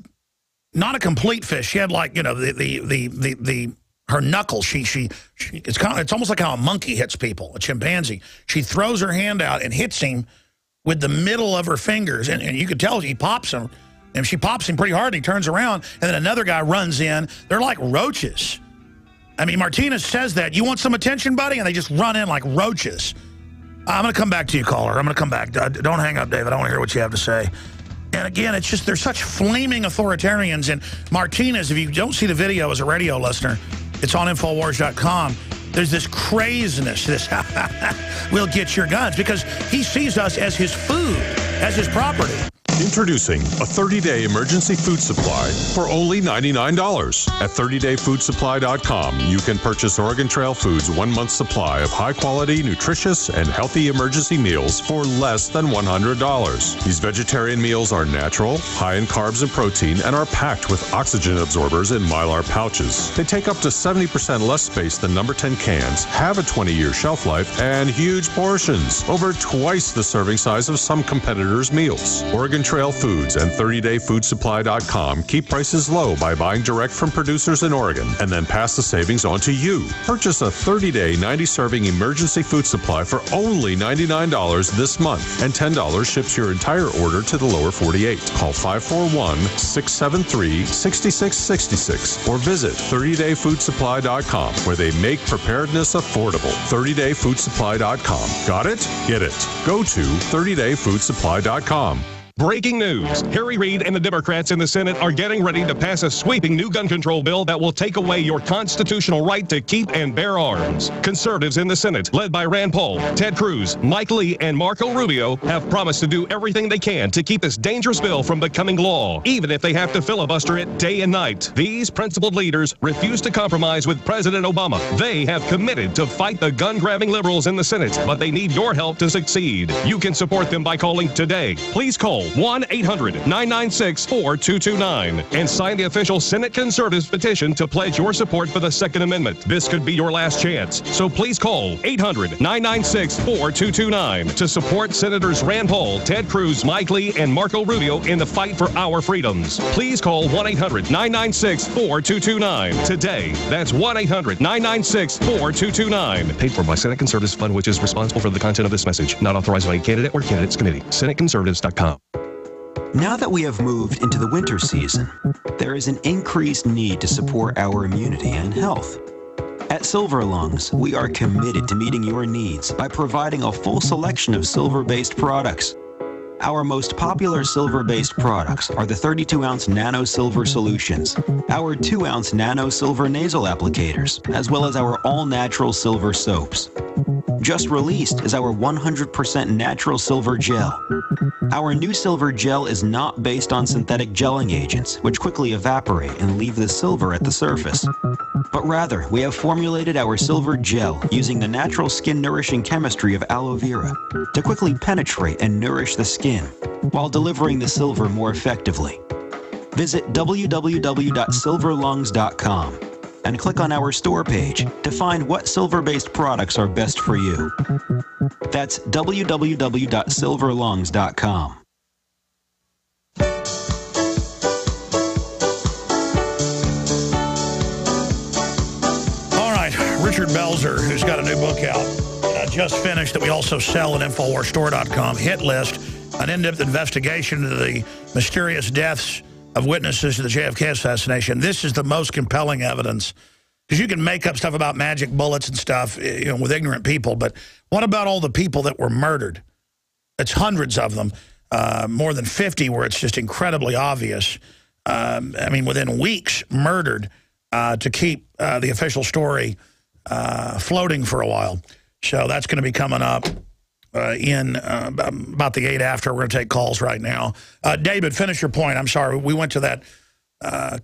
not a complete fist. She had like, her knuckles. It's almost like how a monkey hits people, a chimpanzee. She throws her hand out and hits him with the middle of her fingers, and you could tell he pops him. And she pops him pretty hard, and he turns around, and then another guy runs in. They're like roaches. I mean, Martinez says that. You want some attention, buddy? And they just run in like roaches. I'm going to come back to you, caller. I'm going to come back. Don't hang up, David. I want to hear what you have to say. And again, it's just, they're such flaming authoritarians. And Martinez, if you don't see the video as a radio listener, it's on Infowars.com. There's this craziness, this we'll get your guns, because he sees us as his food, as his property. Introducing a 30-day emergency food supply for only $99. At 30dayfoodsupply.com, you can purchase Oregon Trail Foods' 1 month supply of high-quality, nutritious, and healthy emergency meals for less than $100. These vegetarian meals are natural, high in carbs and protein, and are packed with oxygen absorbers in Mylar pouches. They take up to 70% less space than number 10 cans, have a 20-year shelf life, and huge portions, over twice the serving size of some competitors' meals. Oregon Trail Foods and 30dayfoodsupply.com keep prices low by buying direct from producers in Oregon and then pass the savings on to you. Purchase a 30-day, 90-serving emergency food supply for only $99 this month, and $10 ships your entire order to the lower 48. Call 541-673-6666 or visit 30dayfoodsupply.com, where they make preparedness affordable. 30dayfoodsupply.com. Got it? Get it. Go to 30dayfoodsupply.com. Breaking news. Harry Reid and the Democrats in the Senate are getting ready to pass a sweeping new gun control bill that will take away your constitutional right to keep and bear arms. Conservatives in the Senate, led by Rand Paul, Ted Cruz, Mike Lee, and Marco Rubio, have promised to do everything they can to keep this dangerous bill from becoming law, even if they have to filibuster it day and night. These principled leaders refuse to compromise with President Obama. They have committed to fight the gun-grabbing liberals in the Senate, but they need your help to succeed. You can support them by calling today. Please call 1-800-996-4229 and sign the official Senate Conservatives petition to pledge your support for the Second Amendment. This could be your last chance, so please call 800-996-4229 to support Senators Rand Paul, Ted Cruz, Mike Lee, and Marco Rubio in the fight for our freedoms. Please call 1-800-996-4229 today. That's 1-800-996-4229. Paid for by Senate Conservatives Fund, which is responsible for the content of this message. Not authorized by any candidate or candidates committee. SenateConservatives.com. Now that we have moved into the winter season, there is an increased need to support our immunity and health. At Silver Lungs, we are committed to meeting your needs by providing a full selection of silver-based products. Our most popular silver-based products are the 32-ounce Nano Silver Solutions, our 2-ounce Nano Silver Nasal Applicators, as well as our all-natural silver soaps. Just released is our 100% natural silver gel. Our new silver gel is not based on synthetic gelling agents, which quickly evaporate and leave the silver at the surface. But rather, we have formulated our silver gel using the natural skin-nourishing chemistry of aloe vera to quickly penetrate and nourish the skin, while delivering the silver more effectively. Visit www.silverlungs.com and click on our store page to find what silver-based products are best for you. That's www.silverlungs.com. All right, Richard Belzer, who's got a new book out, just finished, that we also sell at InfoWarsStore.com, Hit List, an in-depth investigation into the mysterious deaths of witnesses to the JFK assassination. This is the most compelling evidence, because you can make up stuff about magic bullets and stuff, you know, with ignorant people, but what about all the people that were murdered? It's hundreds of them, more than 50, where it's just incredibly obvious. I mean, within weeks, murdered to keep the official story floating for a while. So that's going to be coming up in about the 8 after. We're going to take calls right now. David, finish your point. I'm sorry. We went to that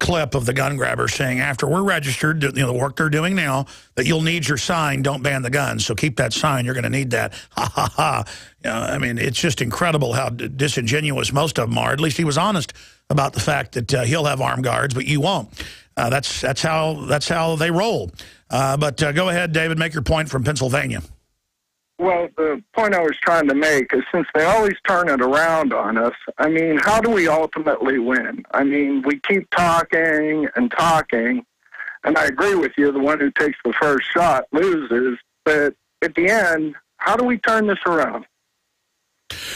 clip of the gun grabber saying, after we're registered, you know, the work they're doing now, that you'll need your sign, don't ban the guns. So keep that sign. You're going to need that. Ha, ha, ha. You know, I mean, it's just incredible how disingenuous most of them are. At least he was honest about the fact that he'll have armed guards, but you won't. That's how they roll. But go ahead, David, make your point from Pennsylvania. Well, the point I was trying to make is, since they always turn it around on us, I mean, how do we ultimately win? I mean, we keep talking and talking, and I agree with you, the one who takes the first shot loses, but at the end, how do we turn this around?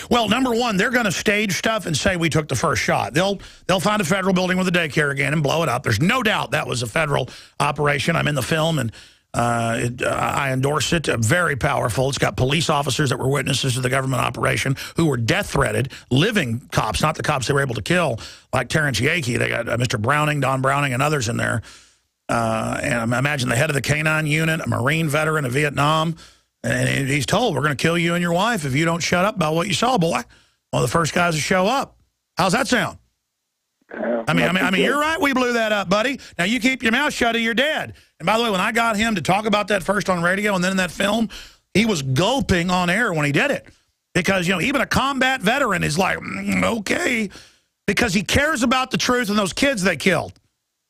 Well, number one, they're going to stage stuff and say we took the first shot. They'll find a federal building with a daycare again and blow it up. There's no doubt that was a federal operation. I'm in the film, and I endorse it. Very powerful. It's got police officers that were witnesses to the government operation who were death-threatened, living cops, not the cops they were able to kill, like Terrence Yakey. They got Mr. Browning, Don Browning, and others in there. And I imagine the head of the K-9 unit, a Marine veteran of Vietnam, and he's told, we're going to kill you and your wife if you don't shut up about what you saw, boy. One of the first guys to show up. How's that sound? I mean, you're right. We blew that up, buddy. Now you keep your mouth shut or you're dead. And by the way, when I got him to talk about that first on radio and then in that film, he was gulping on air when he did it. Because, you know, even a combat veteran is like, okay, because he cares about the truth and those kids they killed.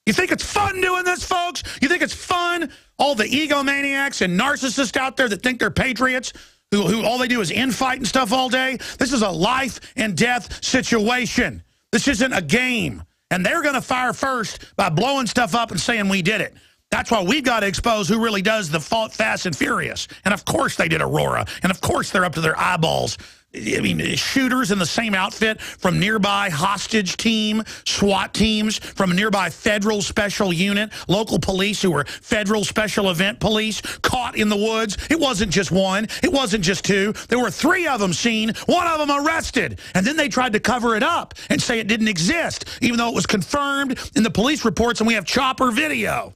You think it's fun doing this, folks? You think it's fun? All the egomaniacs and narcissists out there that think they're patriots, who all they do is infight and stuff all day? This is a life and death situation. This isn't a game. And they're going to fire first by blowing stuff up and saying we did it. That's why we've got to expose who really does the Fast and Furious. And, of course, they did Aurora. And, of course, they're up to their eyeballs. I mean, shooters in the same outfit from nearby hostage team, SWAT teams, from a nearby federal special unit, local police who were federal special event police caught in the woods. It wasn't just one. It wasn't just two. There were 3 of them seen, 1 of them arrested. And then they tried to cover it up and say it didn't exist, even though it was confirmed in the police reports and we have chopper video.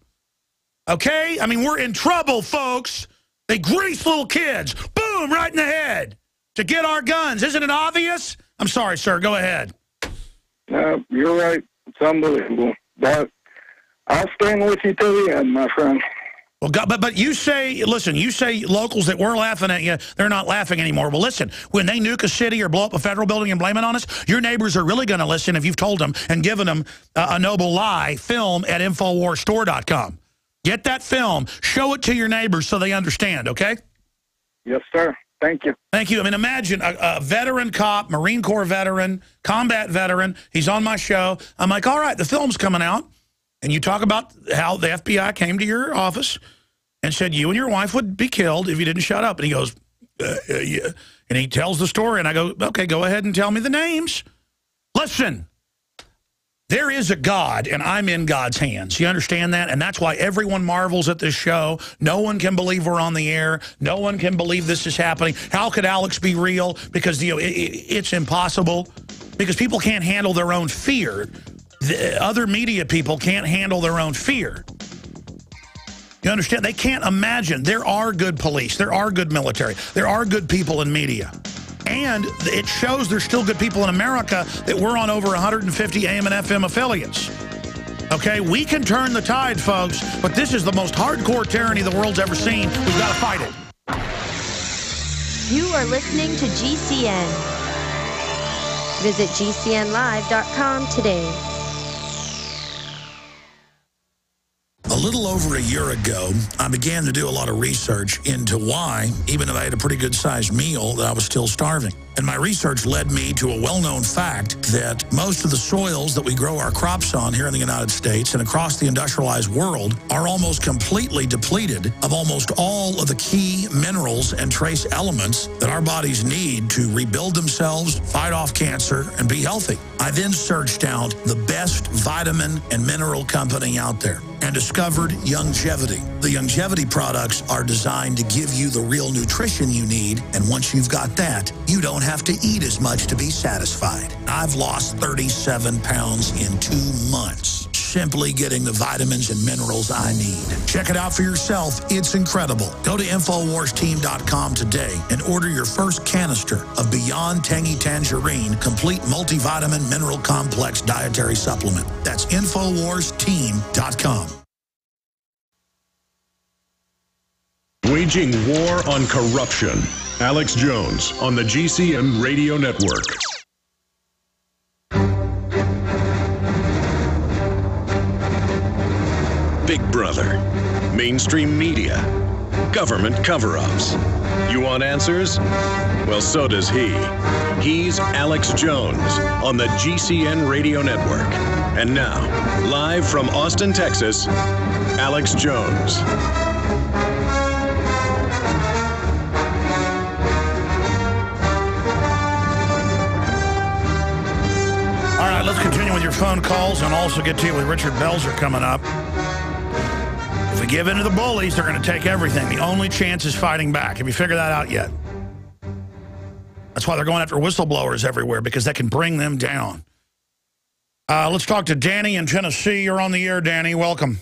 Okay? I mean, we're in trouble, folks. They grease little kids. Boom, right in the head. To get our guns. Isn't it obvious? I'm sorry, sir. Go ahead. No, you're right. It's unbelievable. But I'll stand with you till the end, my friend. Well, but you say, listen, you say locals that were laughing at you, they're not laughing anymore. Well, listen, when they nuke a city or blow up a federal building and blame it on us, your neighbors are really going to listen if you've told them and given them a noble lie. Film at InfoWarsStore.com. Get that film. Show it to your neighbors so they understand, okay? Yes, sir. Thank you. Thank you. I mean, imagine a veteran cop, Marine Corps veteran, combat veteran. He's on my show. I'm like, all right, the film's coming out. And you talk about how the FBI came to your office and said you and your wife would be killed if you didn't shut up. And he goes, yeah. And he tells the story. And I go, okay, go ahead and tell me the names. Listen, There is a God, and I'm in God's hands. You understand that? And that's why everyone marvels at this show. No one can believe we're on the air. No one can believe this is happening. How could Alex be real? Because it's impossible. Because people can't handle their own fear. The other media people can't handle their own fear. You understand? They can't imagine. There are good police. There are good military. There are good people in media. And it shows there's still good people in America that we're on over 150 AM and FM affiliates. Okay, we can turn the tide, folks, but this is the most hardcore tyranny the world's ever seen. We've got to fight it. You are listening to GCN. Visit GCNlive.com today. A little over a year ago, I began to do a lot of research into why, even if I had a pretty good-sized meal, that I was still starving. And my research led me to a well-known fact that most of the soils that we grow our crops on here in the United States and across the industrialized world are almost completely depleted of almost all of the key minerals and trace elements that our bodies need to rebuild themselves, fight off cancer, and be healthy. I then searched out the best vitamin and mineral company out there and discovered Youngevity. The Youngevity products are designed to give you the real nutrition you need, and once you've got that, you don't have to eat as much to be satisfied. I've lost 37 pounds in 2 months, simply getting the vitamins and minerals I need. Check it out for yourself. It's incredible. Go to InfoWarsTeam.com today and order your first canister of Beyond Tangy Tangerine Complete Multivitamin Mineral Complex Dietary Supplement. That's InfoWarsTeam.com. Waging war on corruption. Alex Jones on the GCN Radio Network. Big Brother, mainstream media, government cover-ups. You want answers? Well, so does he. He's Alex Jones on the GCN Radio Network. And now, live from Austin, Texas, Alex Jones. All right, let's continue with your phone calls and also get to you with Richard Belzer coming up. If we give in to the bullies, they're going to take everything. The only chance is fighting back. Have you figured that out yet? That's why they're going after whistleblowers everywhere, because they can bring them down. Let's talk to Danny in Tennessee. You're on the air, Danny. Welcome.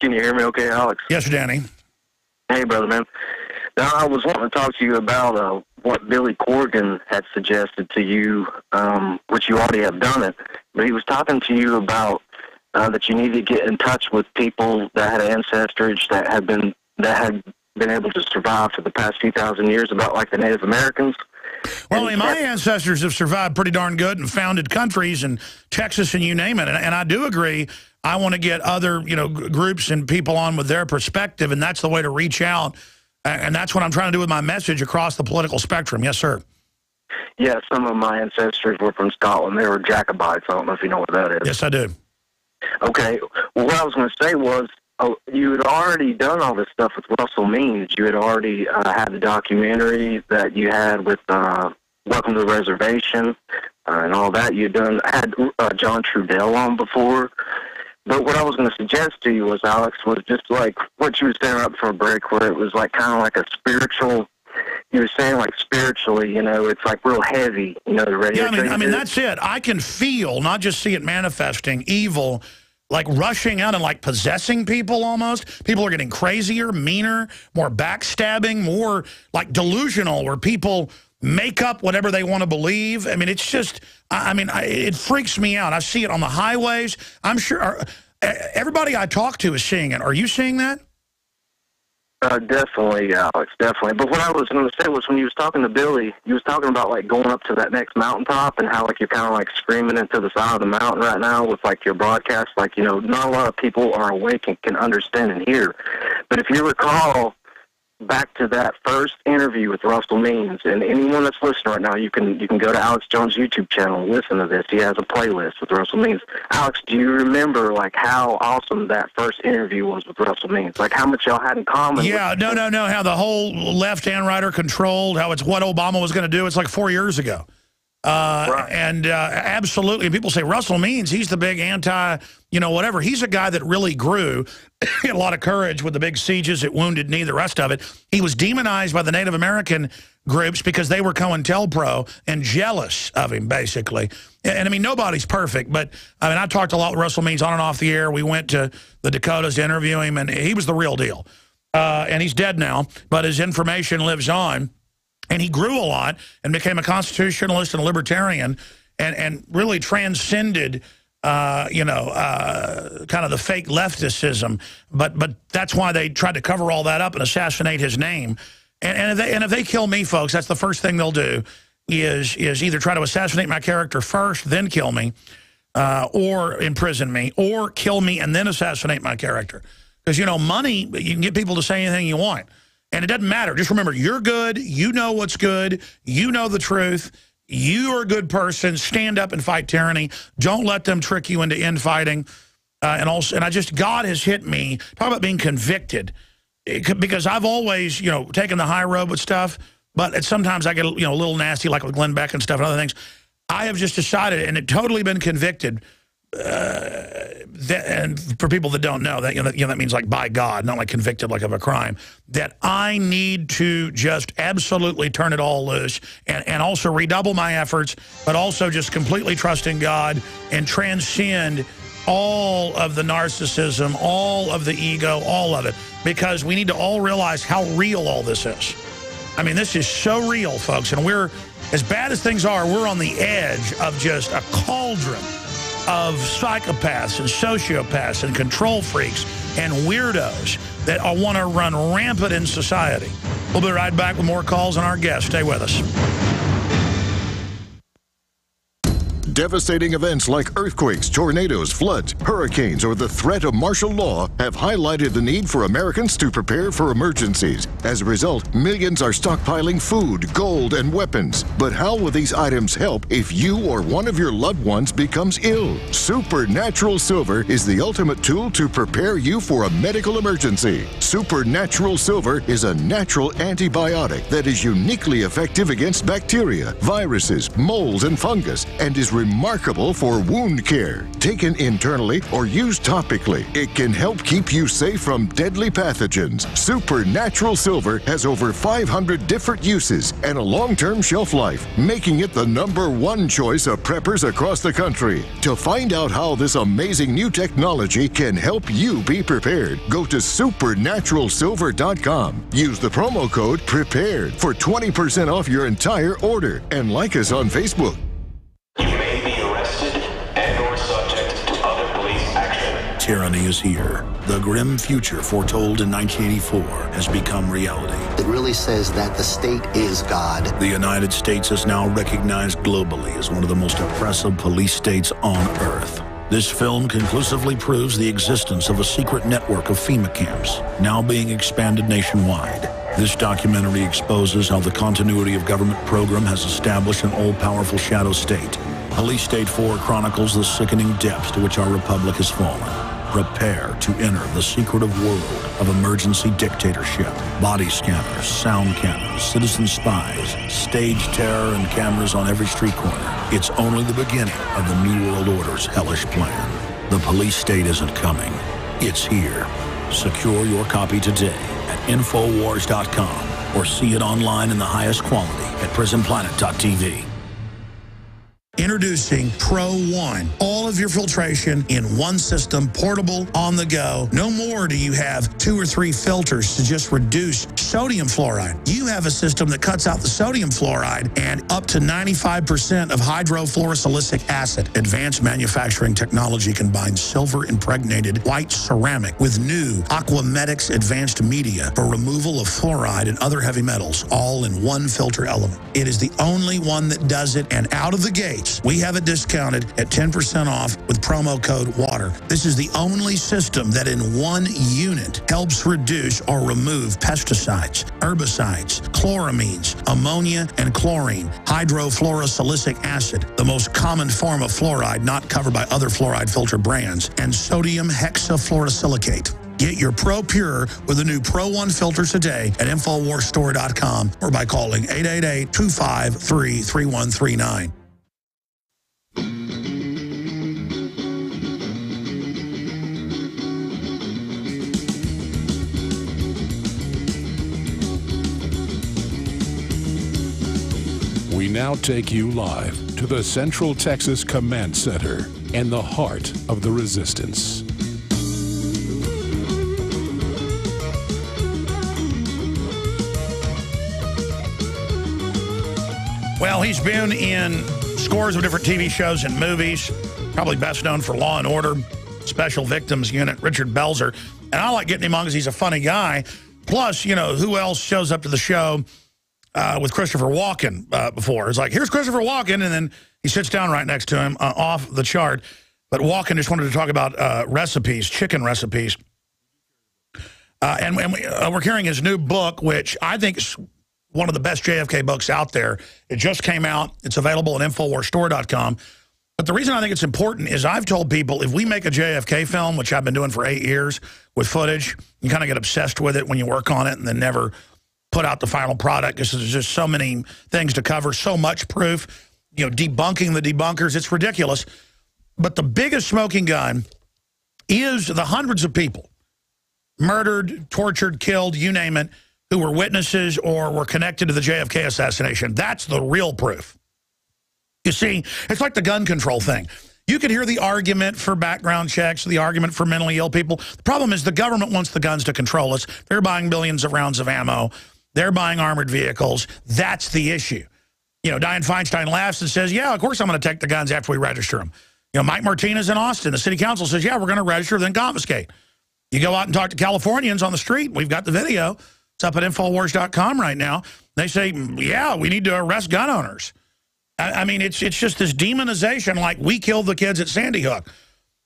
Can you hear me okay, Alex? Yes, Danny. Hey, brother, man. Now, I was wanting to talk to you about what Billy Corgan had suggested to you, which you already have done it, but he was talking to you about that you need to get in touch with people that had ancestors that had been able to survive for the past few thousand years, about like the Native Americans. Well, I mean, my ancestors have survived pretty darn good and founded countries in Texas and you name it. And I do agree. I want to get other, groups and people on with their perspective, and that's the way to reach out. And that's what I'm trying to do with my message across the political spectrum. Yes, sir. Yeah, some of my ancestors were from Scotland. They were Jacobites. I don't know if you know what that is. Yes, I do. Okay. Well, what I was going to say was, you had already done all this stuff with Russell Means. You had already had the documentary that you had with Welcome to the Reservation and all that. You had John Trudell on before. But what I was going to suggest to you was, Alex, was just like what you were saying right before break, where it was like kind of like a spiritual. You were saying like spiritually, it's like real heavy, the radio. Yeah, I mean that's it. I can feel, not just see it manifesting, evil, like rushing out and like possessing people almost. People are getting crazier, meaner, more backstabbing, more like delusional, where people make up whatever they want to believe. I mean, it's just, it freaks me out. I see it on the highways. I'm sure everybody I talk to is seeing it. Are you seeing that? Definitely, Alex, definitely. But what I was going to say was, when you was talking to Billy, you was talking about like going up to that next mountaintop and how like you're kind of like screaming into the side of the mountain right now with like your broadcast. Like, not a lot of people are awake and can understand and hear. But if you recall back to that first interview with Russell Means, and anyone that's listening right now, you can go to Alex Jones' YouTube channel and listen to this. He has a playlist with Russell Means. Alex, do you remember like how awesome that first interview was with Russell Means? Like how much y'all had in common? Yeah, no. How the whole left and right are controlled, how it's what Obama was going to do. It's like 4 years ago. And absolutely, and people say, Russell Means, he's the big anti, whatever. He's a guy that really grew. He had a lot of courage with the big sieges at Wounded Knee, the rest of it. He was demonized by the Native American groups because they were COINTELPRO and jealous of him, basically. And I mean, nobody's perfect, but I mean, I talked a lot with Russell Means on and off the air. We went to the Dakotas to interview him, and he was the real deal. And he's dead now, but his information lives on. And he grew a lot and became a constitutionalist and a libertarian and really transcended, kind of the fake lefticism. But that's why they tried to cover all that up and assassinate his name. And if they kill me, folks, that's the first thing they'll do is either try to assassinate my character first, then kill me, or imprison me, or kill me and then assassinate my character. Because, money, you can get people to say anything you want. And it doesn't matter. Just remember, you're good. You know what's good. You know the truth. You are a good person. Stand up and fight tyranny. Don't let them trick you into infighting. God has hit me. Talk about being convicted. Because I've always, taken the high road with stuff. But sometimes I get, a little nasty, like with Glenn Beck and stuff and other things. I have just decided, and it totally been convicted. And for people that don't know, that that means like by God, not like convicted like of a crime, that I need to just absolutely turn it all loose and also redouble my efforts, but also just completely trust in God and transcend all of the narcissism, all of the ego, all of it, because we need to all realize how real all this is. I mean, this is so real, folks, and we're, as bad as things are, we're on the edge of just a cauldron of psychopaths and sociopaths and control freaks and weirdos that want to run rampant in society. We'll be right back with more calls and our guests. Stay with us. Devastating events like earthquakes, tornadoes, floods, hurricanes, or the threat of martial law have highlighted the need for Americans to prepare for emergencies. As a result, millions are stockpiling food, gold, and weapons. But how will these items help if you or one of your loved ones becomes ill? Supernatural Silver is the ultimate tool to prepare you for a medical emergency. Supernatural Silver is a natural antibiotic that is uniquely effective against bacteria, viruses, molds, and fungus, and is remarkable for wound care. Taken internally or used topically, it can help keep you safe from deadly pathogens. Supernatural Silver has over 500 different uses and a long-term shelf life, making it the #1 choice of preppers across the country. To find out how this amazing new technology can help you be prepared, go to supernaturalsilver.com. Use the promo code PREPARED for 20% off your entire order, and like us on Facebook. Tyranny is here. The grim future foretold in 1984 has become reality. It really says that the state is God. The United States is now recognized globally as one of the most oppressive police states on Earth. This film conclusively proves the existence of a secret network of FEMA camps, now being expanded nationwide. This documentary exposes how the continuity of government program has established an all-powerful shadow state. Police State 4 chronicles the sickening depths to which our republic has fallen. Prepare to enter the secretive world of emergency dictatorship. Body scanners, sound cannons, citizen spies, stage terror, and cameras on every street corner. It's only the beginning of the New World Order's hellish plan. The police state isn't coming. It's here. Secure your copy today at Infowars.com or see it online in the highest quality at PrisonPlanet.tv. Introducing Pro One. All of your filtration in one system, portable, on the go. No more do you have 2 or 3 filters to just reduce sodium fluoride. You have a system that cuts out the sodium fluoride and up to 95% of hydrofluorosilicic acid. Advanced manufacturing technology combines silver-impregnated white ceramic with new Aquamedics advanced media for removal of fluoride and other heavy metals, all in one filter element. It is the only one that does it, and out of the gates, we have it discounted at 10% off with promo code WATER. This is the only system that in one unit helps reduce or remove pesticides, herbicides, chloramines, ammonia, and chlorine, hydrofluorosilicic acid, the most common form of fluoride not covered by other fluoride filter brands, and sodium hexafluorosilicate. Get your Pro Pure with the new Pro One filters today at InfoWarsStore.com or by calling 888-253-3139. now take you live to the Central Texas Command Center and the heart of the resistance. Well, he's been in scores of different TV shows and movies, probably best known for Law & Order, Special Victims Unit, Richard Belzer. And I like getting him on because he's a funny guy. Plus, you know, who else shows up to the show with Christopher Walken before? It's like, here's Christopher Walken, and then he sits down right next to him off the chart. But Walken just wanted to talk about recipes, chicken recipes. And we're carrying his new book, which I think is one of the best JFK books out there. It just came out. It's available at InfoWarsStore.com. But the reason I think it's important is I've told people if we make a JFK film, which I've been doing for 8 years with footage, you kind of get obsessed with it when you work on it and then never put out the final product because there's just so many things to cover, so much proof, you know, debunking the debunkers. It's ridiculous. But the biggest smoking gun is the hundreds of people murdered, tortured, killed, you name it, who were witnesses or were connected to the JFK assassination. That's the real proof. You see, it's like the gun control thing. You could hear the argument for background checks, the argument for mentally ill people. The problem is the government wants the guns to control us. They're buying billions of rounds of ammo. They're buying armored vehicles. That's the issue. You know, Dianne Feinstein laughs and says, yeah, of course I'm going to take the guns after we register them. You know, Mike Martinez in Austin, the city council says, yeah, we're going to register, then confiscate. You go out and talk to Californians on the street. We've got the video. It's up at Infowars.com right now. They say, yeah, we need to arrest gun owners. I mean, it's just this demonization like we killed the kids at Sandy Hook.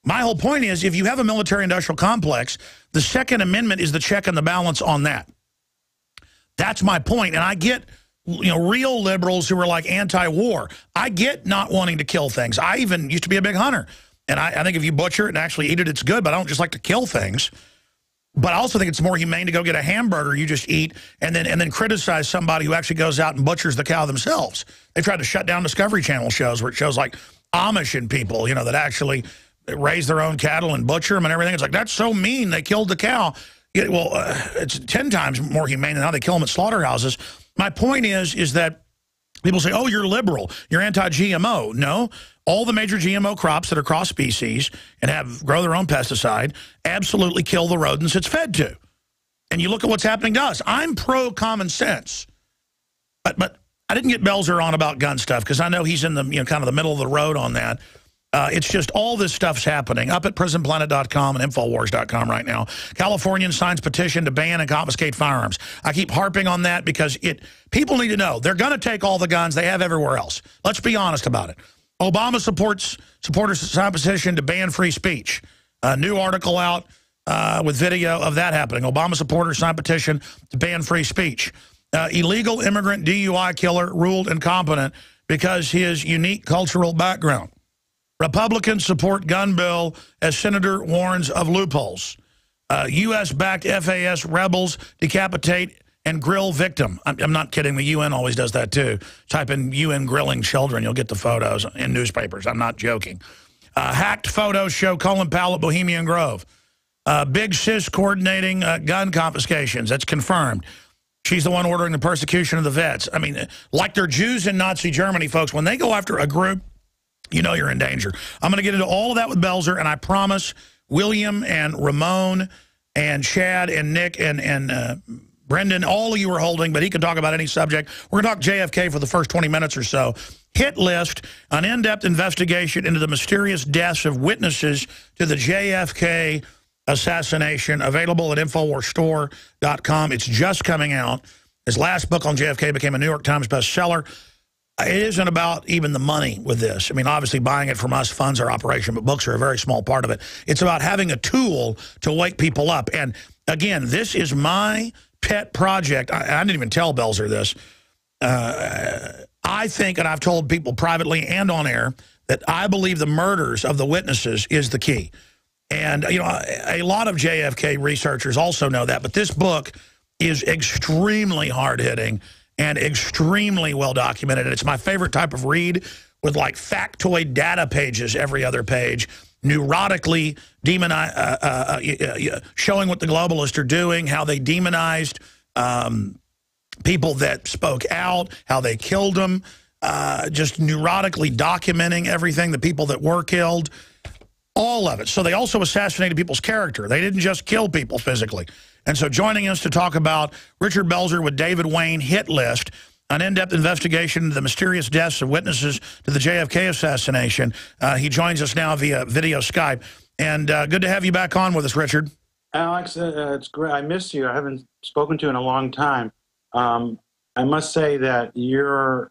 My whole point is if you have a military-industrial complex, the Second Amendment is the check and the balance on that. That's my point. And I get, you know, real liberals who are like anti-war. I get not wanting to kill things. I even used to be a big hunter. And I think if you butcher it and actually eat it, it's good. But I don't just like to kill things. But I also think it's more humane to go get a hamburger you just eat and then criticize somebody who actually goes out and butchers the cow themselves. They tried to shut down Discovery Channel shows where it shows like Amish and people, you know, that actually raise their own cattle and butcher them and everything. It's like, that's so mean. They killed the cow. Yeah, well, it's 10 times more humane than how they kill them at slaughterhouses. My point is that people say, oh, you're liberal. You're anti-GMO. No. All the major GMO crops that are cross-species and grow their own pesticide absolutely kill the rodents it's fed to. And you look at what's happening to us. I'm pro-common sense. But I didn't get Belzer on about gun stuff because I know he's in the kind of the middle of the road on that. It's just all this stuff's happening up at prisonplanet.com and Infowars.com right now. Californian signs petition to ban and confiscate firearms. I keep harping on that because people need to know they're going to take all the guns they have everywhere else. Let's be honest about it. Obama supporters sign petition to ban free speech. A new article out with video of that happening. Obama supporters sign petition to ban free speech. Illegal immigrant DUI killer ruled incompetent because his unique cultural background. Republicans support gun bill as senator warns of loopholes. U.S.-backed FAS rebels decapitate and grill victim. I'm not kidding. The UN always does that, too. Type in UN grilling children. You'll get the photos in newspapers. I'm not joking. Hacked photos show Colin Powell at Bohemian Grove. Big sis coordinating gun confiscations. That's confirmed. She's the one ordering the persecution of the vets. I mean, like they're Jews in Nazi Germany, folks. When they go after a group, you know you're in danger. I'm going to get into all of that with Belzer, and I promise William and Ramon and Chad and Nick and Brendan, all of you are holding, but he can talk about any subject. We're going to talk JFK for the first 20 minutes or so. Hit list, an in-depth investigation into the mysterious deaths of witnesses to the JFK assassination, available at InfoWarsStore.com. It's just coming out. His last book on JFK became a New York Times bestseller. It isn't about even the money with this. I mean, obviously buying it from us funds our operation, but books are a very small part of it. It's about having a tool to wake people up. And again, this is my pet project. I didn't even tell Belzer this. I think, and I've told people privately and on air, that I believe the murders of the witnesses is the key. And, you know, a lot of JFK researchers also know that. But this book is extremely hard-hitting and extremely well-documented. It's my favorite type of read with, like, factoid data pages every other page, neurotically showing what the globalists are doing, how they demonized people that spoke out, how they killed them. just neurotically documenting everything, the people that were killed, all of it. So they also assassinated people's character. They didn't just kill people physically. And so joining us to talk about Richard Belzer with David Wayne Hit List, an in-depth investigation into the mysterious deaths of witnesses to the JFK assassination. He joins us now via video Skype. And good to have you back on with us, Richard. Alex, it's great. I miss you. I haven't spoken to you in a long time. I must say that your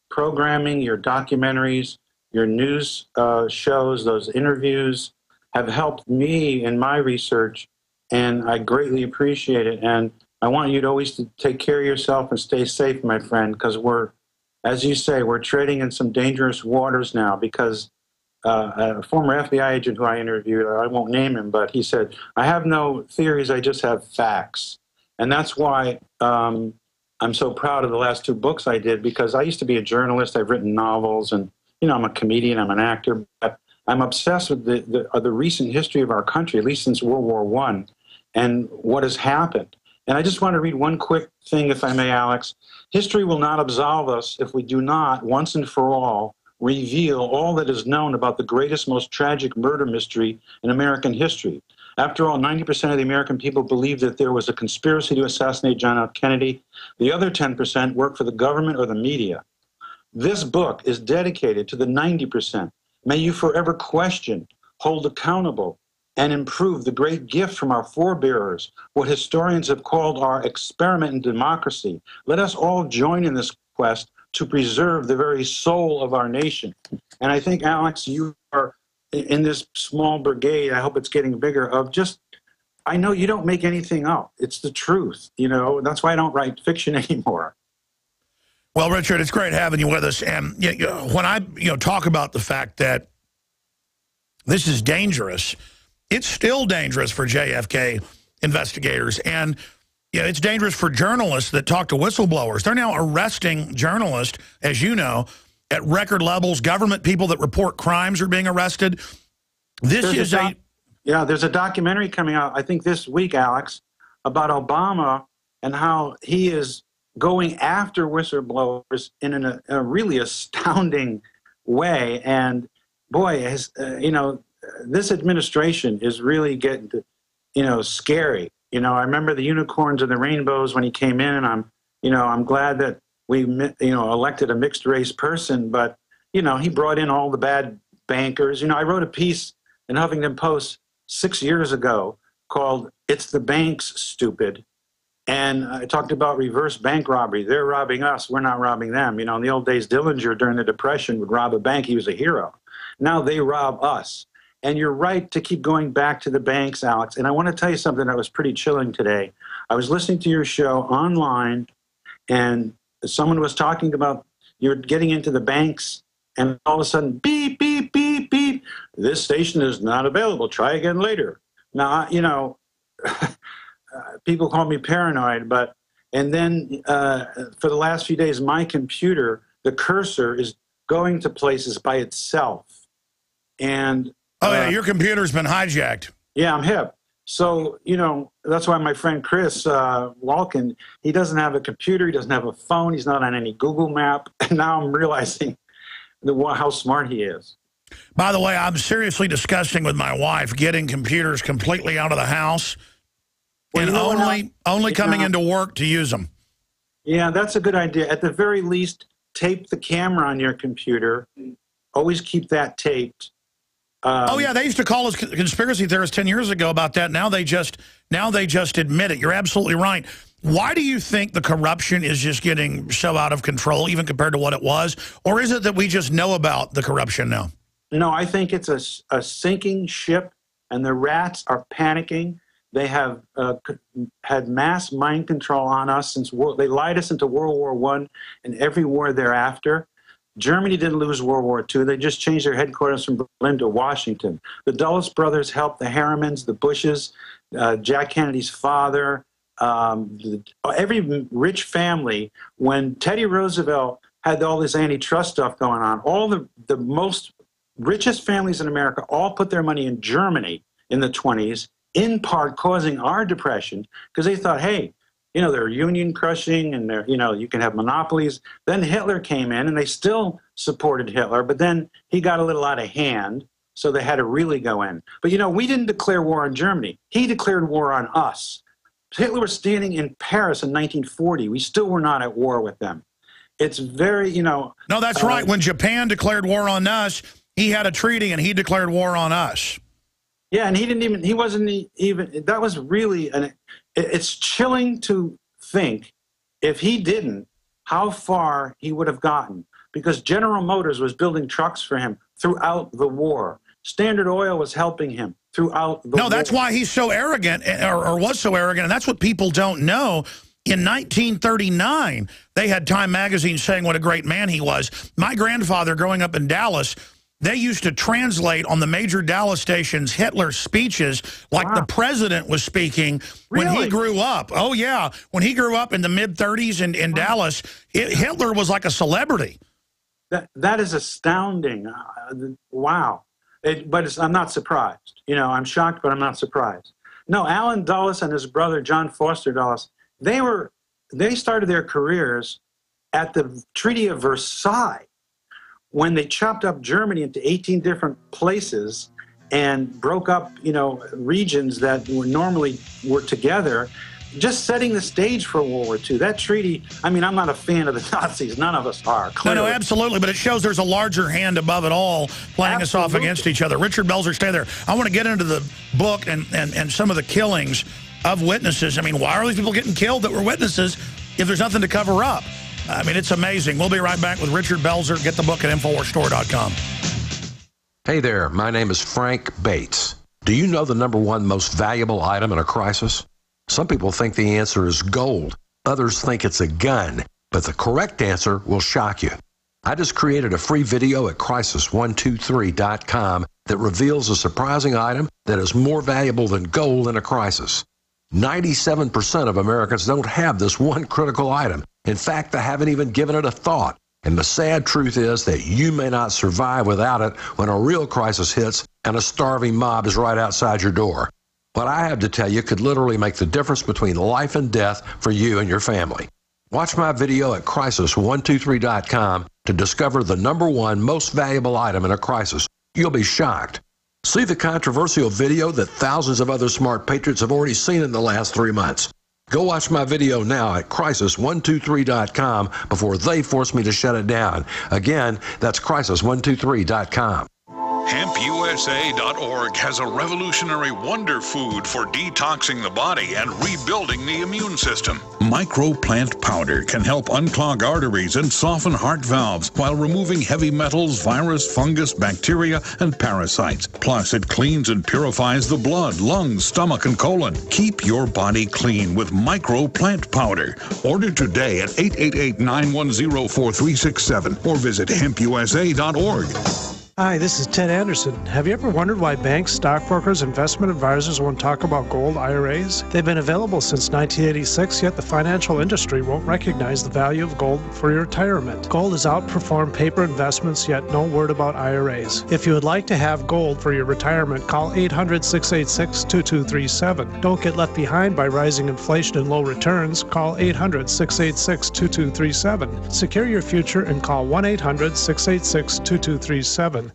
programming, your documentaries, your news shows, those interviews have helped me in my research, and I greatly appreciate it. And I want you to always take care of yourself and stay safe, my friend, because we're, as you say, we're treading in some dangerous waters now because a former FBI agent who I interviewed, I won't name him, but he said, I have no theories, I just have facts. And that's why I'm so proud of the last 2 books I did, because I used to be a journalist. I've written novels, and, you know, I'm a comedian, I'm an actor, but I'm obsessed with the recent history of our country, at least since World War I, and what has happened. And I just want to read one quick thing, if I may, Alex. History will not absolve us if we do not, once and for all, reveal all that is known about the greatest, most tragic murder mystery in American history. After all, 90% of the American people believe that there was a conspiracy to assassinate John F. Kennedy. The other 10% work for the government or the media. This book is dedicated to the 90%. May you forever question, hold accountable, and improve the great gift from our forebearers, what historians have called our experiment in democracy. Let us all join in this quest to preserve the very soul of our nation. And I think, Alex, you are in this small brigade, I hope it's getting bigger, of just, I know you don't make anything up. It's the truth, you know. That's why I don't write fiction anymore. Well, Richard, it's great having you with us. And when I talk about the fact that this is dangerous, it's still dangerous for JFK investigators. And it's dangerous for journalists that talk to whistleblowers. They're now arresting journalists, as you know, at record levels. Government people that report crimes are being arrested. There's a documentary coming out, I think this week, Alex, about Obama and how he is going after whistleblowers in a really astounding way. And boy, this administration is really getting scary. I remember the unicorns and the rainbows when he came in, and I'm glad that we elected a mixed race person, but he brought in all the bad bankers. I wrote a piece in Huffington Post 6 years ago called "It's the Banks, Stupid," and I talked about reverse bank robbery. They're robbing us, we're not robbing them. In the old days, Dillinger during the Depression would rob a bank, he was a hero. Now they rob us. And you're right to keep going back to the banks, Alex. And I want to tell you something that was pretty chilling today. I was listening to your show online, and someone was talking about you're getting into the banks, and all of a sudden, beep, beep, beep, beep. This station is not available. Try again later. Now, people call me paranoid, and then for the last few days, my computer, the cursor is going to places by itself. And oh, yeah, your computer's been hijacked. Yeah, I'm hip. So, that's why my friend Chris Walken, he doesn't have a computer, he doesn't have a phone, he's not on any Google map. And now I'm realizing how smart he is. By the way, I'm seriously discussing with my wife getting computers completely out of the house and only coming into work to use them. Yeah, that's a good idea. At the very least, tape the camera on your computer. Always keep that taped. Oh yeah, they used to call us conspiracy theorists 10 years ago about that. Now they just admit it. You're absolutely right. Why do you think the corruption is just getting so out of control, even compared to what it was? Or is it that we just know about the corruption now? No, I think it's a sinking ship, and the rats are panicking. They have had mass mind control on us since they lied us into World War I and every war thereafter. Germany didn't lose World War II. They just changed their headquarters from Berlin to Washington. The Dulles brothers helped the Harrimans, the Bushes, Jack Kennedy's father, every rich family. When Teddy Roosevelt had all this antitrust stuff going on, all the most richest families in America all put their money in Germany in the 20s, in part causing our depression, because they thought, hey, they're union crushing and they're, you can have monopolies. Then Hitler came in and they still supported Hitler, but then he got a little out of hand, so they had to really go in. But, we didn't declare war on Germany. He declared war on us. Hitler was standing in Paris in 1940. We still were not at war with them. It's very, No, that's right. When Japan declared war on us, he had a treaty and he declared war on us. Yeah, and he wasn't even, that was really, it's chilling to think if he didn't, how far he would have gotten. Because General Motors was building trucks for him throughout the war. Standard Oil was helping him throughout the war. No, that's why he's so arrogant, or was so arrogant, and that's what people don't know. In 1939, they had Time magazine saying what a great man he was. My grandfather, growing up in Dallas, they used to translate on the major Dallas stations Hitler's speeches like the president was speaking when he grew up. Oh, yeah. When he grew up in the mid-30s in Dallas, Hitler was like a celebrity. That is astounding. Wow. But I'm not surprised. I'm shocked, but I'm not surprised. No, Alan Dulles and his brother, John Foster Dulles, they started their careers at the Treaty of Versailles when they chopped up Germany into 18 different places and broke up, regions that normally were together, just setting the stage for World War II. That treaty, I'm not a fan of the Nazis. None of us are, clearly. No, absolutely, but it shows there's a larger hand above it all playing us off against each other. Richard Belzer, stay there. I want to get into the book and some of the killings of witnesses. Why are these people getting killed that were witnesses if there's nothing to cover up? It's amazing. We'll be right back with Richard Belzer. Get the book at InfoWarsStore.com. Hey there, my name is Frank Bates. Do you know the #1 most valuable item in a crisis? Some people think the answer is gold. Others think it's a gun. But the correct answer will shock you. I just created a free video at crisis123.com that reveals a surprising item that is more valuable than gold in a crisis. 97% of Americans don't have this one critical item. In fact, they haven't even given it a thought. And the sad truth is that you may not survive without it when a real crisis hits and a starving mob is right outside your door. What I have to tell you could literally make the difference between life and death for you and your family. Watch my video at crisis123.com to discover the #1 most valuable item in a crisis. You'll be shocked. See the controversial video that thousands of other smart patriots have already seen in the last 3 months. Go watch my video now at crisis123.com before they force me to shut it down. Again, that's crisis123.com. HempUSA.org has a revolutionary wonder food for detoxing the body and rebuilding the immune system. Microplant powder can help unclog arteries and soften heart valves while removing heavy metals, virus, fungus, bacteria, and parasites. Plus, it cleans and purifies the blood, lungs, stomach, and colon. Keep your body clean with Microplant powder. Order today at 888-910-4367 or visit HempUSA.org. Hi, this is Ted Anderson. Have you ever wondered why banks, stockbrokers, investment advisors won't talk about gold IRAs? They've been available since 1986, yet the financial industry won't recognize the value of gold for your retirement. Gold has outperformed paper investments, yet no word about IRAs. If you would like to have gold for your retirement, call 800-686-2237. Don't get left behind by rising inflation and low returns. Call 800-686-2237. Secure your future and call 1-800-686-2237.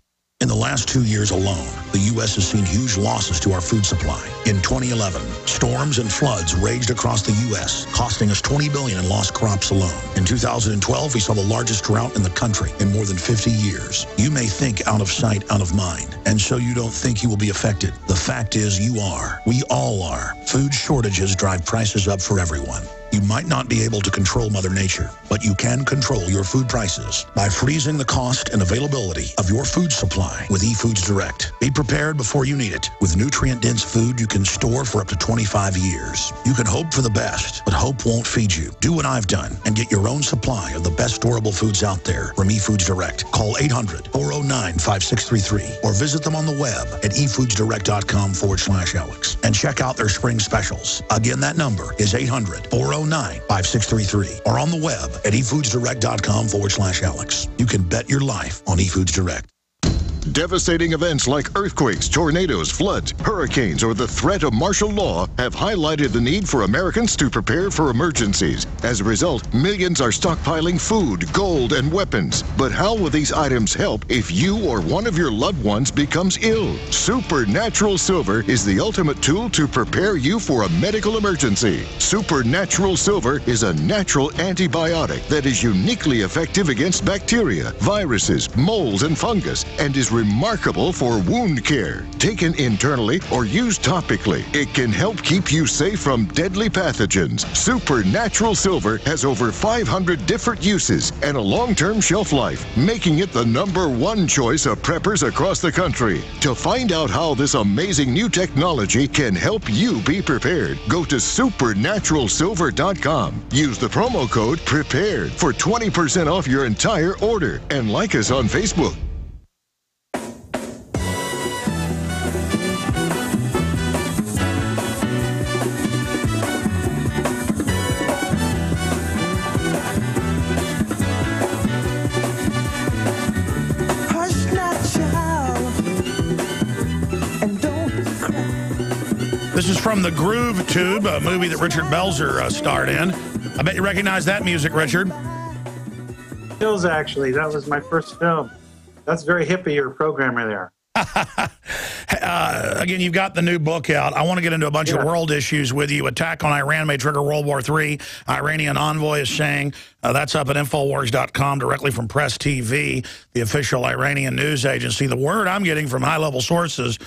In the last 2 years alone, the U.S. has seen huge losses to our food supply. In 2011, storms and floods raged across the U.S., costing us $20 billion in lost crops alone. In 2012, we saw the largest drought in the country in more than 50 years. You may think out of sight, out of mind, and so you don't think you will be affected. The fact is you are. We all are. Food shortages drive prices up for everyone. You might not be able to control Mother Nature, but you can control your food prices by freezing the cost and availability of your food supply with eFoods Direct. Be prepared before you need it. With nutrient-dense food you can store for up to 25 years. You can hope for the best, but hope won't feed you. Do what I've done and get your own supply of the best storable foods out there from eFoods Direct. Call 800-409-5633 or visit them on the web at efoodsdirect.com/Alex and check out their spring specials. Again, that number is 800-409-5633 or on the web at efoodsdirect.com/Alex. You can bet your life on eFoods Direct. Devastating events like earthquakes, tornadoes, floods, hurricanes, or the threat of martial law have highlighted the need for Americans to prepare for emergencies. As a result, millions are stockpiling food, gold, and weapons. But how will these items help if you or one of your loved ones becomes ill? Supernatural Silver is the ultimate tool to prepare you for a medical emergency. Supernatural Silver is a natural antibiotic that is uniquely effective against bacteria, viruses, molds, and fungus, and is remarkable for wound care. Taken internally or used topically, it can help keep you safe from deadly pathogens. Supernatural Silver has over 500 different uses and a long-term shelf life, making it the #1 choice of preppers across the country. To find out how this amazing new technology can help you be prepared, go to supernaturalsilver.com. Use the promo code PREPARED for 20% off your entire order, and like us on Facebook. This is from The Groove Tube, a movie that Richard Belzer starred in. I bet you recognize that music, Richard. Hills, actually. That was my first film. That's very hip of your programmer there. Again, you've got the new book out. I want to get into a bunch of world issues with you. Attack on Iran may trigger World War III. Iranian envoy is saying that's up at Infowars.com, directly from Press TV, the official Iranian news agency. The word I'm getting from high-level sources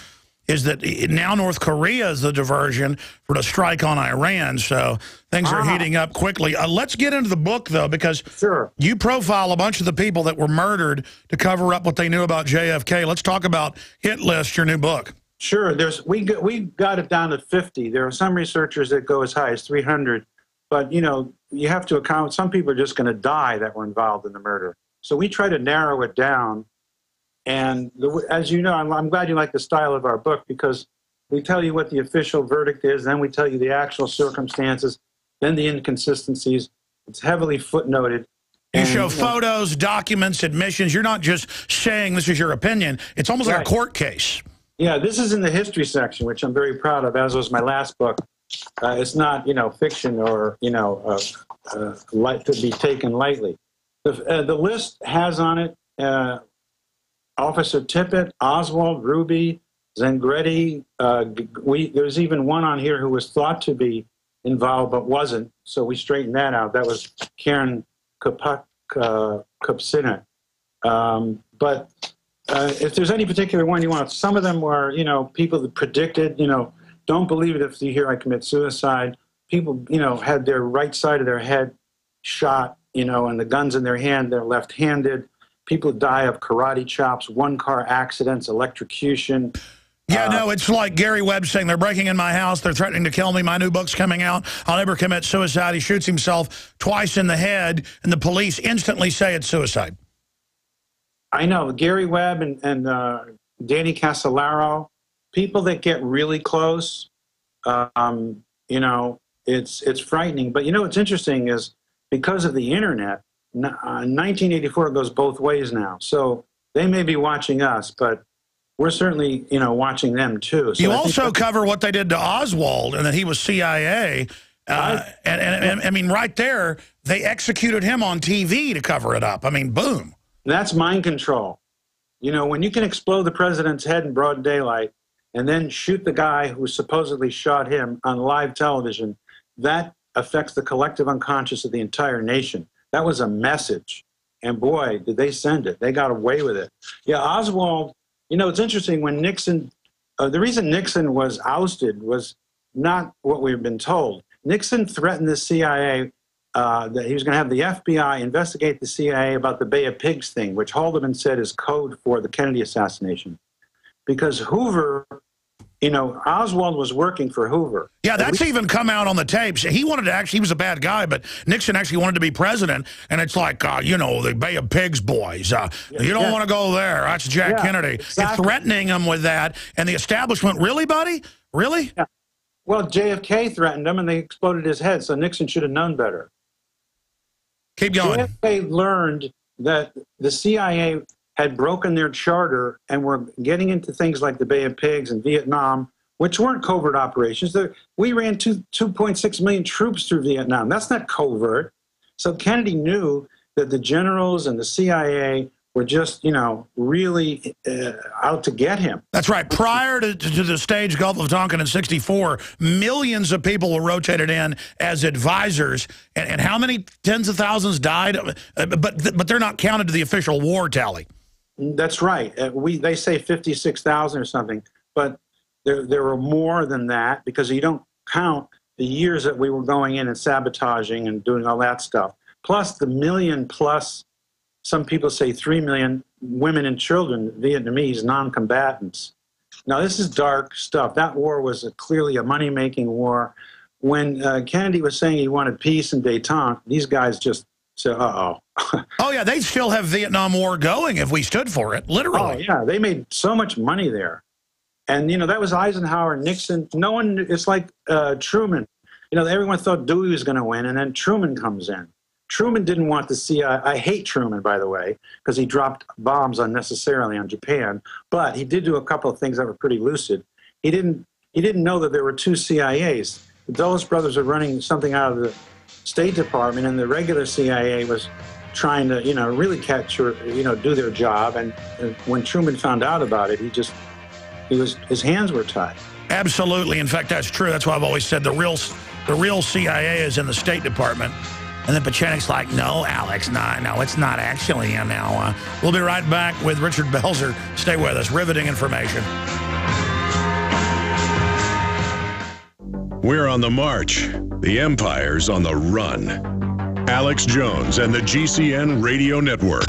is that now North Korea is the diversion for the strike on Iran. So things are heating up quickly. Let's get into the book, though, because you profile a bunch of the people that were murdered to cover up what they knew about JFK. Let's talk about Hit List, your new book. Sure. We got it down to 50. There are some researchers that go as high as 300. But, you know, you have to account, some people are just going to die that were involved in the murder. So we try to narrow it down. And as you know, I'm glad you like the style of our book, because we tell you what the official verdict is, then we tell you the actual circumstances, then the inconsistencies. It's heavily footnoted. You show photos, documents, admissions. You're not just saying this is your opinion. It's almost like a court case. Yeah, this is in the history section, which I'm very proud of, as was my last book. It's not, you know, fiction or, you know, to be taken lightly. The list has on it Officer Tippett, Oswald, Ruby, Zengretti. There's even one on here who was thought to be involved but wasn't, so we straightened that out. That was Karen Kupcinet. But if there's any particular one you want, some of them were, you know, people that predicted, you know, don't believe it if you hear I commit suicide. People, you know, had their right side of their head shot, you know, and the guns in their hand, they're left-handed. People die of karate chops, one-car accidents, electrocution. Yeah, no, it's like Gary Webb saying they're breaking in my house, they're threatening to kill me, my new book's coming out, I'll never commit suicide. He shoots himself twice in the head, and the police instantly say it's suicide. I know. Gary Webb and Danny Casolaro, people that get really close, you know, it's frightening. But, you know, what's interesting is because of the Internet, 1984 goes both ways now. So they may be watching us, but we're certainly, you know, watching them too. So you also cover what they did to Oswald and that he was CIA. And I mean, right there, they executed him on TV to cover it up. I mean, boom. That's mind control. You know, when you can explode the president's head in broad daylight and then shoot the guy who supposedly shot him on live television, that affects the collective unconscious of the entire nation. That was a message. And boy, did they send it. They got away with it. Yeah, Oswald, you know, it's interesting when Nixon, the reason Nixon was ousted was not what we've been told. Nixon threatened the CIA that he was going to have the FBI investigate the CIA about the Bay of Pigs thing, which Haldeman said is code for the Kennedy assassination. Because Hoover, you know, Oswald was working for Hoover. Yeah, that's even come out on the tapes. He wanted to actually, he was a bad guy, but Nixon actually wanted to be president. And it's like, you know, the Bay of Pigs boys. You don't want to go there. That's Jack Kennedy. Exactly. You're threatening him with that. And the establishment, really, buddy? Really? Yeah. Well, JFK threatened him and they exploded his head. So Nixon should have known better. Keep going. JFK learned that the CIA had broken their charter and were getting into things like the Bay of Pigs and Vietnam, which weren't covert operations. We ran 2.6 million troops through Vietnam. That's not covert. So Kennedy knew that the generals and the CIA were just, really out to get him. That's right. Prior to the staged Gulf of Tonkin in '64, millions of people were rotated in as advisors. And how many tens of thousands died? But they're not counted to the official war tally. That's right. They say 56,000 or something. But there were more than that, because you don't count the years that we were going in and sabotaging and doing all that stuff. Plus the million plus, some people say 3 million women and children, Vietnamese non-combatants. Now, this is dark stuff. That war was clearly a money-making war. When Kennedy was saying he wanted peace and détente, these guys just said, uh-oh. Oh, yeah, they'd still have Vietnam War going if we stood for it, literally. Oh, yeah, they made so much money there. And, that was Eisenhower, Nixon. No one, it's like Truman. Everyone thought Dewey was going to win, and then Truman comes in. Truman didn't want the CIA. I hate Truman, by the way, because he dropped bombs unnecessarily on Japan. But he did do a couple of things that were pretty lucid. He didn't know that there were two CIAs. The Dulles brothers were running something out of the State Department, and the regular CIA was trying to, really do their job. And when Truman found out about it, his hands were tied. Absolutely. In fact, that's true. That's why I've always said the real CIA is in the State Department. And then Pachanik's like, no, Alex, no, it's not actually. Now, we'll be right back with Richard Belzer. Stay with us. Riveting information. We're on the march. The Empire's on the run. Alex Jones and the GCN Radio Network.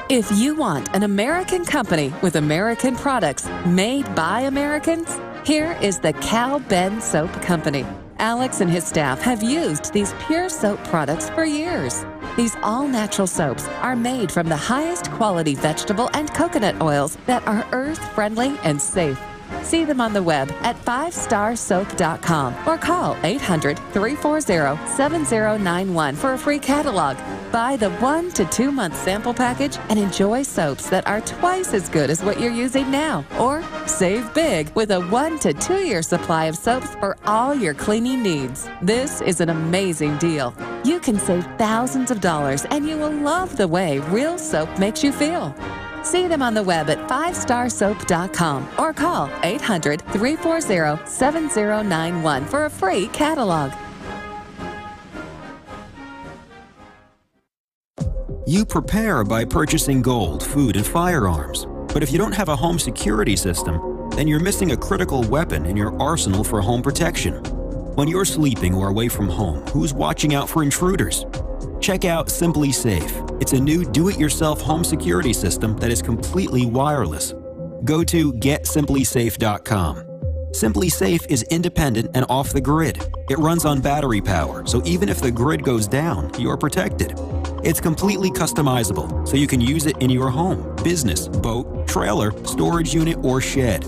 If you want an American company with American products made by Americans, here is the Cal Ben Soap Company. Alex and his staff have used these pure soap products for years. These all-natural soaps are made from the highest quality vegetable and coconut oils that are earth-friendly and safe. See them on the web at 5starsoap.com or call 800-340-7091 for a free catalog. Buy the 1 to 2 month sample package and enjoy soaps that are twice as good as what you're using now. Or save big with a 1 to 2 year supply of soaps for all your cleaning needs. This is an amazing deal. You can save thousands of dollars and you will love the way real soap makes you feel. See them on the web at 5starsoap.com or call 800-340-7091 for a free catalog. You prepare by purchasing gold, food, and firearms. But if you don't have a home security system, then you're missing a critical weapon in your arsenal for home protection. When you're sleeping or away from home, who's watching out for intruders? Check out Simply Safe. It's a new do-it-yourself home security system that is completely wireless. Go to GetSimplySafe.com. Simply Safe is independent and off the grid. It runs on battery power, so even if the grid goes down, you're protected. It's completely customizable, so you can use it in your home, business, boat, trailer, storage unit, or shed.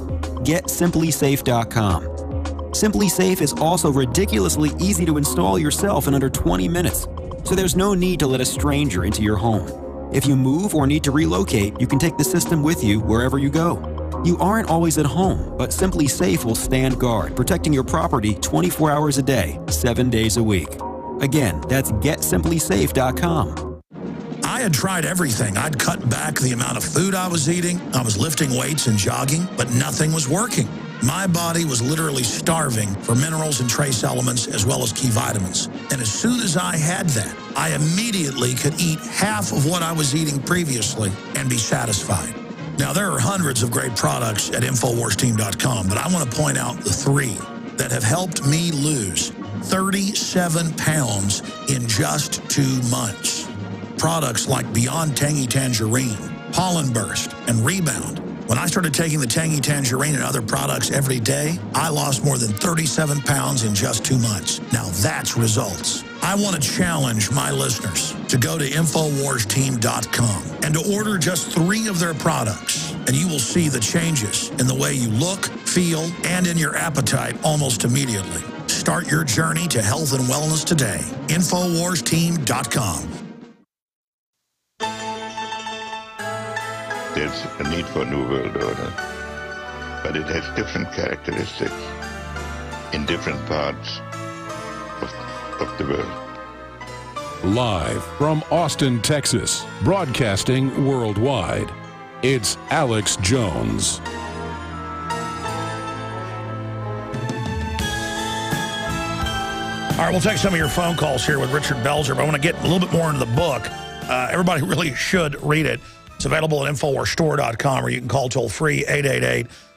GetSimplySafe.com. Simply Safe is also ridiculously easy to install yourself in under 20 minutes. So there's no need to let a stranger into your home. If you move or need to relocate, you can take the system with you wherever you go. You aren't always at home, but Simply Safe will stand guard, protecting your property 24 hours a day, 7 days a week. Again, that's GetSimplySafe.com. I had tried everything. I'd cut back the amount of food I was eating. I was lifting weights and jogging, but nothing was working. My body was literally starving for minerals and trace elements as well as key vitamins. And as soon as I had that, I immediately could eat half of what I was eating previously and be satisfied. Now, there are hundreds of great products at InfoWarsTeam.com, but I want to point out the 3 that have helped me lose 37 pounds in just 2 months. Products like Beyond Tangy Tangerine, Pollen Burst, and Rebound. When I started taking the Tangy Tangerine and other products every day, I lost more than 37 pounds in just 2 months. Now that's results. I want to challenge my listeners to go to InfoWarsTeam.com and to order just 3 of their products, and you will see the changes in the way you look, feel, and in your appetite almost immediately. Start your journey to health and wellness today. InfoWarsTeam.com. There's a need for a new world order, but it has different characteristics in different parts of the world. Live from Austin, Texas, broadcasting worldwide, it's Alex Jones. All right, we'll take some of your phone calls here with Richard Belzer, but I want to get a little bit more into the book. Everybody really should read it. It's available at InfoWarsStore.com, or you can call toll-free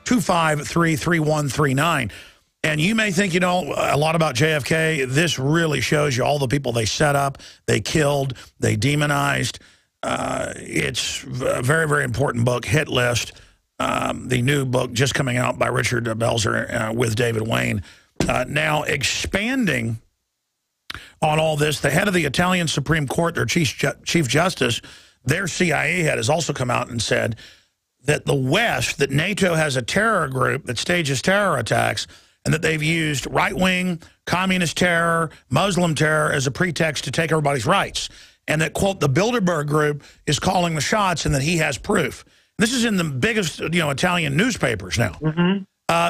888-253-3139. And you may think you know a lot about JFK. This really shows you all the people they set up, they killed, they demonized. It's a very, very important book, Hit List. The new book just coming out by Richard Belzer with David Wayne. Now, expanding on all this, the head of the Italian Supreme Court, their Chief Justice, their CIA head, has also come out and said that the West, that NATO has a terror group that stages terror attacks, and that they've used right-wing, communist terror, Muslim terror as a pretext to take everybody's rights. And that, quote, the Bilderberg group is calling the shots and that he has proof. This is in the biggest, Italian newspapers now. Mm-hmm.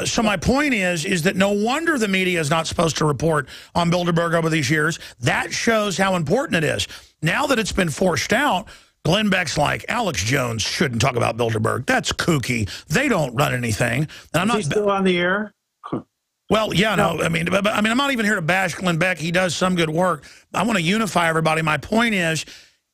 So my point is that no wonder the media is not supposed to report on Bilderberg over these years. That shows how important it is. Now that it's been forced out, Glenn Beck's like, Alex Jones shouldn't talk about Bilderberg. That's kooky. They don't run anything. And Is he still on the air? Well, yeah, no. I mean, I'm not even here to bash Glenn Beck. He does some good work. I want to unify everybody. My point is,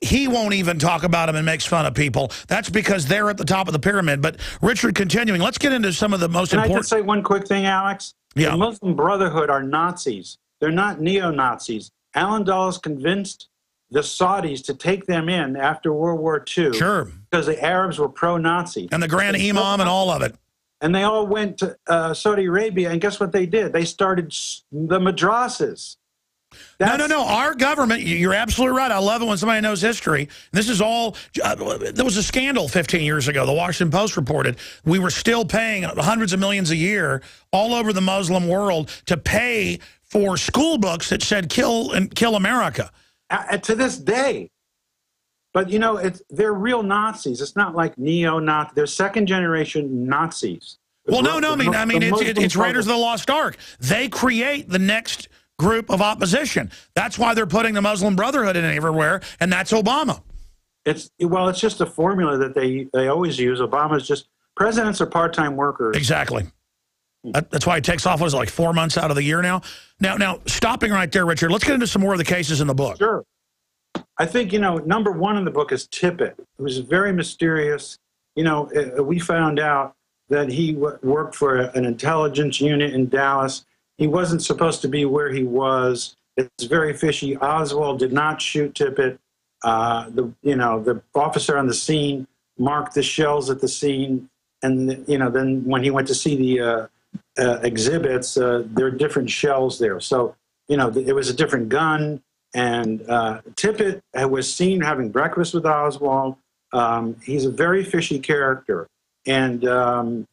he won't even talk about him and makes fun of people. That's because they're at the top of the pyramid. But, Richard, continuing, let's get into some of the most important... Can I just say one quick thing, Alex? Yeah. The Muslim Brotherhood are Nazis. They're not neo-Nazis. Alan Dulles convinced the Saudis to take them in after World War II. Sure. Because the Arabs were pro-Nazi. And the Grand Imam and all of it. And they all went to Saudi Arabia, and guess what they did? They started the madrasas. No. Our government, you're absolutely right. I love it when somebody knows history. This is all, there was a scandal 15 years ago. The Washington Post reported we were still paying hundreds of millions a year all over the Muslim world to pay for school books that said kill America. To this day. But, they're real Nazis. It's not like neo-Nazi. They're second-generation Nazis. Well, no. I mean, it's Raiders of the Lost Ark. They create the next group of opposition. That's why they're putting the Muslim Brotherhood in everywhere, and that's Obama. It's just a formula that they always use. Obama's just, presidents are part-time workers. Exactly. That's why he takes off, like 4 months out of the year now? Now, stopping right there, Richard, let's get into some more of the cases in the book. Sure. I think, number one in the book is Tippit. It was very mysterious. We found out that he worked for an intelligence unit in Dallas. He wasn't supposed to be where he was. It's very fishy. Oswald did not shoot Tippit. The officer on the scene marked the shells at the scene. And, then when he went to see the exhibits, there are different shells there. So, it was a different gun. And Tippit was seen having breakfast with Oswald. He's a very fishy character. And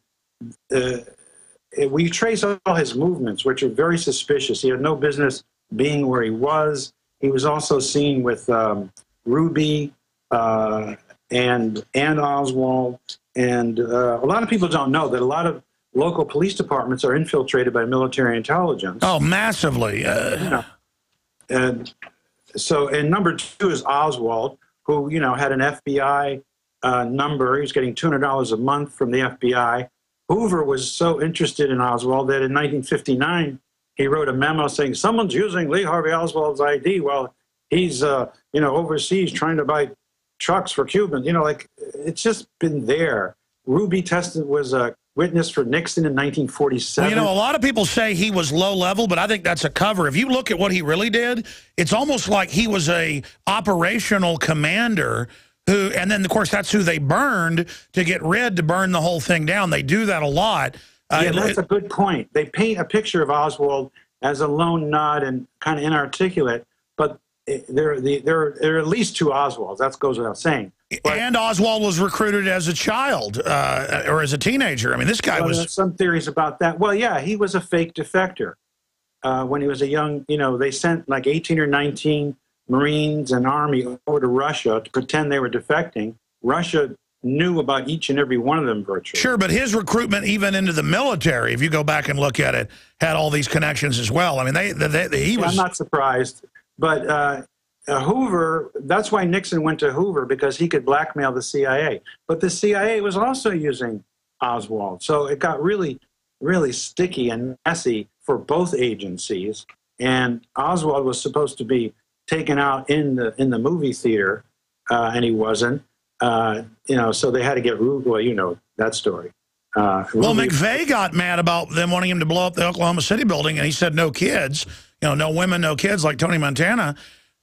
we trace all his movements, which are very suspicious. He had no business being where he was. He was also seen with Ruby and Oswald. And a lot of people don't know that a lot of local police departments are infiltrated by military intelligence. Oh, massively. And number two is Oswald, who, had an FBI number. He was getting $200 a month from the FBI. Hoover was so interested in Oswald that in 1959, he wrote a memo saying, someone's using Lee Harvey Oswald's ID while he's, overseas trying to buy trucks for Cubans. It's just been there. Ruby was a witness for Nixon in 1947. Well, a lot of people say he was low level, but I think that's a cover. If you look at what he really did, it's almost like he was a operational commander who, and then, of course, that's who they burned to burn the whole thing down. They do that a lot. That's a good point. They paint a picture of Oswald as a lone nut and kind of inarticulate, but there are at least two Oswalds. That goes without saying. But, and Oswald was recruited as a child or as a teenager. I mean, this guy was... There's some theories about that. Well, yeah, he was a fake defector. when he was a young, they sent like 18 or 19 Marines and Army over to Russia to pretend they were defecting. Russia knew about each and every one of them virtually. Sure, but his recruitment even into the military, if you go back and look at it, had all these connections as well. I mean, he was... I'm not surprised. But Hoover, that's why Nixon went to Hoover, because he could blackmail the CIA. But the CIA was also using Oswald. So it got really, really sticky and messy for both agencies. And Oswald was supposed to be taken out in the movie theater, and he wasn't. So they had to get Ruby. Well, you know that story. Well, McVeigh got mad about them wanting him to blow up the Oklahoma City building, and he said no kids, no women, no kids, like Tony Montana.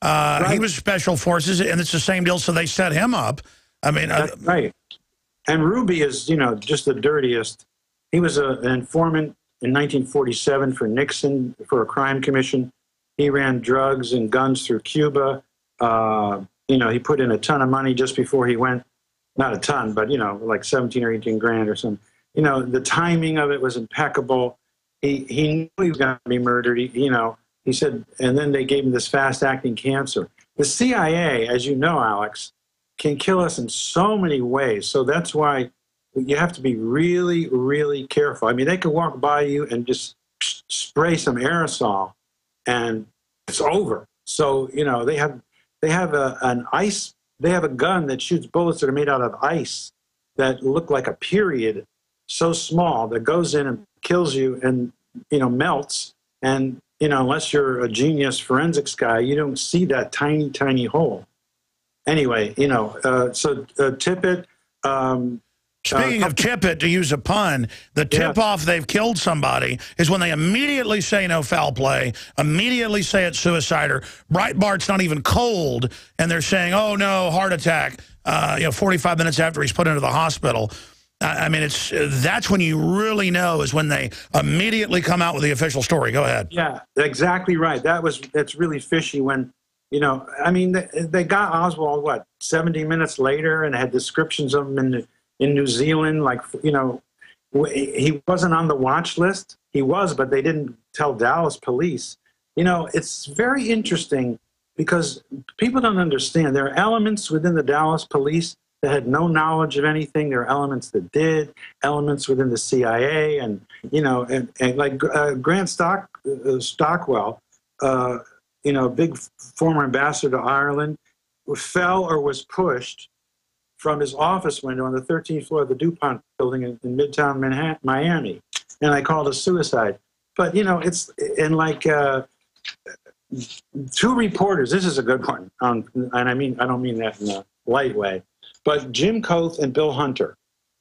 Right. He was special forces, and it's the same deal, so they set him up. I mean, that's right. And Ruby is, just the dirtiest. He was an informant in 1947 for Nixon for a crime commission. He ran drugs and guns through Cuba. He put in a ton of money just before he went. Not a ton, but, like 17 or 18 grand or something. The timing of it was impeccable. He knew he was going to be murdered. He said, and then they gave him this fast-acting cancer. The CIA, as you know, Alex, can kill us in so many ways. So that's why you have to be really, really careful. I mean, they could walk by you and just spray some aerosol, and it's over. So, they have a gun that shoots bullets that are made out of ice that look like a period, so small that goes in and kills you and, melts. And, unless you're a genius forensics guy, you don't see that tiny, tiny hole. Anyway, so Tippit. Speaking of Tippit, to use a pun, the tip-off they've killed somebody is when they immediately say no foul play, immediately say it's suicide, or Breitbart's not even cold, and they're saying, oh, no, heart attack, 45 minutes after he's put into the hospital. I mean, that's when you really know, is when they immediately come out with the official story. Go ahead. Yeah, exactly right. That's really fishy when, they got Oswald, 70 minutes later, and had descriptions of him in New Zealand, he wasn't on the watch list. He was, but they didn't tell Dallas police. It's very interesting because people don't understand. There are elements within the Dallas police that had no knowledge of anything. There are elements that did, elements within the CIA, and Grant Stockwell, big former ambassador to Ireland, fell or was pushed from his office window on the 13th floor of the DuPont building in Midtown Miami, and I called it suicide. But it's two reporters. This is a good one, and I don't mean that in a light way. But Jim Koth and Bill Hunter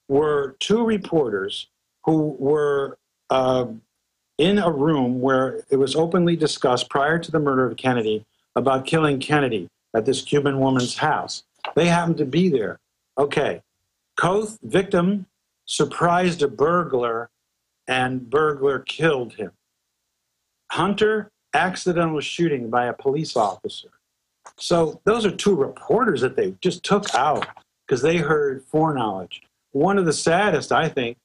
were two reporters who were in a room where it was openly discussed prior to the murder of Kennedy about killing Kennedy at this Cuban woman's house. They happened to be there. Okay, Koth, victim, surprised a burglar, and burglar killed him. Hunter, accidental shooting by a police officer. So those are two reporters that they just took out because they heard foreknowledge. One of the saddest, I think,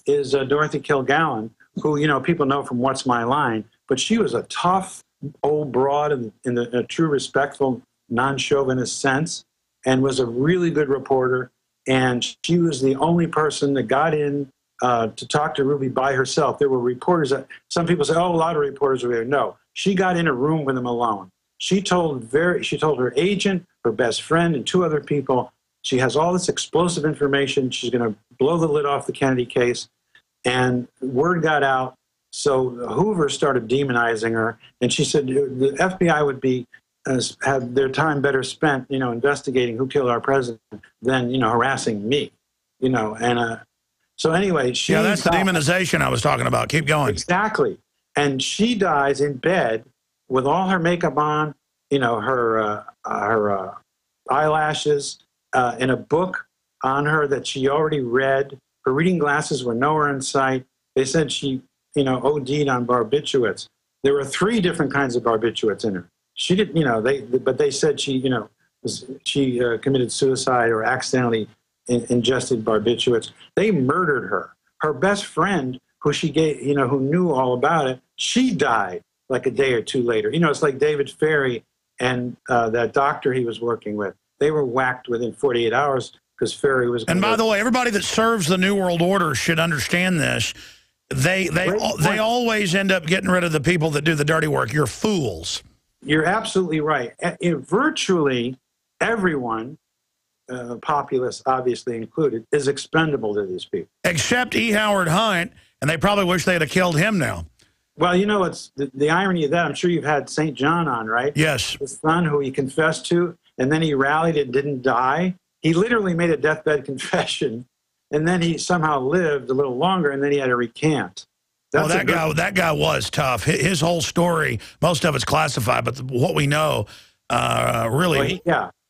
is Dorothy Kilgallen, who, people know from What's My Line, but she was a tough old broad in a true respectful, non-chauvinist sense, and was a really good reporter. And she was the only person that got in to talk to Ruby by herself. There were reporters that some people say, oh, a lot of reporters were there. No, she got in a room with them alone. She told her agent, her best friend, and two other people, she has all this explosive information. She's going to blow the lid off the Kennedy case. And word got out. So Hoover started demonizing her. And she said the FBI would have their time better spent, investigating who killed our president than, harassing me, And so anyway, that's the demonization I was talking about. Keep going. Exactly. And she dies in bed with all her makeup on, her eyelashes, in a book on her that she already read. Her reading glasses were nowhere in sight. They said she, OD'd on barbiturates. There were 3 different kinds of barbiturates in her. She didn't, but they said she, she committed suicide or accidentally ingested barbiturates. They murdered her. Her best friend, who she gave, who knew all about it, she died like a day or two later. You know, it's like David Ferry and that doctor he was working with. They were whacked within 48 hours because Ferry was... And by the way, everybody that serves the New World Order should understand this. They always end up getting rid of the people that do the dirty work. You're fools. You're absolutely right. Virtually everyone, populace obviously included, is expendable to these people. Except E. Howard Hunt, and they probably wish they'd have killed him now. Well, you know, it's the irony of that. I'm sure you've had St. John on, right? Yes. His son, who he confessed to, and then he rallied and didn't die. He literally made a deathbed confession, and then he somehow lived a little longer, and then he had to recant. Well, that guy was tough. His whole story, most of it's classified, but what we know, really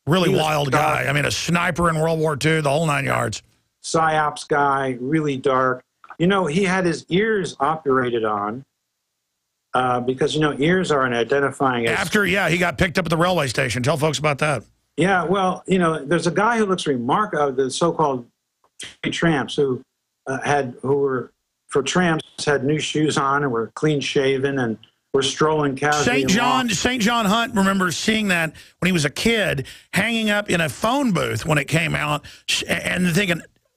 wild guy. I mean, a sniper in World War II, the whole 9 yards. PSYOPs guy, really dark. You know, he had his ears operated on because, you know, ears are an identifying... he got picked up at the railway station. Tell folks about that. Yeah, well, you know, there's a guy who looks remarkable, the so-called three tramps who were, for tramps, had new shoes on and were clean-shaven and were strolling casually. St. John Hunt remembers seeing that when he was a kid, hanging up in a phone booth when it came out, and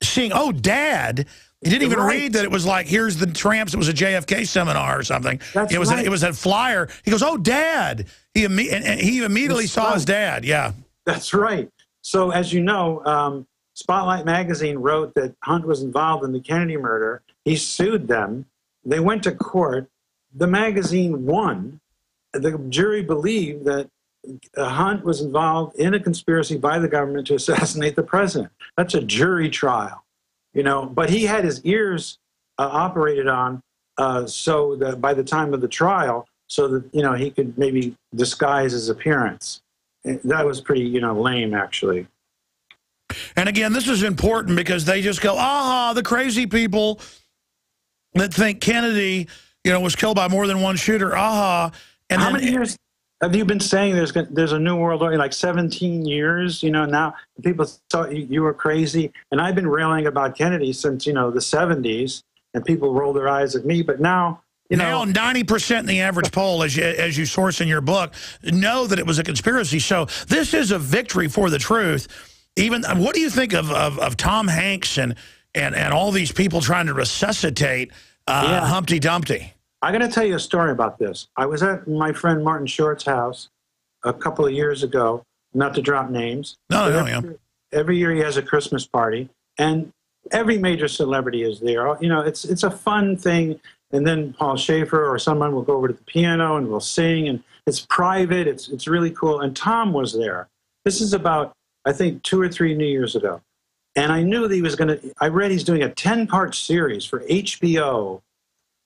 seeing, oh, Dad... He didn't even read that it was like, here's the tramps. It was a JFK seminar or something. It was a flyer. He goes, oh, Dad. He immediately saw his dad. Yeah. That's right. So as you know, Spotlight Magazine wrote that Hunt was involved in the Kennedy murder. He sued them. They went to court. The magazine won. The jury believed that Hunt was involved in a conspiracy by the government to assassinate the president. That's a jury trial. You know, but he had his ears operated on so that by the time of the trial, so that, you know, he could maybe disguise his appearance. That was pretty, you know, lame, actually. And again, this is important because they just go, the crazy people that think Kennedy, you know, was killed by more than one shooter, And how many years have you been saying there's a new world order? Like 17 years, you know, now people thought you were crazy. And I've been railing about Kennedy since, you know, the 70s, and people roll their eyes at me. But now, you know. Now 90% in the average poll, as you source in your book, know that it was a conspiracy. So this is a victory for the truth. Even, what do you think of Tom Hanks and all these people trying to resuscitate Humpty Dumpty? I'm going to tell you a story about this. I was at my friend Martin Short's house a couple of years ago, not to drop names. Every year he has a Christmas party, and every major celebrity is there. You know, it's a fun thing, and then Paul Schaefer or someone will go over to the piano and we'll sing, and it's private. It's really cool, and Tom was there. This is about, I think, 2 or 3 New Years ago, and I knew that he was going to, I read he's doing a 10-part series for HBO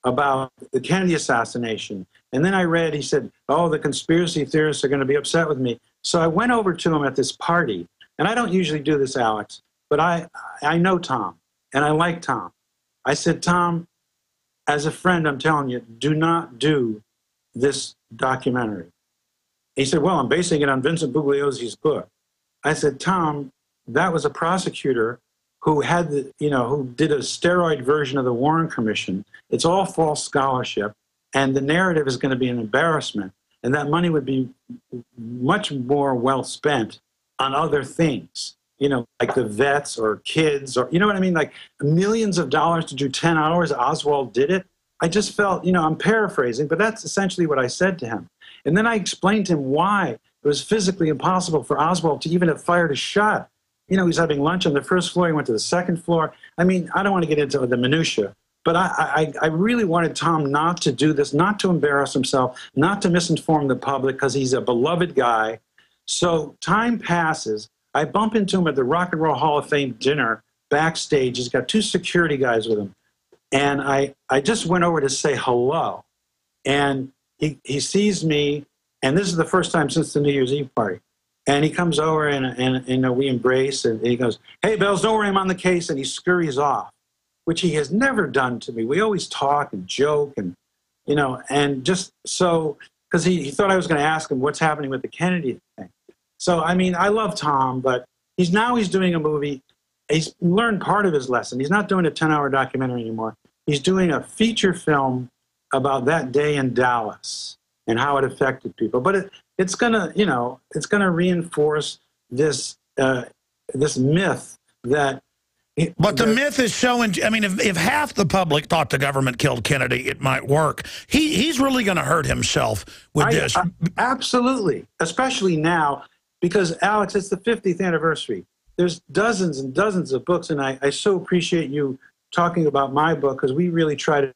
about the Kennedy assassination. And then I read, he said, oh, the conspiracy theorists are going to be upset with me. So I went over to him at this party, and I don't usually do this, Alex, but I know Tom, and I like Tom. I said, Tom, as a friend, I'm telling you, do not do this documentary. He said, well, I'm basing it on Vincent Bugliosi's book. I said, Tom, that was a prosecutor who had who did a steroid version of the Warren Commission. It's all false scholarship, and the narrative is going to be an embarrassment, and that money would be much more well spent on other things, you know, like the vets or kids, or, you know what I mean, like millions of dollars to do 10 hours. Oswald did it. I just felt, you know, I'm paraphrasing, but that's essentially what I said to him. And then I explained to him why it was physically impossible for Oswald to even have fired a shot. You know, he's having lunch on the first floor. He went to the second floor. I mean, I don't want to get into the minutia, but I really wanted Tom not to do this, not to embarrass himself, not to misinform the public, because he's a beloved guy. So time passes. I bump into him at the Rock and Roll Hall of Fame dinner backstage. He's got 2 security guys with him. And I just went over to say hello. And he sees me, and this is the first time since the New Year's Eve party. And he comes over, and we embrace, and he goes, hey, Bells, don't worry, I'm on the case, and he scurries off, which he has never done to me. We always talk and joke, and, you know, and just so, because he thought I was going to ask him what's happening with the Kennedy thing. So, I mean, I love Tom, but he's doing a movie. He's learned part of his lesson. He's not doing a 10-hour documentary anymore. He's doing a feature film about that day in Dallas. and how it affected people. But it's gonna, you know, it's gonna reinforce this this myth that. But the myth is so. I mean, if half the public thought the government killed Kennedy, it might work. He's really going to hurt himself with this. Absolutely, especially now, because Alex, it's the 50th anniversary. There's dozens and dozens of books, and I so appreciate you talking about my book, because we really try to,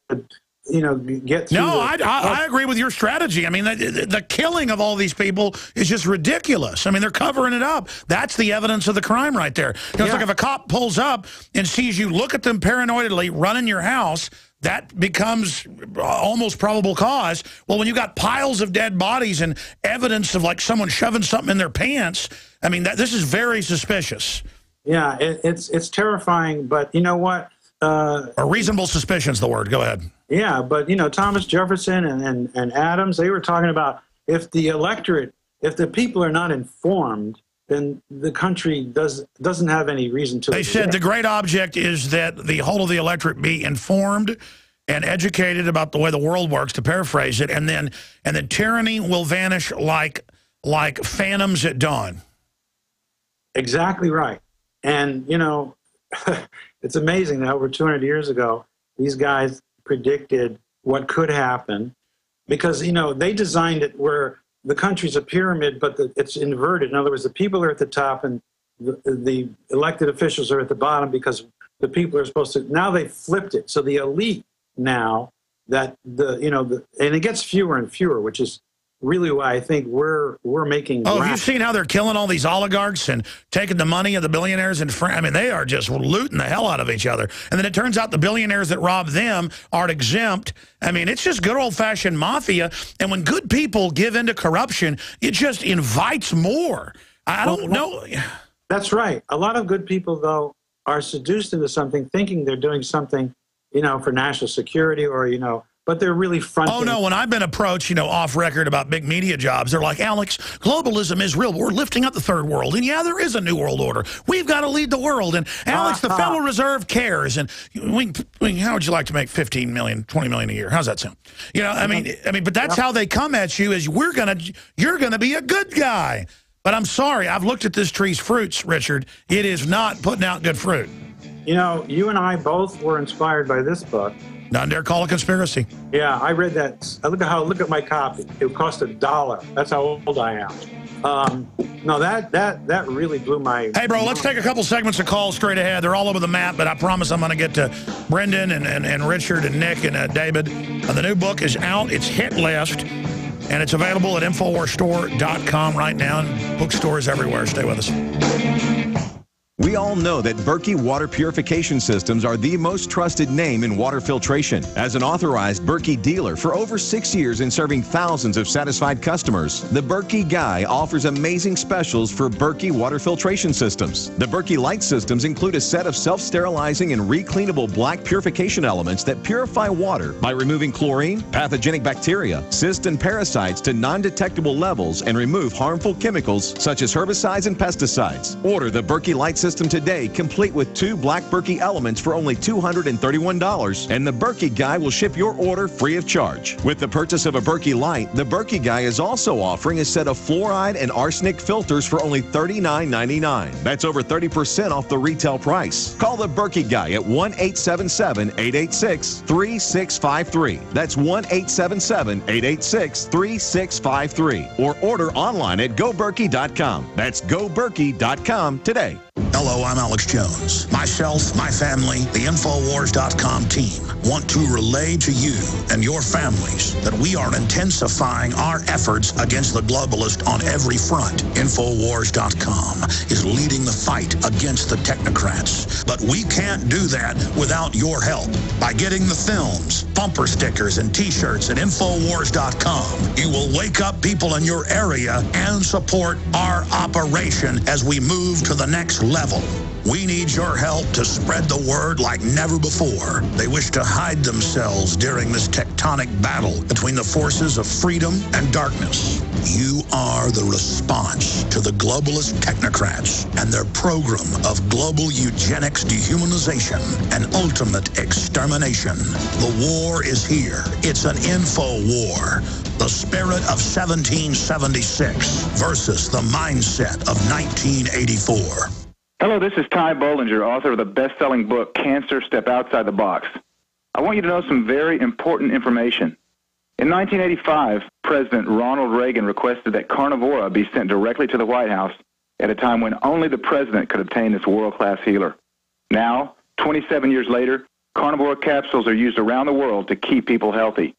you know, get through. No, I agree with your strategy. I mean, the killing of all these people is just ridiculous. I mean, they're covering it up. That's the evidence of the crime right there. You know, it's like if a cop pulls up and sees you look at them paranoidly running your house, that becomes almost probable cause. Well, when you got piles of dead bodies and evidence of like someone shoving something in their pants, I mean, this is very suspicious. Yeah, it's terrifying, but you know what? A reasonable suspicion's the word. Go ahead. Yeah, but, you know, Thomas Jefferson and Adams, they were talking about if the electorate, if the people are not informed, then the country doesn't have any reason to. They said the great object is that the whole of the electorate be informed and educated about the way the world works, to paraphrase it, and then tyranny will vanish like phantoms at dawn. Exactly right. And, you know, it's amazing that over 200 years ago, these guys predicted what could happen, because, you know, they designed it where the country's a pyramid, but it's inverted. In other words, the people are at the top and the elected officials are at the bottom, because the people are supposed to. Now they flipped it. So the elite now, that and it gets fewer and fewer, which is really why I think we're making. Oh, have you seen how they're killing all these oligarchs and taking the money of the billionaires in France? I mean, they are just looting the hell out of each other. And then it turns out the billionaires that rob them aren't exempt. I mean, it's just good old-fashioned mafia. And when good people give into corruption, it just invites more. I don't know. That's right. A lot of good people, though, are seduced into something, thinking they're doing something, you know, for national security, or, you know, but they're really fronting. Oh, no, when I've been approached, you know, off record about big media jobs, they're like, Alex, globalism is real. We're lifting up the third world. And, yeah, there is a new world order. We've got to lead the world. And, Alex, the Federal Reserve cares. And how would you like to make $15 million, $20 million a year? How's that sound? You know, I mean, but that's how they come at you, is you're going to be a good guy. But I'm sorry, I've looked at this tree's fruits, Richard. It is not putting out good fruit. You know, you and I both were inspired by this book. None dare call a conspiracy. Yeah, I read that. Look at my copy. It cost $1. That's how old I am. No, that really blew my. Hey, bro, let's take a couple segments of calls straight ahead. They're all over the map, but I promise I'm going to get to Brendan and Richard and Nick and David. The new book is out. It's hit list, and it's available at InfoWarsStore.com right now, and bookstores everywhere. Stay with us. We all know that Berkey water purification systems are the most trusted name in water filtration. As an authorized Berkey dealer for over 6 years and serving thousands of satisfied customers, the Berkey Guy offers amazing specials for Berkey water filtration systems. The Berkey Light systems include a set of self-sterilizing and recleanable black purification elements that purify water by removing chlorine, pathogenic bacteria, cysts, and parasites to non-detectable levels and remove harmful chemicals such as herbicides and pesticides. Order the Berkey Light system today, complete with 2 black Berkey elements for only $231, and the Berkey Guy will ship your order free of charge. With the purchase of a Berkey Light, the Berkey Guy is also offering a set of fluoride and arsenic filters for only $39.99. That's over 30% off the retail price. Call the Berkey Guy at 1-877-886-3653. That's 1-877-886-3653. Or order online at goberkey.com. That's goberkey.com today. Hello, I'm Alex Jones. Myself, my family, the Infowars.com team want to relay to you and your families that we are intensifying our efforts against the globalist on every front. Infowars.com is leading the fight against the technocrats. But we can't do that without your help. By getting the films, bumper stickers, and T-shirts at Infowars.com, you will wake up people in your area and support our operation as we move to the next level. We need your help to spread the word like never before. They wish to hide themselves during this tectonic battle between the forces of freedom and darkness. You are the response to the globalist technocrats and their program of global eugenics, dehumanization, and ultimate extermination. The war is here. It's an info war. The spirit of 1776 versus the mindset of 1984. Hello, this is Ty Bollinger, author of the best-selling book, Cancer, Step Outside the Box. I want you to know some very important information. In 1985, President Ronald Reagan requested that Carnivora be sent directly to the White House at a time when only the president could obtain this world-class healer. Now, 27 years later, Carnivora capsules are used around the world to keep people healthy.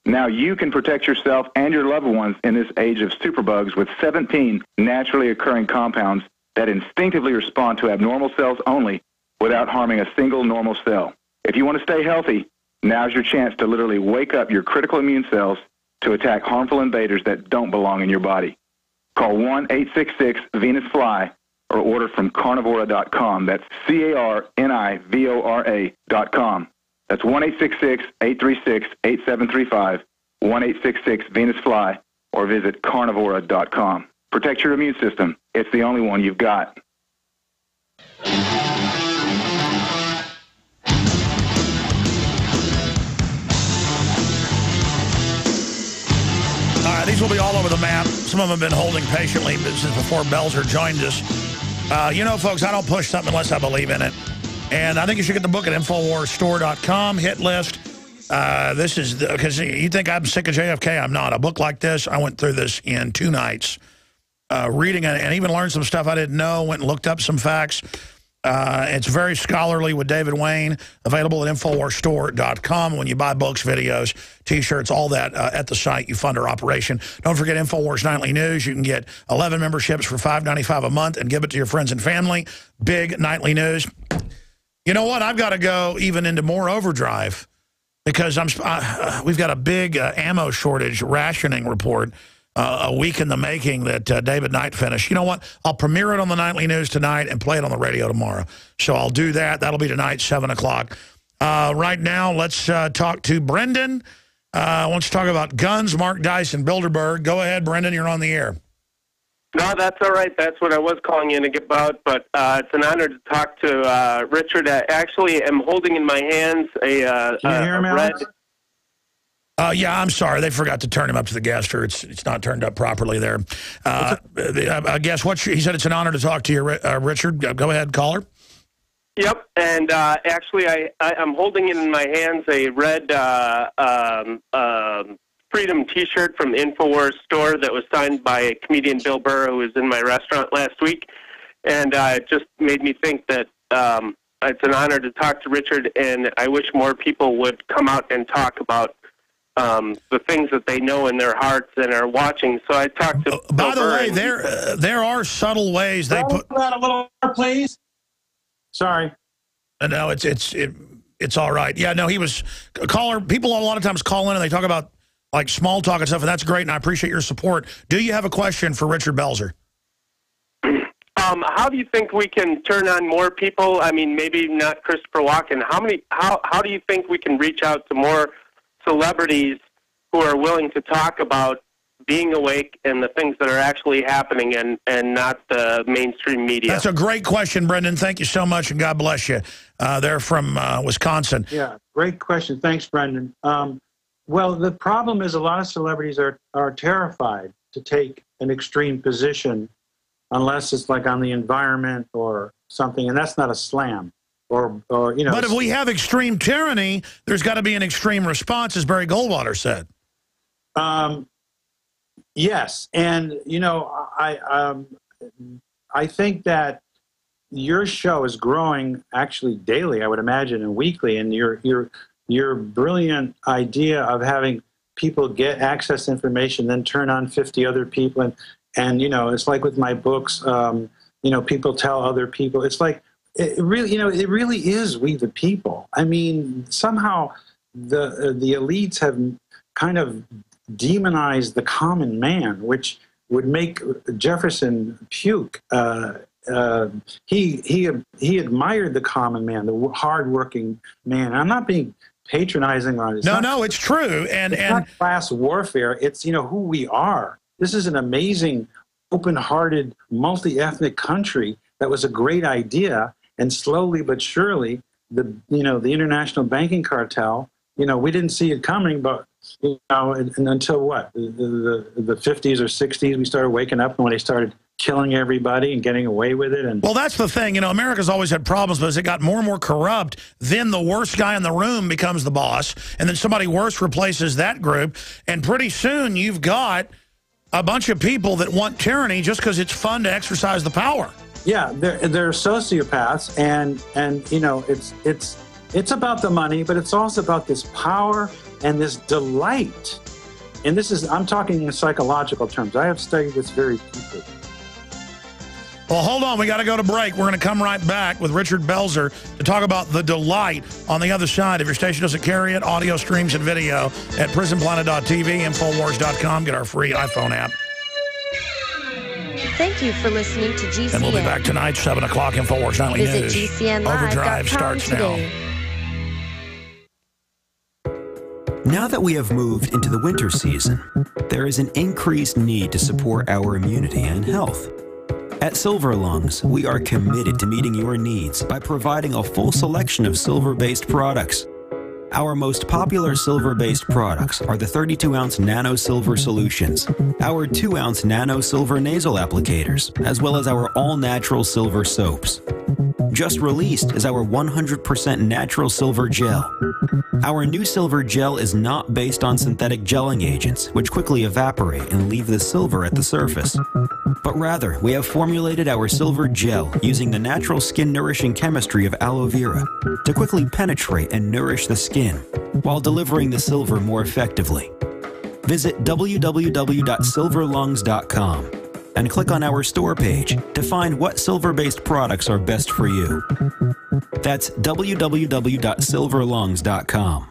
Now you can protect yourself and your loved ones in this age of superbugs with 17 naturally occurring compounds that instinctively respond to abnormal cells only without harming a single normal cell. If you want to stay healthy, now's your chance to literally wake up your critical immune cells to attack harmful invaders that don't belong in your body. Call 1-866-VENUS-FLY or order from carnivora.com. That's carnivora.com. That's 1-866-836-8735, 1-866-VENUS-FLY, or visit carnivora.com. Protect your immune system. It's the only one you've got. All right, these will be all over the map. Some of them have been holding patiently since before Belzer joined us. You know, folks, I don't push something unless I believe in it. And I think you should get the book at InfoWarsStore.com, hit list. This is, because you think I'm sick of JFK. I'm not. A book like this, I went through this in 2 nights. Reading it and even learned some stuff I didn't know, went and looked up some facts. It's very scholarly with David Wayne, available at InfoWarsStore.com. When you buy books, videos, T-shirts, all that at the site, you fund our operation. Don't forget InfoWars Nightly News. You can get 11 memberships for $5.95 a month and give it to your friends and family. Big nightly news. You know what? I've got to go even into more overdrive because we've got a big ammo shortage rationing report. A week in the making that David Knight finished. You know what? I'll premiere it on the Nightly News tonight and play it on the radio tomorrow. So I'll do that. That'll be tonight, 7 o'clock. Right now, let's talk to Brendan. Wants to talk about guns, Mark Dice, and Bilderberg. Go ahead, Brendan. You're on the air. No, that's all right. That's what I was calling in about. But it's an honor to talk to Richard. I actually am holding in my hands a red... Yeah, I'm sorry. They forgot to turn him up to the guest, or it's not turned up properly there. I guess he said it's an honor to talk to you, Richard. Go ahead, caller. Yep, and actually I'm holding in my hands a red Freedom T-shirt from InfoWars store that was signed by comedian Bill Burr, who was in my restaurant last week, and it just made me think that it's an honor to talk to Richard, and I wish more people would come out and talk about the things that they know in their hearts and are watching. So I talked to by the way, there are subtle ways they put that a little more, please. Sorry. No, it's all right. Yeah, no, he was a caller. People a lot of times call in and they talk about like small talk and stuff, and that's great, and I appreciate your support. Do you have a question for Richard Belzer? How do you think we can turn on more people? I mean, maybe not Christopher Walken. How do you think we can reach out to more celebrities who are willing to talk about being awake and the things that are actually happening and not the mainstream media? That's a great question, Brendan. Thank you so much, and God bless you. They're from Wisconsin. Yeah, great question. Thanks, Brendan. Well, the problem is a lot of celebrities are terrified to take an extreme position unless it's like on the environment or something, and that's not a slam. Or you know. But if we have extreme tyranny, there's got to be an extreme response, as Barry Goldwater said. Yes, and you know, I think that your show is growing actually daily, I would imagine, and weekly. And your brilliant idea of having people get access to information, then turn on 50 other people, and you know, it's like with my books. You know, people tell other people. It's like. It really, you know, it really is we the people. I mean, somehow the elites have kind of demonized the common man, which would make Jefferson puke he admired the common man, the hardworking man. I'm not being patronizing on it. No, it's true. And it's not class warfare. It's, who we are. This is an amazing, open-hearted, multi-ethnic country that was a great idea. And slowly but surely, the international banking cartel, we didn't see it coming, but, and until what? The 50s or 60s, we started waking up when they started killing everybody and getting away with it. And well, that's the thing. America's always had problems, but as it got more and more corrupt, then the worst guy in the room becomes the boss, and then somebody worse replaces that group, and pretty soon you've got a bunch of people that want tyranny just because it's fun to exercise the power. Yeah, they're sociopaths, and it's about the money, but it's also about this power and this delight. And I'm talking in psychological terms. I have studied this very deeply. Well, hold on. We got to go to break. We're going to come right back with Richard Belzer to talk about the delight on the other side. If your station doesn't carry it, audio streams and video at prisonplanet.tv, Infowars.com. Get our free iPhone app. Thank you for listening to GCN. And we'll be back tonight, 7 o'clock, Infowars Nightly News. Visit GCNlive.com Overdrive starts today. Now that we have moved into the winter season, there is an increased need to support our immunity and health. At Silver Lungs, we are committed to meeting your needs by providing a full selection of silver-based products. Our most popular silver-based products are the 32-ounce Nano Silver Solutions, our 2-ounce Nano Silver Nasal Applicators, as well as our all-natural silver soaps. Just released is our 100% natural silver gel. Our new silver gel is not based on synthetic gelling agents, which quickly evaporate and leave the silver at the surface. But rather, we have formulated our silver gel using the natural skin-nourishing chemistry of aloe vera to quickly penetrate and nourish the skin, while delivering the silver more effectively. Visit www.silverlungs.com and click on our store page to find what silver-based products are best for you. That's www.silverlungs.com.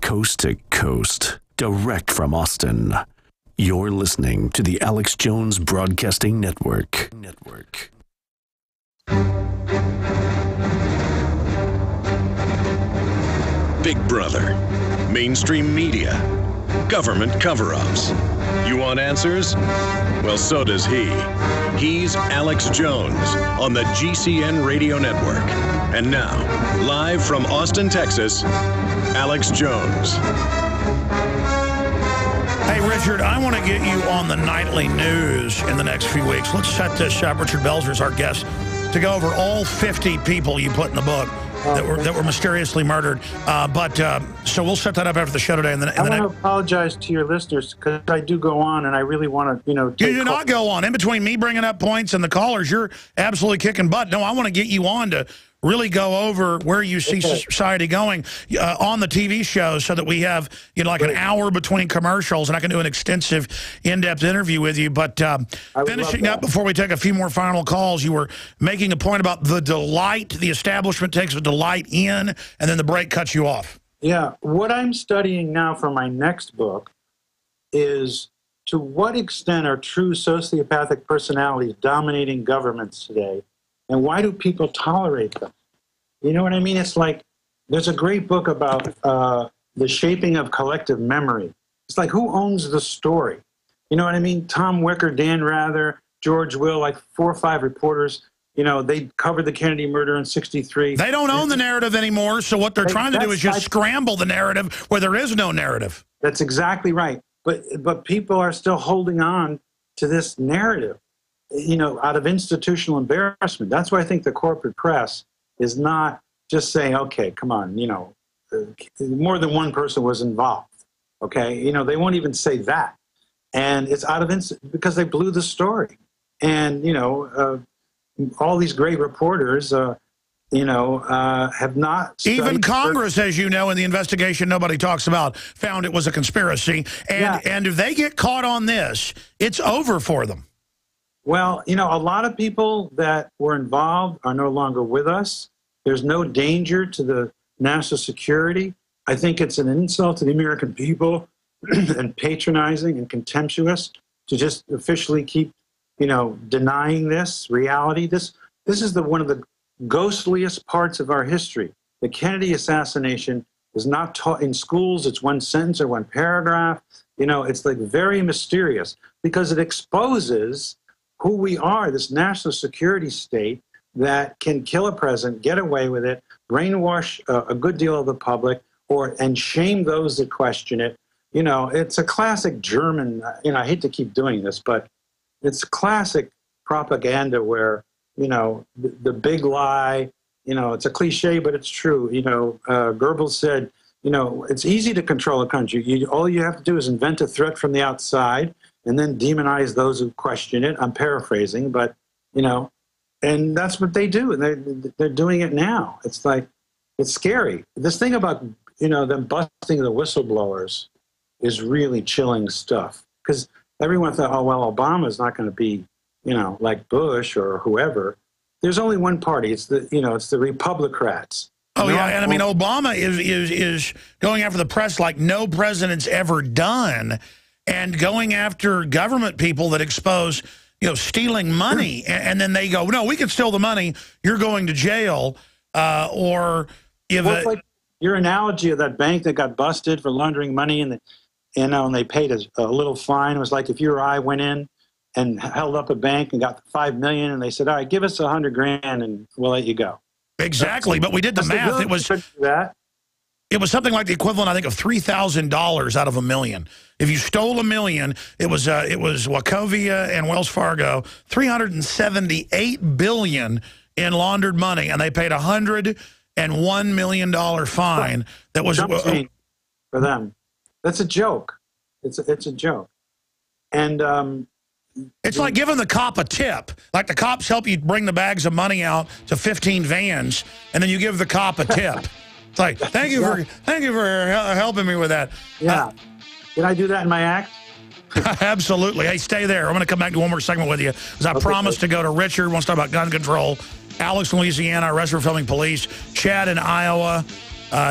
Coast to coast, direct from Austin. You're listening to the Alex Jones Broadcasting Network. Big Brother, mainstream media, government cover-ups. You want answers? Well, so does he. He's Alex Jones on the GCN Radio Network. And now, live from Austin, Texas, Alex Jones. Hey, Richard, I want to get you on the nightly news in the next few weeks. Let's set this up. Richard Belzer is our guest to go over all 50 people you put in the book that were mysteriously murdered. So we'll set that up after the show today. And then I want to apologize to your listeners because I do go on, and I really want to, You do not go on. In between me bringing up points and the callers, you're absolutely kicking butt. No, I want to get you on to really go over where you see society going on the TV show so that we have, like an hour between commercials and I can do an extensive, in-depth interview with you. But finishing up before we take a few more final calls, you were making a point about the delight the establishment takes a delight in, and then the break cuts you off. Yeah. What I'm studying now for my next book is to what extent are true sociopathic personalities dominating governments today? And why do people tolerate them? You know what I mean? It's like there's a great book about the shaping of collective memory. It's like, who owns the story? You know what I mean? Tom Wicker, Dan Rather, George Will, like 4 or 5 reporters, they covered the Kennedy murder in '63. They don't own the narrative anymore, so what they're trying to do is just scramble the narrative where there is no narrative. That's exactly right. But people are still holding on to this narrative, out of institutional embarrassment. That's why I think the corporate press is not just saying, okay, come on, more than one person was involved, okay? They won't even say that. And it's out of because they blew the story. And, all these great reporters, have not studied. Even Congress, as you know, in the investigation nobody talks about, found it was a conspiracy. And if they get caught on this, it's over for them. Well, a lot of people that were involved are no longer with us. There's no danger to the national security. I think it's an insult to the American people and patronizing and contemptuous to just officially keep denying this reality. This is one of the ghostliest parts of our history. The Kennedy assassination is not taught in schools. It's one sentence or one paragraph. It's like very mysterious because it exposes who we are, this national security state that can kill a president, get away with it, brainwash a good deal of the public, and shame those that question it. It's a classic German, I hate to keep doing this, but it's classic propaganda where, the big lie, it's a cliche, but it's true. Goebbels said, it's easy to control a country. All you have to do is invent a threat from the outside and then demonize those who question it. I'm paraphrasing, but, and that's what they do. And they're doing it now. It's like, it's scary. This thing about, them busting the whistleblowers is really chilling stuff. Because everyone thought, oh, well, Obama's not going to be, like Bush or whoever. There's only one party. It's the Republicrats. Oh, yeah, and I mean, Obama is going after the press like no president's ever done, and going after government people that expose, stealing money, and then they go, no, we can steal the money, you're going to jail, or if it's like your analogy of that bank that got busted for laundering money, and they paid a little fine. It was like if you or I went in and held up a bank and got $5 million, and they said, all right, give us $100,000 and we'll let you go. Exactly, but we did the math. It was something like the equivalent, I think, of $3,000 out of $1 million. If you stole $1 million, it was Wachovia and Wells Fargo, $378 billion in laundered money, and they paid $101 million fine. That was for them. That's a joke. It's a joke, and. It's like giving the cop a tip. Like the cops help you bring the bags of money out to 15 vans, and then you give the cop a tip. It's like, thank you for helping me with that. Yeah. Did I do that in my act? Absolutely. Hey, stay there. I'm going to come back to one more segment with you, because I promised to go to Richard. Wants to talk about gun control. Alex in Louisiana, arrested for filming police. Chad in Iowa.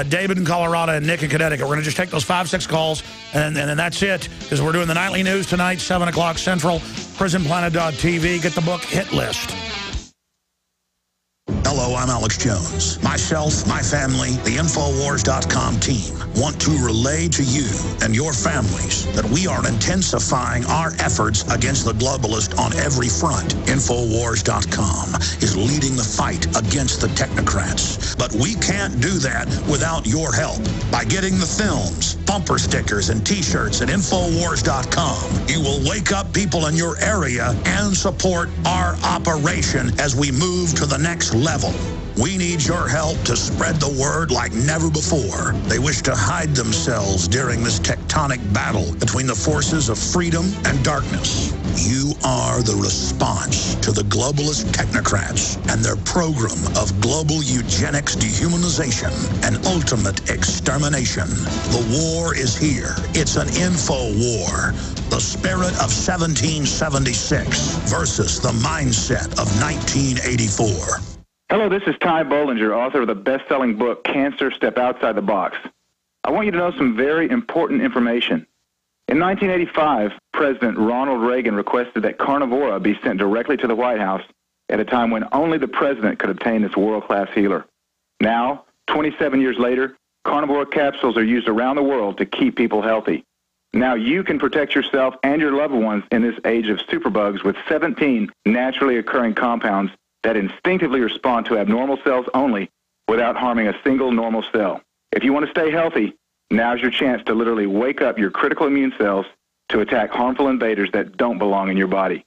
David in Colorado, and Nick in Connecticut. We're going to just take those 5-6 calls, and then that's it, because we're doing the nightly news tonight, 7 o'clock Central, PrisonPlanet.tv. Get the book Hit List. Hello, I'm Alex Jones. Myself, my family, the Infowars.com team want to relay to you and your families that we are intensifying our efforts against the globalists on every front. Infowars.com is leading the fight against the technocrats. But we can't do that without your help. By getting the films, bumper stickers, and T-shirts at Infowars.com, you will wake up people in your area and support our operation as we move to the next level. We need your help to spread the word like never before. They wish to hide themselves during this tectonic battle between the forces of freedom and darkness. You are the response to the globalist technocrats and their program of global eugenics, dehumanization, and ultimate extermination. The war is here. It's an info war. The spirit of 1776 versus the mindset of 1984. Hello, this is Ty Bollinger, author of the best-selling book, Cancer, Step Outside the Box. I want you to know some very important information. In 1985, President Ronald Reagan requested that Carnivora be sent directly to the White House at a time when only the president could obtain this world-class healer. Now, 27 years later, Carnivora capsules are used around the world to keep people healthy. Now you can protect yourself and your loved ones in this age of superbugs with 17 naturally occurring compounds that instinctively respond to abnormal cells only without harming a single normal cell. If you want to stay healthy, now's your chance to literally wake up your critical immune cells to attack harmful invaders that don't belong in your body.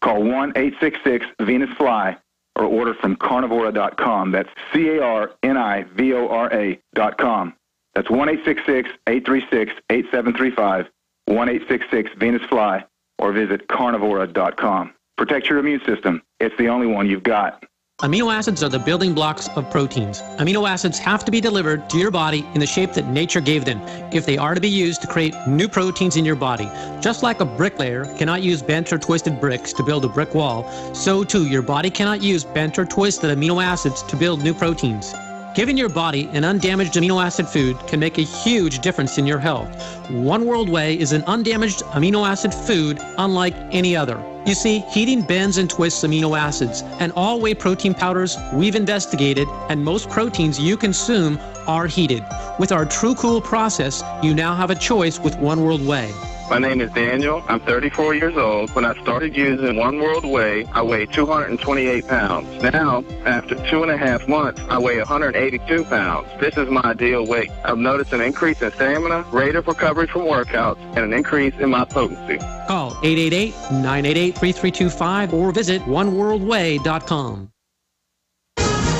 Call 1-866-VENUS-FLY or order from carnivora.com. That's CARNIVORA.com. That's 1-866-836-8735, 1-866-VENUS-FLY, or visit carnivora.com. Protect your immune system. It's the only one you've got. Amino acids are the building blocks of proteins. Amino acids have to be delivered to your body in the shape that nature gave them if they are to be used to create new proteins in your body. Just like a bricklayer cannot use bent or twisted bricks to build a brick wall, so too your body cannot use bent or twisted amino acids to build new proteins. Giving your body an undamaged amino acid food can make a huge difference in your health. One World Whey is an undamaged amino acid food unlike any other. You see, heating bends and twists amino acids, and all whey protein powders we've investigated and most proteins you consume are heated. With our True Cool process, you now have a choice with One World Whey. My name is Daniel. I'm 34 years old. When I started using One World Whey, I weighed 228 pounds. Now, after 2.5 months, I weigh 182 pounds. This is my ideal weight. I've noticed an increase in stamina, rate of recovery from workouts, and an increase in my potency. Call 888-988-3325 or visit oneworldwhey.com.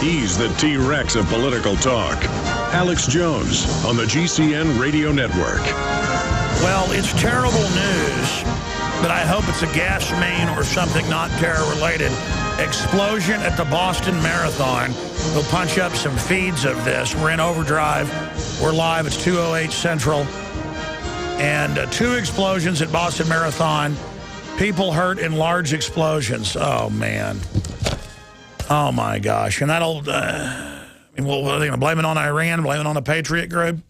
He's the T-Rex of political talk. Alex Jones on the GCN Radio Network. Well, it's terrible news, but I hope it's a gas main or something not terror-related. Explosion at the Boston Marathon. We'll punch up some feeds of this. We're in overdrive. We're live. It's 2:08 Central. And 2 explosions at Boston Marathon. People hurt in large explosions. Oh, man. Oh, my gosh. And that'll... are they going to blame it on Iran, blame it on the Patriot Group?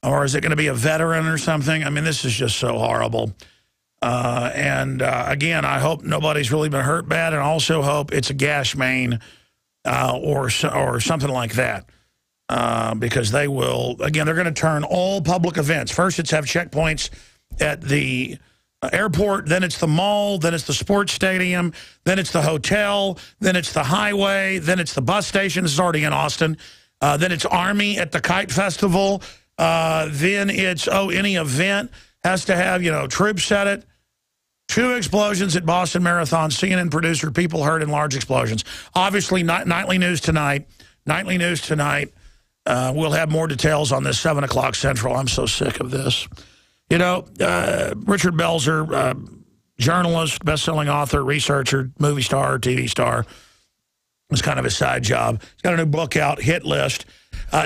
Or is it going to be a veteran or something? I mean, this is just so horrible. Again, I hope nobody's really been hurt bad, and also hope it's a gas main or something like that. Because they will, again, they're going to turn all public events. First, it's have checkpoints at the airport, then it's the mall, then it's the sports stadium, then it's the hotel, then it's the highway, then it's the bus station. This is already in Austin. Then it's Army at the Kite Festival. Then it's, any event has to have, troops at it. 2 explosions at Boston Marathon. CNN producer, people hurt in large explosions. Obviously, nightly news tonight. Nightly news tonight. We'll have more details on this, 7 o'clock Central. I'm so sick of this. Richard Belzer, journalist, best-selling author, researcher, movie star, TV star. It's kind of his side job. He's got a new book out, Hit List.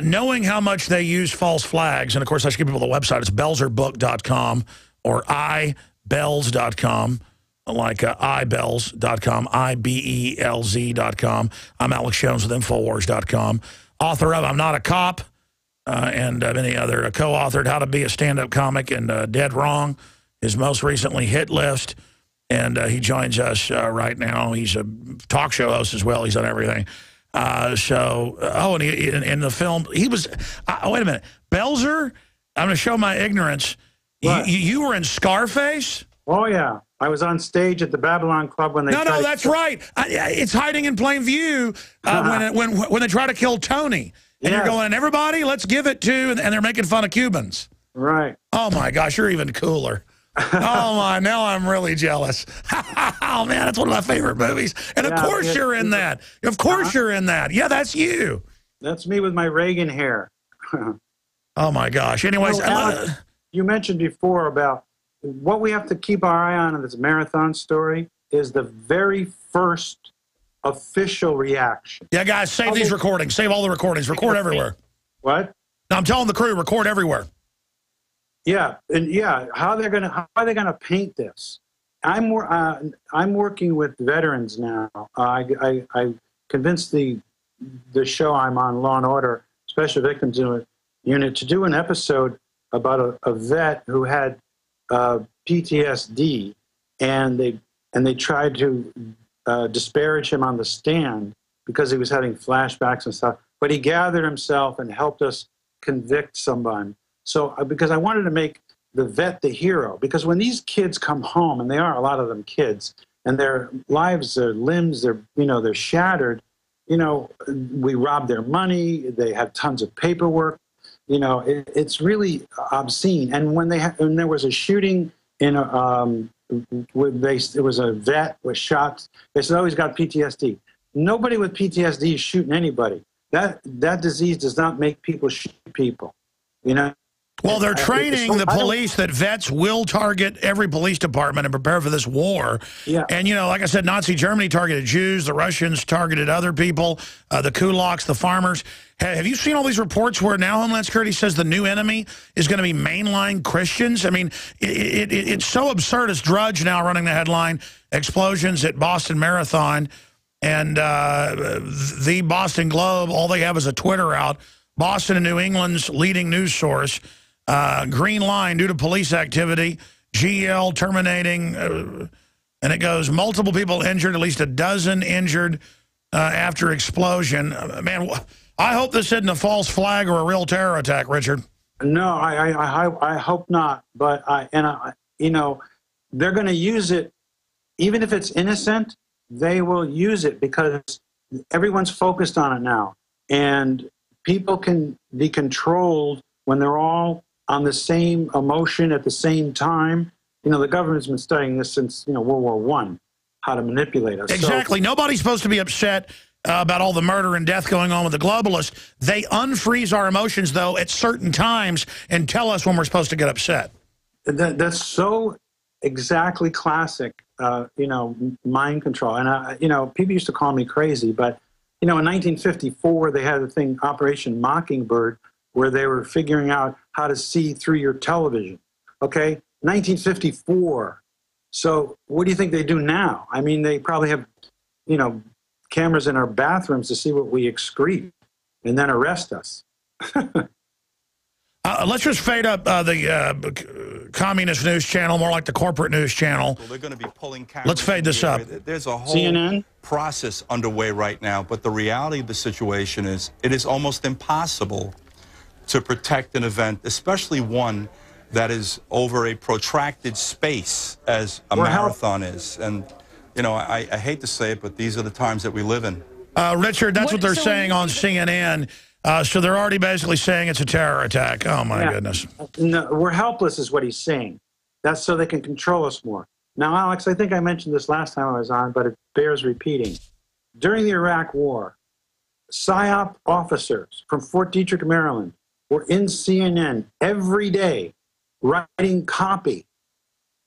Knowing how much they use false flags. And, of course, I should give people the website. It's belzerbook.com or ibelz.com, like ibelz.com, IBELZ.com. I'm Alex Jones with Infowars.com. Author of I'm Not a Cop, and many other co-authored How to Be a Stand-Up Comic and Dead Wrong, his most recently Hit List. And he joins us right now. He's a talk show host as well. He's on everything. And in the film, he was, wait a minute, Belzer, I'm going to show my ignorance. You were in Scarface? Oh, yeah. I was on stage at the Babylon Club when they No, that's right. It's hiding in plain view when they try to kill Tony. And you're going, everybody, let's give it to, and they're making fun of Cubans. Right. Oh, my gosh, you're even cooler. Oh, my, now I'm really jealous. Oh, man, that's one of my favorite movies. And, of course, you're in that. Of course you're in that. Yeah, that's you. That's me with my Reagan hair. Oh, my gosh. Anyways, Alex, you mentioned before about what we have to keep our eye on in this marathon story is the very first official reaction. Yeah, guys, save these recordings. Save all the recordings. Record everywhere. What? No, I'm telling the crew, record everywhere. Yeah, and how are they gonna paint this? I'm working with veterans now. I convinced the show I'm on, Law and Order Special Victims Unit, to do an episode about a vet who had PTSD, and they tried to disparage him on the stand because he was having flashbacks and stuff. But he gathered himself and helped us convict somebody. So because I wanted to make the vet the hero, because when these kids come home, and they are a lot of them kids, and their lives, their limbs, they're shattered. We rob their money. They have tons of paperwork. It's really obscene. And when there was a shooting in it was a vet was shot. They said, "Oh, he's got PTSD." Nobody with PTSD is shooting anybody. That disease does not make people shoot people. Well, they're training the police that vets will target every police department and prepare for this war. Yeah. And, like I said, Nazi Germany targeted Jews. The Russians targeted other people, the kulaks, the farmers. Have you seen all these reports where now Homeland Security says the new enemy is going to be mainline Christians? I mean, it's so absurd. It's Drudge now running the headline, explosions at Boston Marathon. And the Boston Globe, all they have is a Twitter out. Boston and New England's leading news source. Green line due to police activity. GL terminating. And it goes, multiple people injured, at least a dozen injured after explosion. Man, I hope this isn't a false flag or a real terror attack, Richard. No, I hope not. But you know, they're going to use it, even if it's innocent. They will use it because everyone's focused on it now, and people can be controlled when they're all on the same emotion at the same time. You know, the government's been studying this since World War I, how to manipulate us. Exactly. So, nobody's supposed to be upset about all the murder and death going on with the globalists. They unfreeze our emotions, though, at certain times and tell us when we're supposed to get upset. That's so exactly classic, mind control. And, people used to call me crazy, but, in 1954, they had the thing, Operation Mockingbird, where they were figuring out how to see through your television. Okay? 1954. So what do you think they do now? I mean, they probably have, cameras in our bathrooms to see what we excrete and then arrest us. Let's just fade up the communist news channel, more like the corporate news channel. Well, they're going to be pulling cameras. Let's fade this up. There's a whole CNN process underway right now, but the reality of the situation is it is almost impossible to protect an event, especially one that is over a protracted space as a marathon is. And, I hate to say it, but these are the times that we live in. Richard, that's what they're saying on CNN. So they're already basically saying it's a terror attack. Oh, my goodness. No, we're helpless is what he's saying. That's so they can control us more. Now, Alex, I think I mentioned this last time I was on, but it bears repeating. During the Iraq War, PSYOP officers from Fort Detrick, Maryland, were in CNN every day writing copy,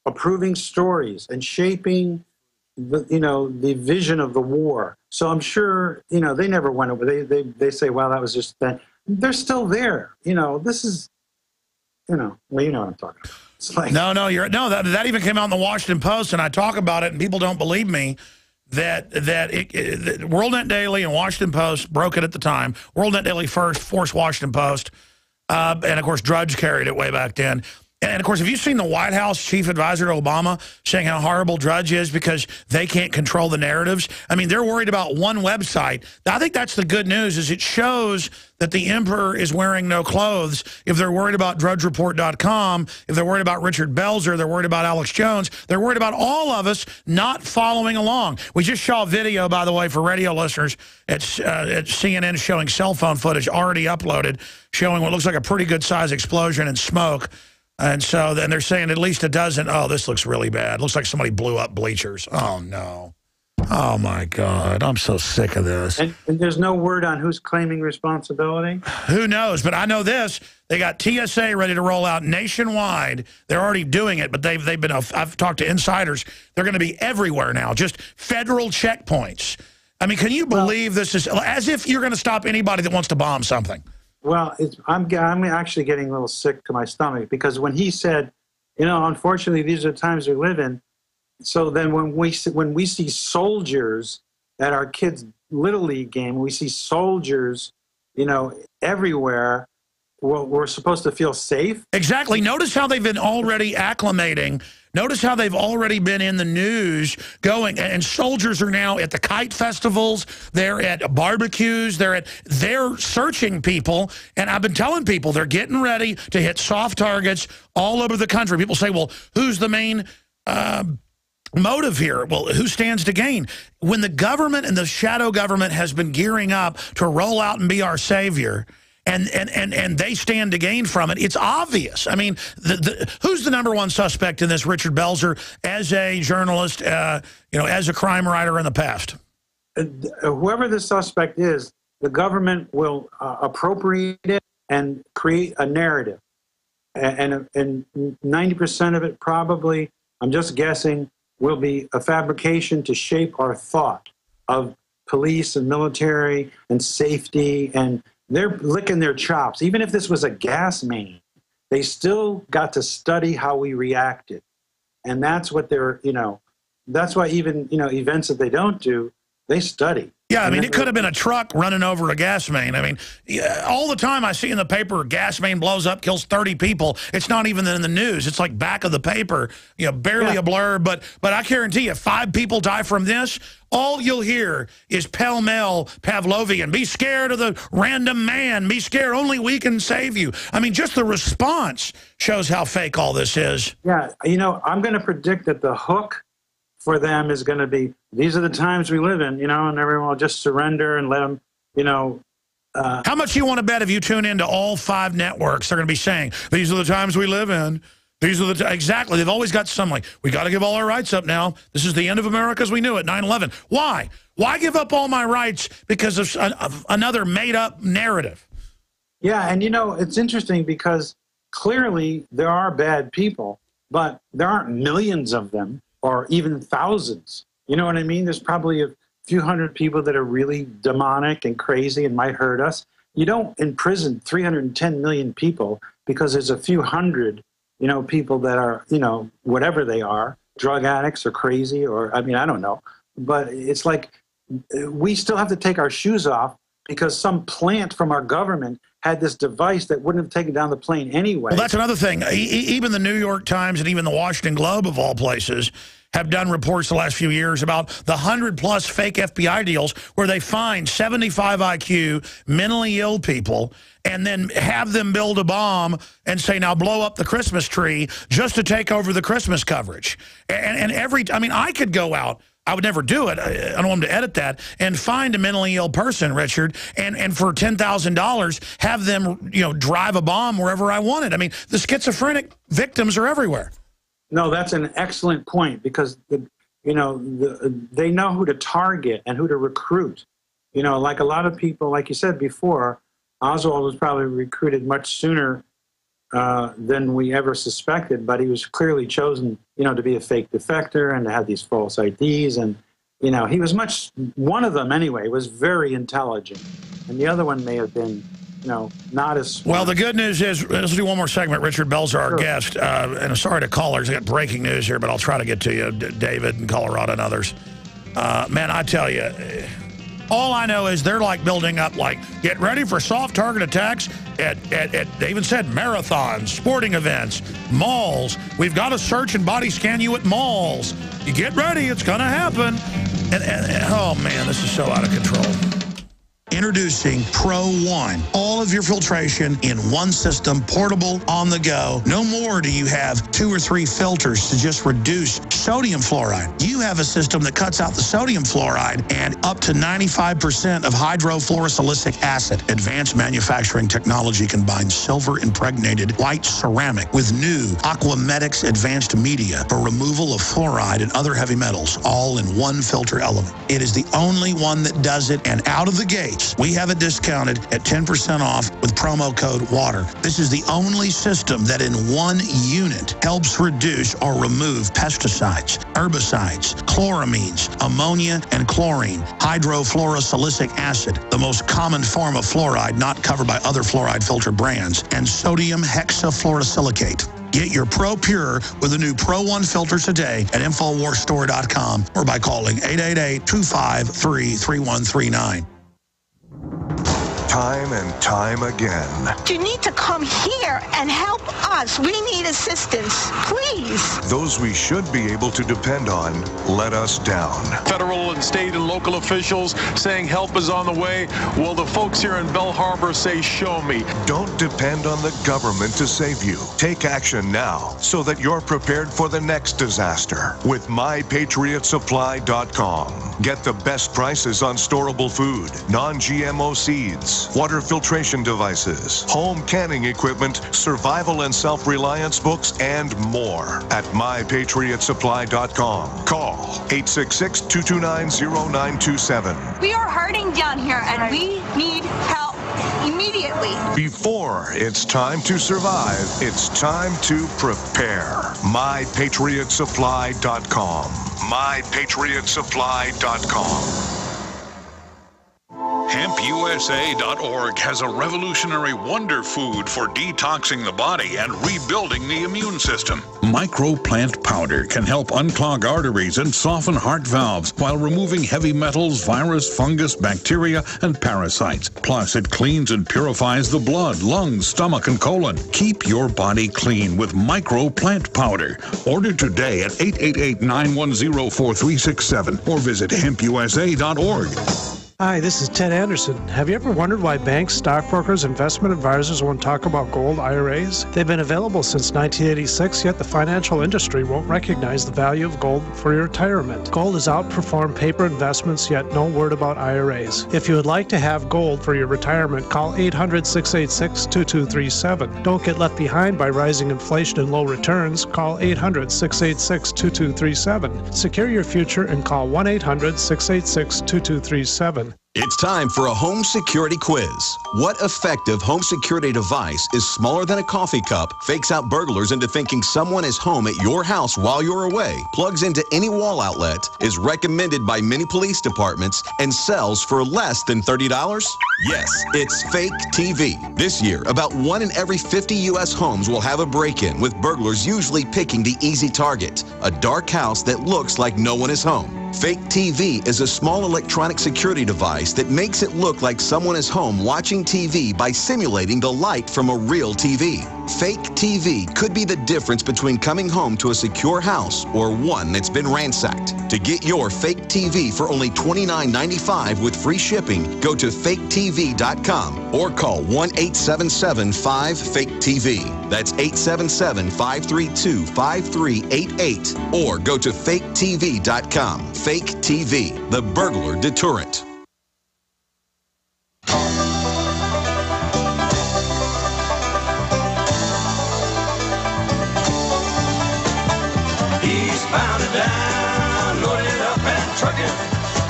approving stories, and shaping the vision of the war. So I'm sure, they never went over. They say, well, that was just that. They're still there. This is, well, you know what I'm talking about. It's like, that even came out in the Washington Post, and I talk about it, and people don't believe me. That WorldNet Daily and Washington Post broke it at the time. WorldNet Daily first, forced Washington Post, and of course Drudge carried it way back then. And, of course, have you seen the White House chief advisor to Obama saying how horrible Drudge is because they can't control the narratives? I mean, they're worried about one website. I think that's the good news, is it shows that the emperor is wearing no clothes. If they're worried about drudgereport.com, if they're worried about Richard Belzer, they're worried about Alex Jones, they're worried about all of us not following along. We just saw a video, by the way, for radio listeners at CNN showing cell phone footage already uploaded, showing what looks like a pretty good-sized explosion and smoke. And so then they're saying at least a dozen. Oh, this looks really bad. Looks like somebody blew up bleachers. Oh, no. Oh, my God. I'm so sick of this. And there's no word on who's claiming responsibility? Who knows? But I know this. They got TSA ready to roll out nationwide. They're already doing it, but they've been. I've talked to insiders. They're going to be everywhere now, just federal checkpoints. I mean, can you believe this is as if you're going to stop anybody that wants to bomb something? Well, I'm actually getting a little sick to my stomach because when he said, unfortunately, these are the times we live in. So then when we see soldiers at our kids' Little League game, we see soldiers, everywhere, well, we're supposed to feel safe. Exactly. Notice how they've been already acclimating. Notice how they've already been in the news going, and soldiers are now at the kite festivals, they're at barbecues, they're searching people, and I've been telling people they're getting ready to hit soft targets all over the country. People say, well, who's the main motive here? Well, who stands to gain? When the government and the shadow government has been gearing up to roll out and be our savior, and they stand to gain from it, it's obvious. I mean, who's the number one suspect in this, Richard Belzer, as a journalist, as a crime writer in the past? Whoever the suspect is, the government will appropriate it and create a narrative. And 90% of it probably, I'm just guessing, will be a fabrication to shape our thought of police and military and safety, and they're licking their chops. Even if this was a gas main, they still got to study how we reacted. And that's what they're, that's why even, events that they don't do, They study. Yeah, I mean, it could have been a truck running over a gas main. I mean, all the time I see in the paper, gas main blows up, kills 30 people. It's not even in the news. It's like back of the paper, you know, barely a blur. But I guarantee you, 5 people die from this. All you'll hear is pell-mell Pavlovian. Be scared of the random man. Be scared. Only we can save you. I mean, just the response shows how fake all this is. Yeah, you know, I'm going to predict that the hook for them is going to be, these are the times we live in, you know, and everyone will just surrender and let them, you know. How much you want to bet if you tune into all 5 networks, they're going to be saying, these are the times we live in. These are the exactly. They've always got some like, we got to give all our rights up now. This is the end of America as we knew it, 9/11. Why? Why give up all my rights because of another made-up narrative? Yeah, and you know, it's interesting because clearly there are bad people, but there aren't millions of them or even thousands. You know what I mean? There's probably a few hundred people that are really demonic and crazy and might hurt us. You don't imprison 310 million people because there's a few hundred, you know, people that are, you know, whatever they are, drug addicts or crazy or, I mean, I don't know. But it's like we still have to take our shoes off because some plant from our government had this device that wouldn't have taken down the plane anyway. Well, that's another thing. Even the New York Times and even the Washington Globe, of all places, have done reports the last few years about the 100+ fake FBI deals where they find 75 IQ, mentally ill people, and then have them build a bomb and say, now blow up the Christmas tree just to take over the Christmas coverage. And I mean, I could go out, I would never do it, I don't want them to edit that, and find a mentally ill person, Richard, and for $10,000 have them, you know, drive a bomb wherever I wanted. I mean, the schizophrenic victims are everywhere. No, that's an excellent point because, they know who to target and who to recruit. You know, like a lot of people, like you said before, Oswald was probably recruited much sooner than we ever suspected, but he was clearly chosen, you know, to be a fake defector and to have these false IDs. And, you know, he was one of them anyway, was very intelligent. And the other one may have been, you know, not as smart. Well, the good news is, let's do one more segment. Richard Belzer, our guest, and I'm sorry to callers, I got breaking news here, but I'll try to get to you, David in Colorado and others. Man, I tell you, all I know is they're like building up, like, get ready for soft target attacks at they even said marathons, sporting events, malls. We've got to search and body scan you at malls. You get ready, it's going to happen. And oh, man, this is so out of control. Introducing Pro One. All of your filtration in one system, portable, on the go. No more do you have 2 or 3 filters to just reduce sodium fluoride. You have a system that cuts out the sodium fluoride and up to 95% of hydrofluorosilicic acid. Advanced manufacturing technology combines silver-impregnated white ceramic with new Aquamedics advanced media for removal of fluoride and other heavy metals, all in one filter element. It is the only one that does it, and out of the gate, we have it discounted at 10% off with promo code WATER. This is the only system that in one unit helps reduce or remove pesticides, herbicides, chloramines, ammonia, and chlorine, hydrofluorosilicic acid, the most common form of fluoride not covered by other fluoride filter brands, and sodium hexafluorosilicate. Get your Pro Pure with the new Pro One filter today at InfoWarsStore.com or by calling 888-253-3139. Time and time again. You need to come here and help us. We need assistance, please. Those we should be able to depend on let us down. Federal and state and local officials saying help is on the way. Well, the folks here in Bell Harbor say, show me. Don't depend on the government to save you. Take action now so that you're prepared for the next disaster with MyPatriotSupply.com. Get the best prices on storable food, non-GMO seeds, water filtration devices, home canning equipment, survival and self-reliance books, and more at MyPatriotSupply.com. Call 866-229-0927. We are hurting down here, and we need help immediately. Before it's time to survive, it's time to prepare. MyPatriotSupply.com. MyPatriotSupply.com. HempUSA.org has a revolutionary wonder food for detoxing the body and rebuilding the immune system. Microplant powder can help unclog arteries and soften heart valves while removing heavy metals, virus, fungus, bacteria, and parasites. Plus, it cleans and purifies the blood, lungs, stomach, and colon. Keep your body clean with Microplant powder. Order today at 888-910-4367 or visit HempUSA.org. Hi, this is Ted Anderson. Have you ever wondered why banks, stockbrokers, investment advisors won't talk about gold IRAs? They've been available since 1986, yet the financial industry won't recognize the value of gold for your retirement. Gold has outperformed paper investments, yet no word about IRAs. If you would like to have gold for your retirement, call 800-686-2237. Don't get left behind by rising inflation and low returns. Call 800-686-2237. Secure your future and call 1-800-686-2237. It's time for a home security quiz. What effective home security device is smaller than a coffee cup, fakes out burglars into thinking someone is home at your house while you're away, plugs into any wall outlet, is recommended by many police departments, and sells for less than $30? Yes, it's Fake TV. This year, about 1 in every 50 U.S. homes will have a break-in, with burglars usually picking the easy target, a dark house that looks like no one is home. Fake TV is a small electronic security device that makes it look like someone is home watching TV by simulating the light from a real TV. Fake TV could be the difference between coming home to a secure house or one that's been ransacked. To get your Fake TV for only $29.95 with free shipping, go to faketv.com or call 1-877-5-FAKE-TV. That's 877-532-5388 or go to faketv.com. Fake TV, the burglar deterrent. Eastbound and down, loaded up and trucking.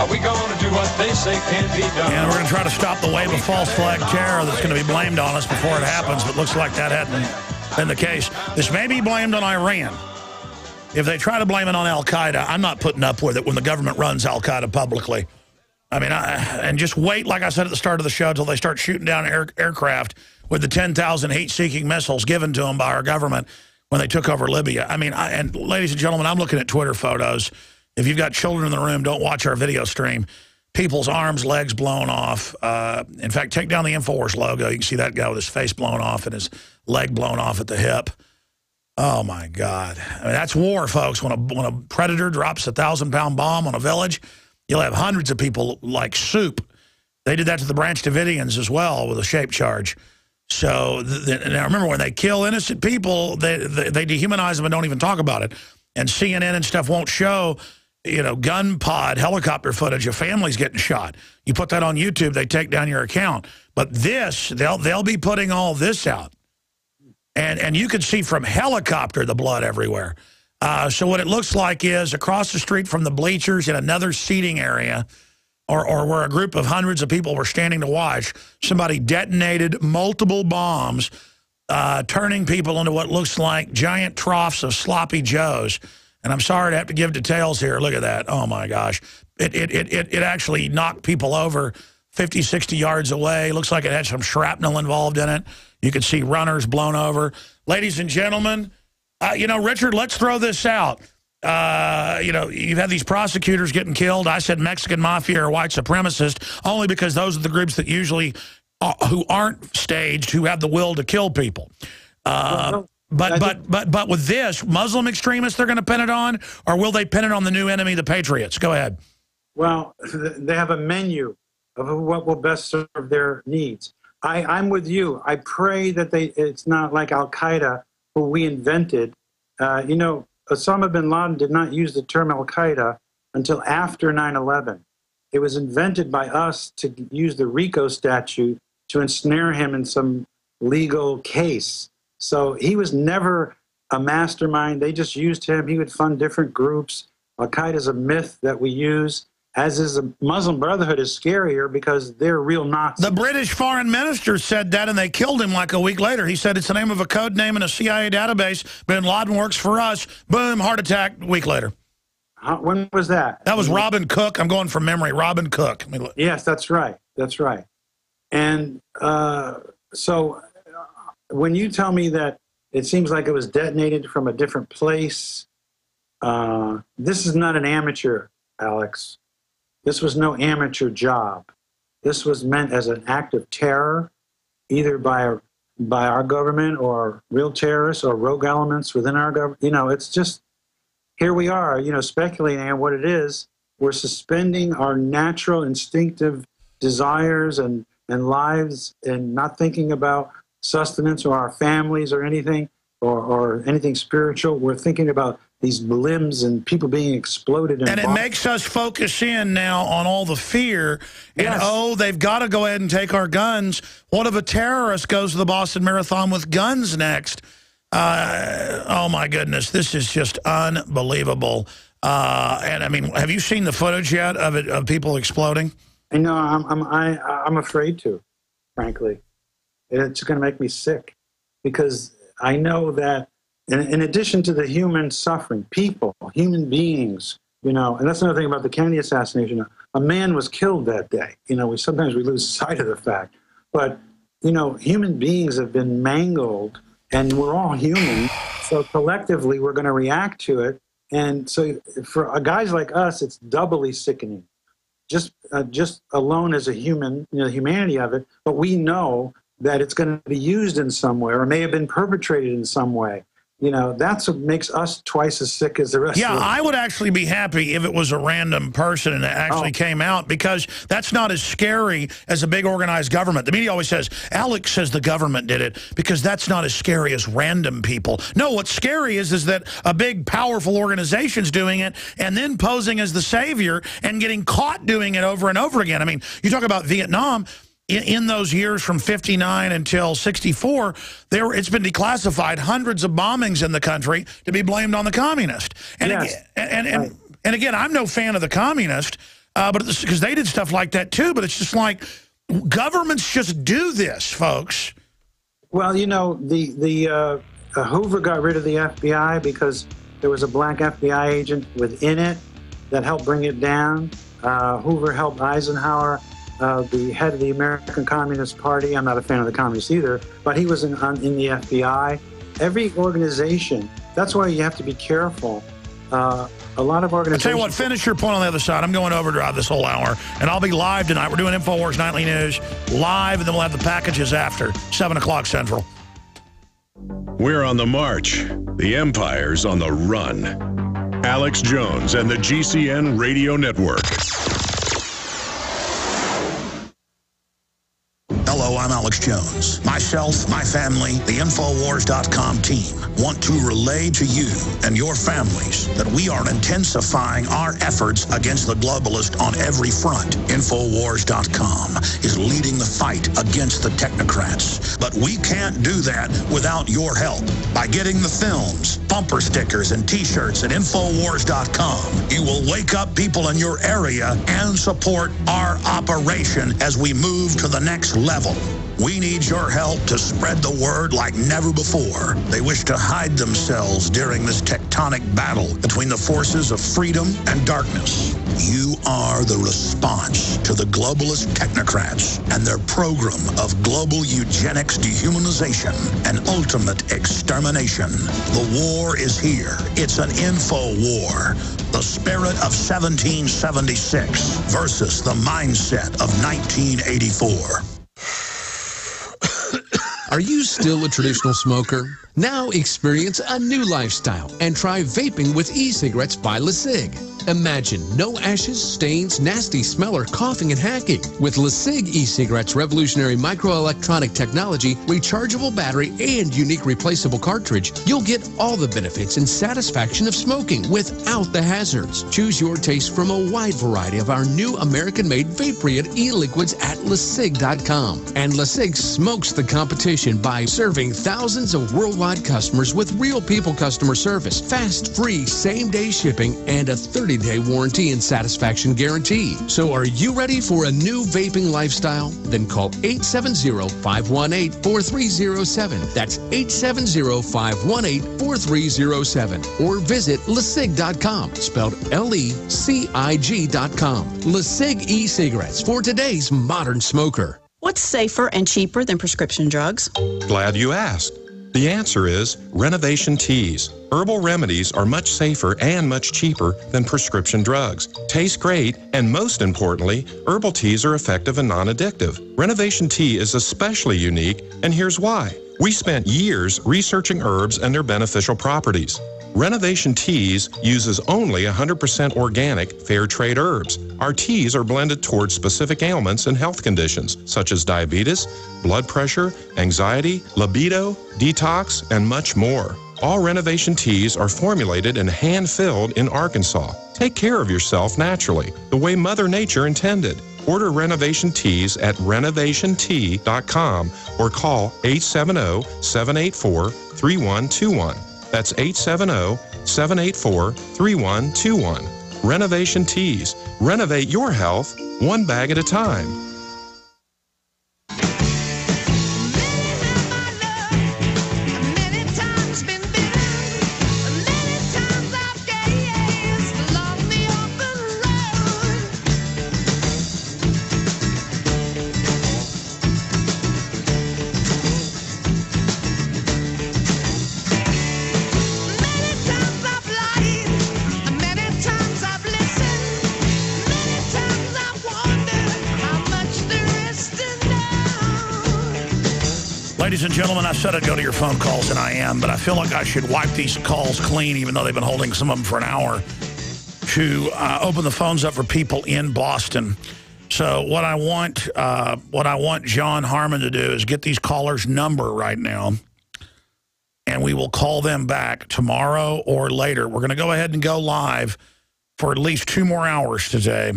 Are we going to do what they say can't be done? And we're going to try to stop the wave of false flag terror that's going to be blamed on us before it happens, but looks like that hadn't been the case. This may be blamed on Iran. If they try to blame it on al-Qaeda, I'm not putting up with it when the government runs al-Qaeda publicly. I mean, and just wait, like I said at the start of the show, until they start shooting down aircraft with the 10,000 heat-seeking missiles given to them by our government when they took over Libya. I mean, and ladies and gentlemen, I'm looking at Twitter photos. If you've got children in the room, don't watch our video stream. People's arms, legs blown off. In fact, take down the InfoWars logo. You can see that guy with his face blown off and his leg blown off at the hip. Oh, my God. I mean, that's war, folks. When a predator drops a 1,000-pound bomb on a village, you'll have hundreds of people like soup. They did that to the Branch Davidians as well with a shape charge. So now remember, when they kill innocent people, they dehumanize them and don't even talk about it. And CNN and stuff won't show, you know, gun pod, helicopter footage of families getting shot. You put that on YouTube, they take down your account. But this, they'll be putting all this out. And you can see from helicopter the blood everywhere. So what it looks like is across the street from the bleachers in another seating area, or where a group of hundreds of people were standing to watch, somebody detonated multiple bombs, turning people into what looks like giant troughs of sloppy joes. And I'm sorry to have to give details here. Look at that. Oh, my gosh. It actually knocked people over 50, 60 yards away. Looks like it had some shrapnel involved in it. You could see runners blown over. Ladies and gentlemen, you know, Richard, let's throw this out. You know, you've had these prosecutors getting killed. I said Mexican mafia or white supremacist only because those are the groups that usually, who aren't staged, who have the will to kill people. But with this, Muslim extremists they're going to pin it on, or will they pin it on the new enemy, the Patriots? Go ahead. Well, they have a menu of what will best serve their needs. I'm with you. I pray that it's not like al-Qaeda, who we invented. You know, Osama bin Laden did not use the term al-Qaeda until after 9/11. It was invented by us to use the RICO statute to ensnare him in some legal case. So he was never a mastermind. They just used him. He would fund different groups. Al-Qaeda is a myth that we use, as is the Muslim Brotherhood is scarier because they're real Nazis. The British foreign minister said that, and they killed him like a week later. He said it's the name of a code name in a CIA database. Bin Laden works for us. Boom, heart attack a week later. When was that? That was Robin Cook. I'm going from memory. Robin Cook. Let me look. Yes, that's right. That's right. And so when you tell me that it seems like it was detonated from a different place, this is not an amateur, Alex. This was no amateur job. This was meant as an act of terror, either by our government or real terrorists or rogue elements within our government. You know, it's just, here we are, you know, speculating on what it is. We're suspending our natural instinctive desires and lives and not thinking about sustenance or our families or anything or anything spiritual. We're thinking about these limbs and people being exploded. And it makes us focus in now on all the fear. And, yes. They've got to go ahead and take our guns. What if a terrorist goes to the Boston Marathon with guns next? Oh, my goodness. This is just unbelievable. And, I mean, have you seen the footage yet of people exploding? I know. I'm afraid to, frankly. It's going to make me sick because I know that in addition to the human suffering, people, human beings, you know, and that's another thing about the Kennedy assassination. A man was killed that day. You know, sometimes we lose sight of the fact. But, you know, human beings have been mangled, and we're all human. So collectively, we're going to react to it. And so for guys like us, it's doubly sickening. Just alone as a human, you know, the humanity of it. But we know that it's going to be used in some way or may have been perpetrated in some way. You know, that's what makes us twice as sick as the rest of them. Yeah, I would actually be happy if it was a random person and it actually came out, because that's not as scary as a big organized government. The media always says, Alex says the government did it, because that's not as scary as random people. No, what's scary is that a big, powerful organization's doing it and then posing as the savior and getting caught doing it over and over again. I mean, you talk about Vietnam. In those years from 59 until 64, it's been declassified, hundreds of bombings in the country to be blamed on the communist. And, yes. and again, I'm no fan of the communist, but because they did stuff like that too. But it's just like governments just do this, folks. Well, you know, the Hoover got rid of the FBI because there was a black FBI agent within it that helped bring it down. Hoover helped Eisenhower. The head of the American Communist Party. I'm not a fan of the communists either, but he was in the FBI. Every organization, that's why you have to be careful. A lot of organizations... I'll tell you what, finish your point on the other side. I'm going overdrive this whole hour, and I'll be live tonight. We're doing InfoWars Nightly News live, and then we'll have the packages after 7 o'clock Central. We're on the march. The Empire's on the run. Alex Jones and the GCN Radio Network. Hello, I'm Alex Jones. Myself, my family, the Infowars.com team want to relay to you and your families that we are intensifying our efforts against the globalist on every front. Infowars.com is leading the fight against the technocrats. But we can't do that without your help. By getting the films, bumper stickers, and T-shirts at Infowars.com, you will wake up people in your area and support our operation as we move to the next level. We need your help to spread the word like never before. They wish to hide themselves during this tectonic battle between the forces of freedom and darkness. You are the response to the globalist technocrats and their program of global eugenics, dehumanization, and ultimate extermination. The war is here. It's an info war. The spirit of 1776 versus the mindset of 1984. Are you still a traditional smoker? Now experience a new lifestyle and try vaping with e-cigarettes by LeSig. Imagine no ashes, stains, nasty smell, or coughing and hacking. With LeSig e-cigarettes' revolutionary microelectronic technology, rechargeable battery, and unique replaceable cartridge, you'll get all the benefits and satisfaction of smoking without the hazards. Choose your taste from a wide variety of our new American-made vape-free e-liquids at LeSig.com. And LeSig smokes the competition by serving thousands of worldwide customers with real people customer service, fast, free, same-day shipping, and a 30 30-day warranty and satisfaction guarantee. So are you ready for a new vaping lifestyle? Then call 870-518-4307. That's 870-518-4307. Or visit LeSig.com, spelled LECIG.com. LeSig e-cigarettes for today's modern smoker. What's safer and cheaper than prescription drugs? Glad you asked. The answer is renovation teas. Herbal remedies are much safer and much cheaper than prescription drugs. Taste great, and most importantly, herbal teas are effective and non-addictive. Renovation tea is especially unique, and here's why. We spent years researching herbs and their beneficial properties. Renovation Teas uses only 100% organic, fair trade herbs. Our teas are blended towards specific ailments and health conditions, such as diabetes, blood pressure, anxiety, libido, detox, and much more. All Renovation Teas are formulated and hand-filled in Arkansas. Take care of yourself naturally, the way Mother Nature intended. Order Renovation Teas at renovationtea.com or call 870-784-3121. That's 870-784-3121. Renovation Teas. Renovate your health one bag at a time. Ladies and gentlemen, I said I'd go to your phone calls, and I am, but I feel like I should wipe these calls clean, even though they've been holding some of them for an hour, to open the phones up for people in Boston. So what I want John Harmon to do is get these callers' number right now, and we will call them back tomorrow or later. We're going to go ahead and go live for at least 2 more hours today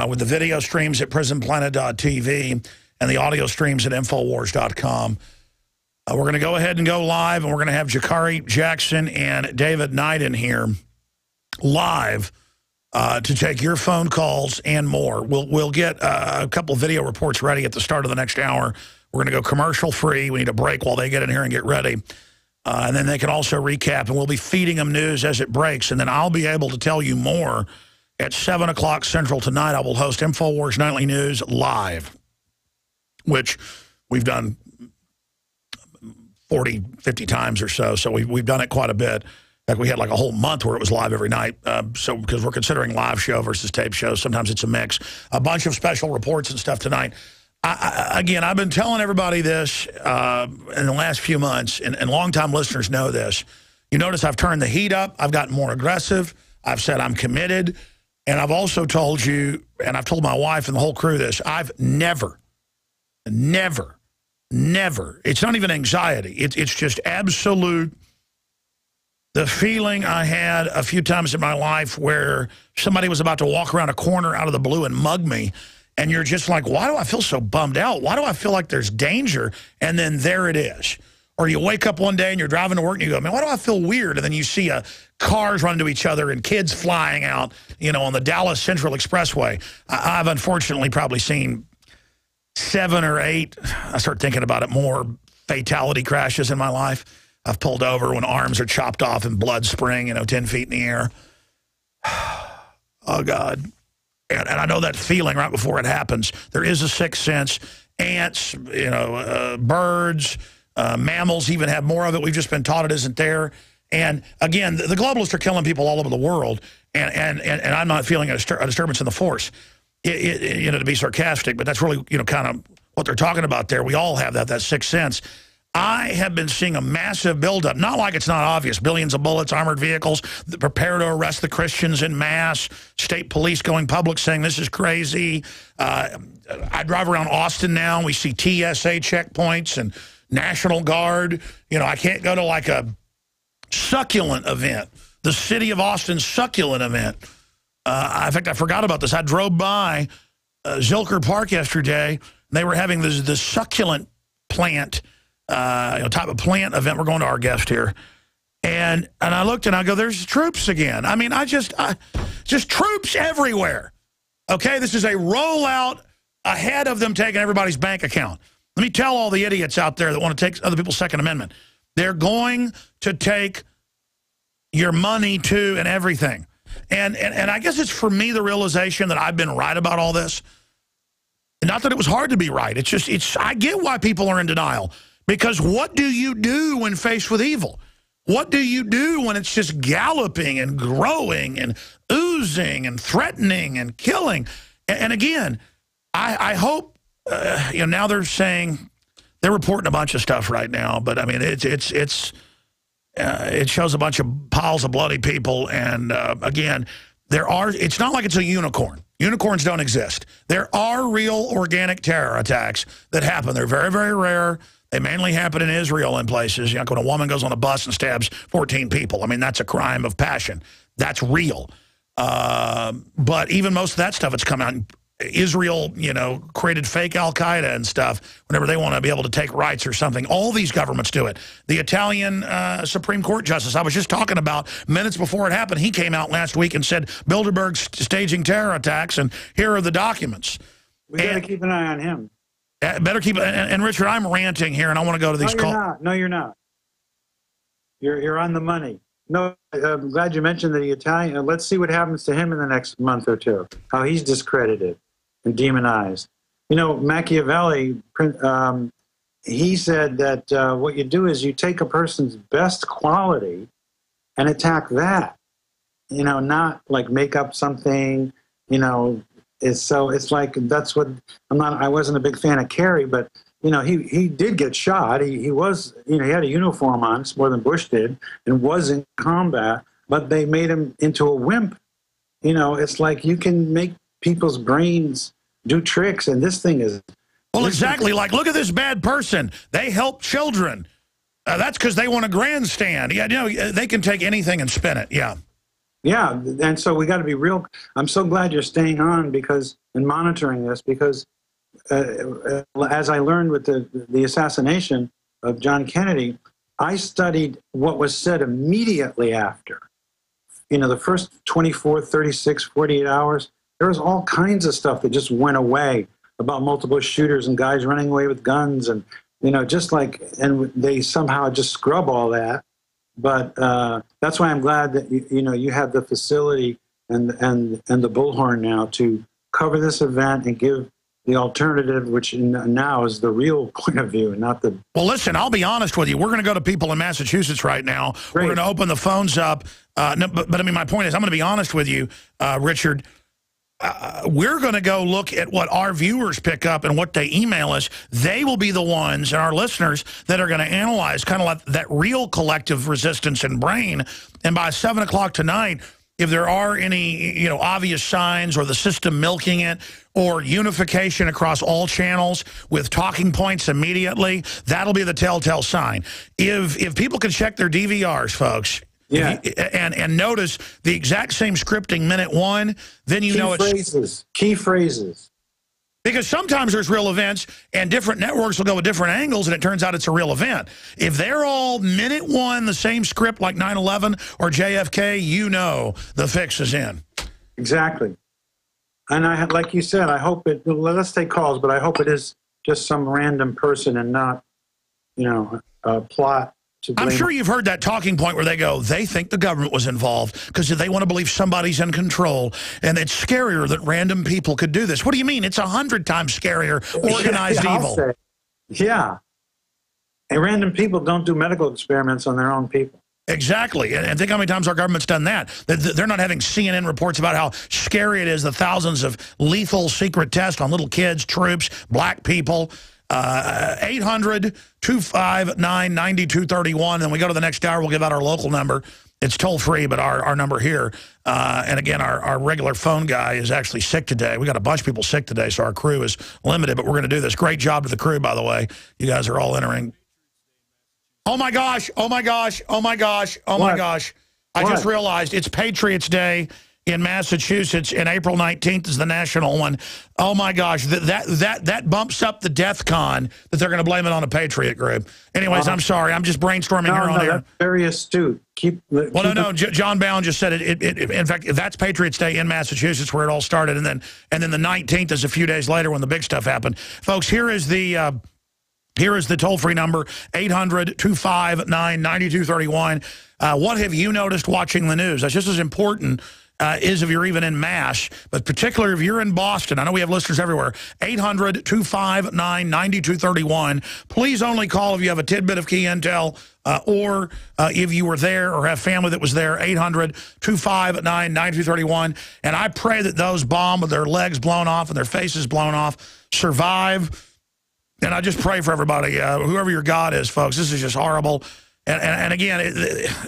with the video streams at prisonplanet.tv and the audio streams at Infowars.com. We're going to go ahead and go live, and we're going to have Jakari Jackson and David Knight in here live to take your phone calls and more. We'll get a couple video reports ready at the start of the next hour. We're going to go commercial free. We need a break while they get in here and get ready. And then they can also recap, and we'll be feeding them news as it breaks. And then I'll be able to tell you more at 7 o'clock Central tonight. I will host Infowars Nightly News live, which we've done 40, 50 times or so. So we've done it quite a bit. In fact, we had like a whole month where it was live every night. So because we're considering live show versus tape show, sometimes it's a mix. A bunch of special reports and stuff tonight. Again, I've been telling everybody this in the last few months, and longtime listeners know this. You notice I've turned the heat up. I've gotten more aggressive. I've said I'm committed. And I've also told you, and I've told my wife and the whole crew this, I've never, it's not even anxiety. It's just absolute, the feeling I had a few times in my life where somebody was about to walk around a corner out of the blue and mug me, and you're just like, why do I feel so bummed out? Why do I feel like there's danger? And then there it is. Or you wake up one day and you're driving to work and you go, man, why do I feel weird? And then you see cars run into each other and kids flying out, on the Dallas Central Expressway. I've unfortunately probably seen 7 or 8, I start thinking about it more, fatality crashes in my life. I've pulled over when arms are chopped off and blood spraying, 10 feet in the air. Oh, God. And I know that feeling right before it happens. There is a sixth sense. Ants, birds, mammals even have more of it. We've just been taught it isn't there. And, again, the globalists are killing people all over the world, and I'm not feeling a disturbance in the force. To be sarcastic, but that's really, kind of what they're talking about there. We all have that sixth sense. I have been seeing a massive buildup, not like it's not obvious, billions of bullets, armored vehicles, prepare to arrest the Christians en masse, state police going public saying this is crazy. I drive around Austin now, and we see TSA checkpoints and National Guard. I can't go to like a succulent event, the City of Austin succulent event. In fact, I forgot about this. I drove by Zilker Park yesterday, and they were having this succulent plant, type of plant event. We're going to our guest here. And I looked and I go, there's troops again. I mean, just troops everywhere. Okay, this is a rollout ahead of them taking everybody's bank account. Let me tell all the idiots out there that want to take other people's Second Amendment. They're going to take your money too and everything. And I guess it's for me the realization that I've been right about all this. Not that it was hard to be right. It's just, I get why people are in denial. Because what do you do when faced with evil? What do you do when it's just galloping and growing and oozing and threatening and killing? And again, I hope, now they're saying, they're reporting a bunch of stuff right now, but I mean, it shows a bunch of piles of bloody people. And again, it's not like it's a unicorn. Unicorns don't exist. There are real organic terror attacks that happen. They're very, very rare. They mainly happen in Israel in places. You know, when a woman goes on a bus and stabs 14 people. I mean, that's a crime of passion. That's real. But even most of that stuff that's come out, Israel, created fake Al-Qaeda and stuff whenever they want to be able to take rights or something. All these governments do it. The Italian Supreme Court justice I was just talking about minutes before it happened, he came out last week and said Bilderberg's staging terror attacks, and here are the documents. We got to keep an eye on him. Better keep and Richard, I'm ranting here, and I want to go to these calls. No, you're not. You're on the money. No, I'm glad you mentioned the Italian. Let's see what happens to him in the next month or two. How he's discredited and demonized. Machiavelli, he said that what you do is you take a person's best quality and attack that. Not like make up something. It's like that's what I wasn't a big fan of Kerry, but he did get shot. He was he had a uniform on more than Bush did and was in combat, but they made him into a wimp. It's like you can make people's brains do tricks, and this thing is exactly like, look at this bad person. They help children. That's because they want a grandstand. Yeah, they can take anything and spin it. Yeah. Yeah, and so we got to be real. I'm so glad you're staying on and monitoring this because as I learned with the assassination of John Kennedy, I studied what was said immediately after. The first 24, 36, 48 hours, there was all kinds of stuff that just went away about multiple shooters and guys running away with guns and, and they somehow just scrub all that. But that's why I'm glad that you have the facility and the bullhorn now to cover this event and give the alternative, which now is the real point of view, and not the. Well, listen, I'll be honest with you. We're going to go to people in Massachusetts right now. Great. We're going to open the phones up. But I mean, my point is, I'm going to be honest with you, Richard. We're going to go look at what our viewers pick up and what they email us. They will be the ones, and our listeners, that are going to analyze kind of like that real collective resistance and brain. And by 7 o'clock tonight, if there are any obvious signs or the system milking it or unification across all channels with talking points immediately, that'll be the telltale sign. If people can check their DVRs, folks, yeah, and notice the exact same scripting minute one, then it's key phrases. Because sometimes there's real events, and different networks will go with different angles, and it turns out it's a real event. If they're all minute one, the same script like 9/11 or JFK, the fix is in. Exactly. And like you said, I hope it. Well, let's take calls, but I hope it is just some random person and not, a plot. I'm sure you've heard that talking point where they think the government was involved because they want to believe somebody's in control. And it's scarier that random people could do this. What do you mean? It's 100 times scarier, organized evil. Yeah. And random people don't do medical experiments on their own people. Exactly. And think how many times our government's done that. They're not having CNN reports about how scary it is, the thousands of lethal secret tests on little kids, troops, black people. 800-259-9231. And we go to the next hour, we'll give out our local number. It's toll free, but our number here. And again, our regular phone guy is actually sick today. We got a bunch of people sick today, so our crew is limited, but we're going to do this. Great job to the crew, by the way. You guys are all entering. Oh my gosh, oh my gosh, oh my gosh, oh my gosh. I just realized it's Patriots Day. in Massachusetts, and April 19th is the national one. Oh my gosh, that bumps up the death con that they're going to blame it on a patriot group. Anyways, I'm sorry, I'm just brainstorming here on air. That's very astute. No. John Bound just said it. In fact, that's Patriots Day in Massachusetts where it all started, and then the 19th is a few days later when the big stuff happened. Folks, here is the toll-free number, 800-259-9231. What have you noticed watching the news? That's just as important is if you're even in Mass, but particularly if you're in Boston. I know we have listeners everywhere. 800-259-9231. Please only call if you have a tidbit of key intel or if you were there or have family that was there. 800-259-9231. And I pray that those bombed with their legs blown off and their faces blown off survive. And I just pray for everybody, whoever your God is, folks. This is just horrible. And again,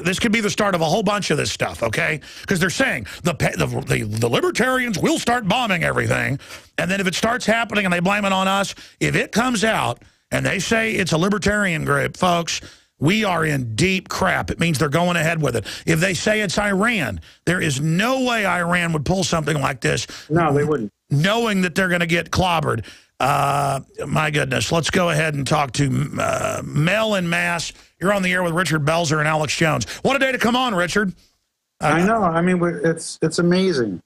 this could be the start of a whole bunch of this stuff, okay? Because they're saying the libertarians will start bombing everything. And then if it starts happening and they blame it on us, if it comes out and they say it's a libertarian group, folks, we are in deep crap. It means they're going ahead with it. If they say it's Iran, there is no way Iran would pull something like this. No, they wouldn't. Knowing that they're going to get clobbered. My goodness. Let's go ahead and talk to Mel in Mass. You're on the air with Richard Belzer and Alex Jones. What a day to come on, Richard. I know. I mean, it's amazing.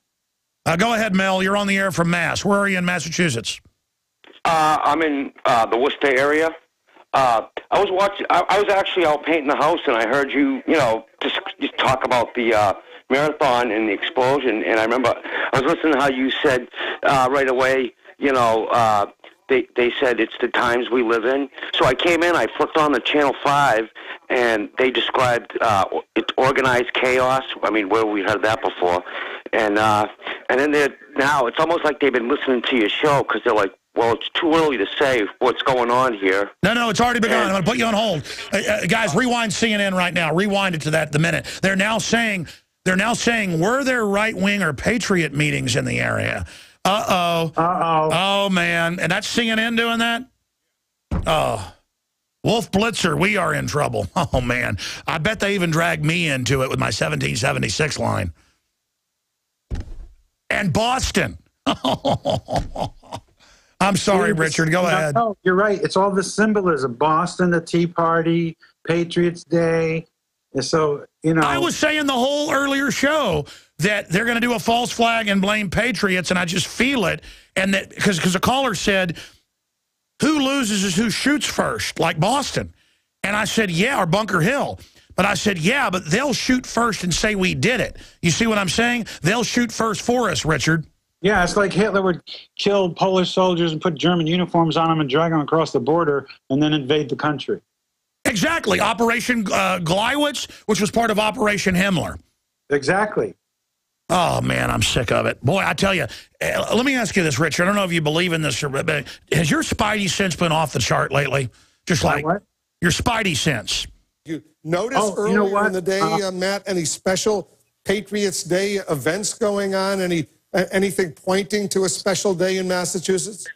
Go ahead, Mel. You're on the air from Mass. Where are you in Massachusetts? I'm in the Worcester area. I was actually out painting the house, and I heard you just talk about the marathon and the explosion. And I remember I was listening to how you said right away, they said it's the times we live in. So I came in, I flipped on the Channel 5, and they described it's organized chaos. I mean, where we heard that before. And then now it's almost like they've been listening to your show because they're like, well, it's too early to say what's going on here. No, it's already begun. I'm going to put you on hold. Guys, rewind CNN right now. Rewind it to the minute. They're now saying, were there right-wing or patriot meetings in the area? Uh-oh. Oh, man. And that's CNN doing that? Oh. Wolf Blitzer, we are in trouble. Oh, man. I bet they even dragged me into it with my 1776 line. And Boston. I'm sorry, Richard. Go ahead. No, you're right. It's all the symbolism. Boston, the Tea Party, Patriots Day. And so, I was saying the whole earlier show that they're going to do a false flag and blame patriots, and I just feel it. And that because a caller said, who loses is who shoots first, like Boston. And I said, yeah, or Bunker Hill. But I said, yeah, but they'll shoot first and say we did it. You see what I'm saying? They'll shoot first for us, Richard. Yeah, it's like Hitler would kill Polish soldiers and put German uniforms on them and drag them across the border and then invade the country. Exactly. Operation Gleiwitz, which was part of Operation Himmler. Exactly. Oh, man, I'm sick of it. Boy, I tell you, let me ask you this, Richard. I don't know if you believe in this, but has your spidey sense been off the chart lately? Just like your spidey sense. You notice earlier in the day, Matt, any special Patriots Day events going on? Anything pointing to a special day in Massachusetts?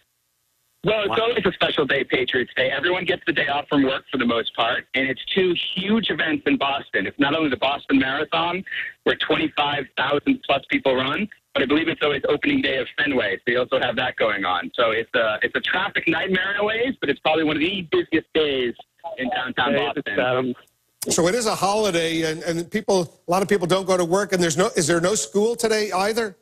Well, it's always a special day, Patriots Day. Everyone gets the day off from work for the most part, and it's two huge events in Boston. It's not only the Boston Marathon, where 25,000 plus people run, but I believe it's always opening day of Fenway, so you also have that going on. So it's a traffic nightmare in a ways, but it's probably one of the busiest days in downtown Boston. So it is a holiday, and a lot of people don't go to work, and is there no school today either?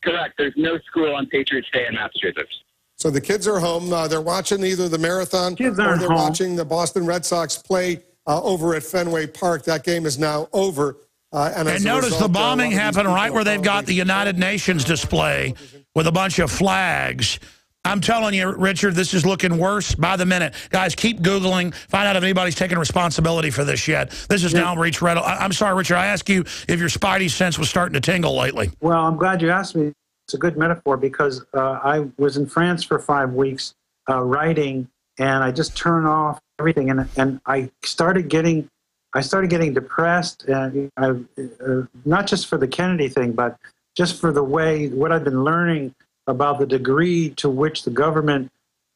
Correct. There's no school on Patriots Day in Massachusetts. So the kids are home. They're watching either the marathon or they're watching the Boston Red Sox play over at Fenway Park. That game is now over. And notice the bombing happened right where they've got the United Nations display with a bunch of flags. I'm telling you, Richard, this is looking worse by the minute. Guys, keep Googling. Find out if anybody's taken responsibility for this yet. This has now reached red. I'm sorry, Richard. I asked you if your spidey sense was starting to tingle lately. Well, I'm glad you asked me. It's a good metaphor because I was in France for 5 weeks writing, and I just turned off everything, and I started getting depressed, and not just for the Kennedy thing, but just for what I've been learning about the degree to which the government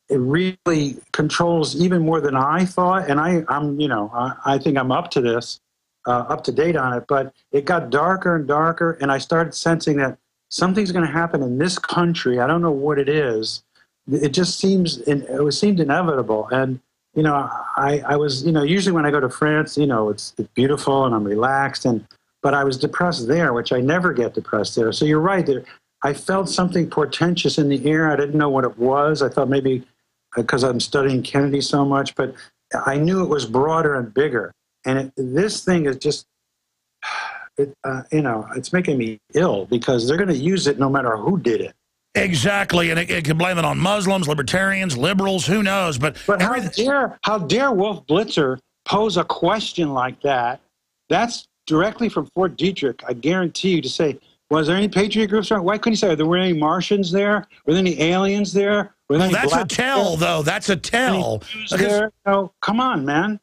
really controls even more than I thought, and I think I'm up to this. up to date on it, but it got darker and darker, and I started sensing that something's going to happen in this country. I don't know what it is. It just seemed inevitable. And, you know, I was, you know, usually when I go to France, you know, it's beautiful and I'm relaxed, but I was depressed there, which I never get depressed there. So you're right. I felt something portentous in the air. I didn't know what it was. I thought maybe because I'm studying Kennedy so much, but I knew it was broader and bigger. And this thing is just, you know, it's making me ill because they're going to use it no matter who did it. Exactly, and it can blame it on Muslims, libertarians, liberals, who knows? But how dare Wolf Blitzer pose a question like that? That's directly from Fort Detrick. I guarantee you to say, was there any Patriot groups around? Why couldn't he say, were there any Martians there? Were there any aliens there? Were there any that's a tell, though. That's a tell. Oh, come on, man.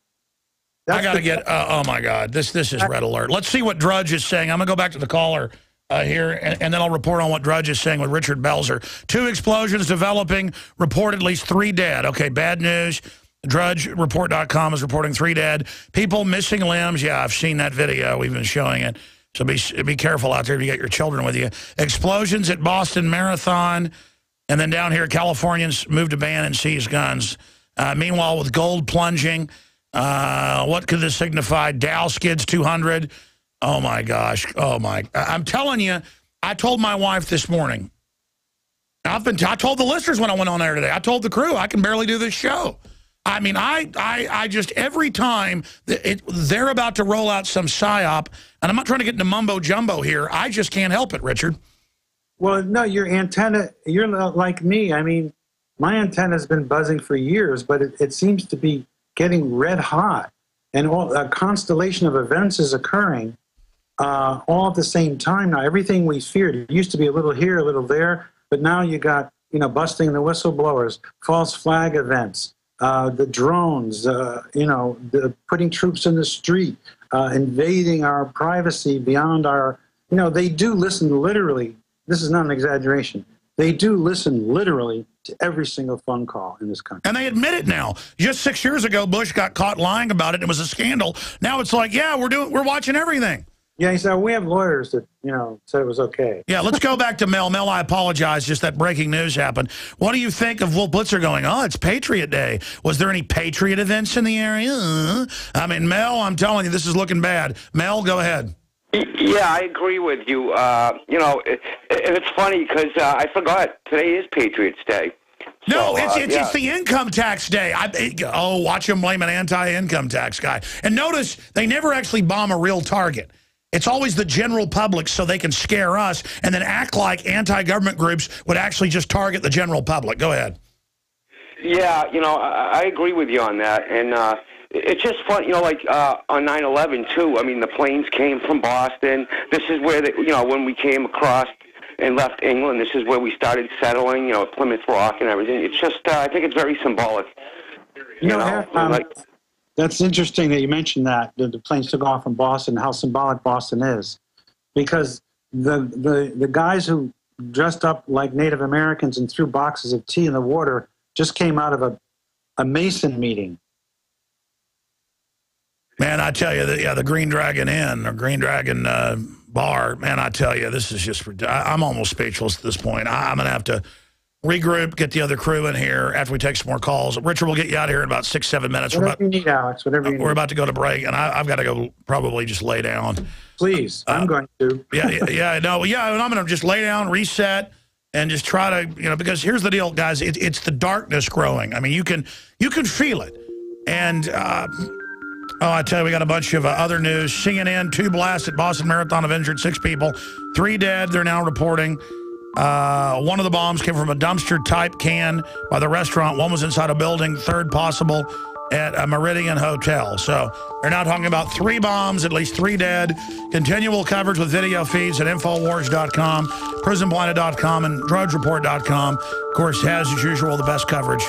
I got to get, oh, my God, this is red alert. Let's see what Drudge is saying. I'm going to go back to the caller here, and then I'll report on what Drudge is saying with Richard Belzer. 2 explosions developing, report at least 3 dead. Okay, bad news. DrudgeReport.com is reporting 3 dead. People missing limbs. Yeah, I've seen that video. We've been showing it. So be careful out there if you got your children with you. Explosions at Boston Marathon. And then down here, Californians moved to ban and seize guns. Meanwhile, with gold plunging, what could this signify? Dow skids 200. Oh, my gosh. Oh, my. I'm telling you, I told my wife this morning. I told the listeners when I went on there today. I told the crew I can barely do this show. I mean, I just, every time they're about to roll out some psyop, and I'm not trying to get into mumbo-jumbo here, I just can't help it, Richard. Well, no, your antenna, you're not like me. I mean, my antenna's been buzzing for years, but it seems to be getting red hot. And a constellation of events is occurring all at the same time now. Everything we feared, it used to be a little here, a little there, but now you got, you know, busting the whistleblowers, false flag events, the drones, you know, putting troops in the street, invading our privacy beyond our, you know, they do listen literally. This is not an exaggeration. They do listen literally to every single phone call in this country. And they admit it now. Just 6 years ago, Bush got caught lying about it. It was a scandal. Now it's like, yeah, we're watching everything. Yeah, he said, we have lawyers that, you know, said it was okay. Yeah, let's go back to Mel. Mel, I apologize. Just that breaking news happened. What do you think of Wolf Blitzer going, oh, it's Patriot Day? Was there any Patriot events in the area? I mean, Mel, I'm telling you, this is looking bad. Mel, go ahead. Yeah, I agree with you. You know, it's funny because I forgot today is Patriots Day. No, it's the income tax day. Watch him blame an anti-income tax guy. And notice they never actually bomb a real target. It's always the general public so they can scare us and then act like anti-government groups would actually just target the general public. Go ahead. Yeah, you know, I agree with you on that. And it's just fun, you know, like on 9/11, too. I mean, the planes came from Boston. This is where, you know, when we came across and left England, this is where we started settling, you know, Plymouth Rock and everything. It's just, I think it's very symbolic. You know, like... That's interesting that you mentioned that the planes took off from Boston, how symbolic Boston is, because the guys who dressed up like Native Americans and threw boxes of tea in the water just came out of a Mason meeting. Man, I tell you, the Green Dragon Inn or Green Dragon Bar, man, I tell you, this is just, I'm almost speechless at this point. I'm going to have to regroup, get the other crew in here after we take some more calls. Richard, we'll get you out here in about 6-7 minutes. Whatever you need, Alex, whatever you need. We're about to go to break, and I've got to go probably just lay down. Please, I'm going to. And I'm going to just lay down, reset, and just try to, you know, because here's the deal, guys. It's the darkness growing. I mean, you can feel it. And, I tell you, we got a bunch of other news. CNN, 2 blasts at Boston Marathon have injured 6 people. 3 dead, they're now reporting. One of the bombs came from a dumpster-type can by the restaurant. One was inside a building. 3rd possible at a Meridian Hotel. So they're now talking about 3 bombs, at least 3 dead. Continual coverage with video feeds at Infowars.com, PrisonPlanet.com, and DrudgeReport.com. Of course, as usual, the best coverage.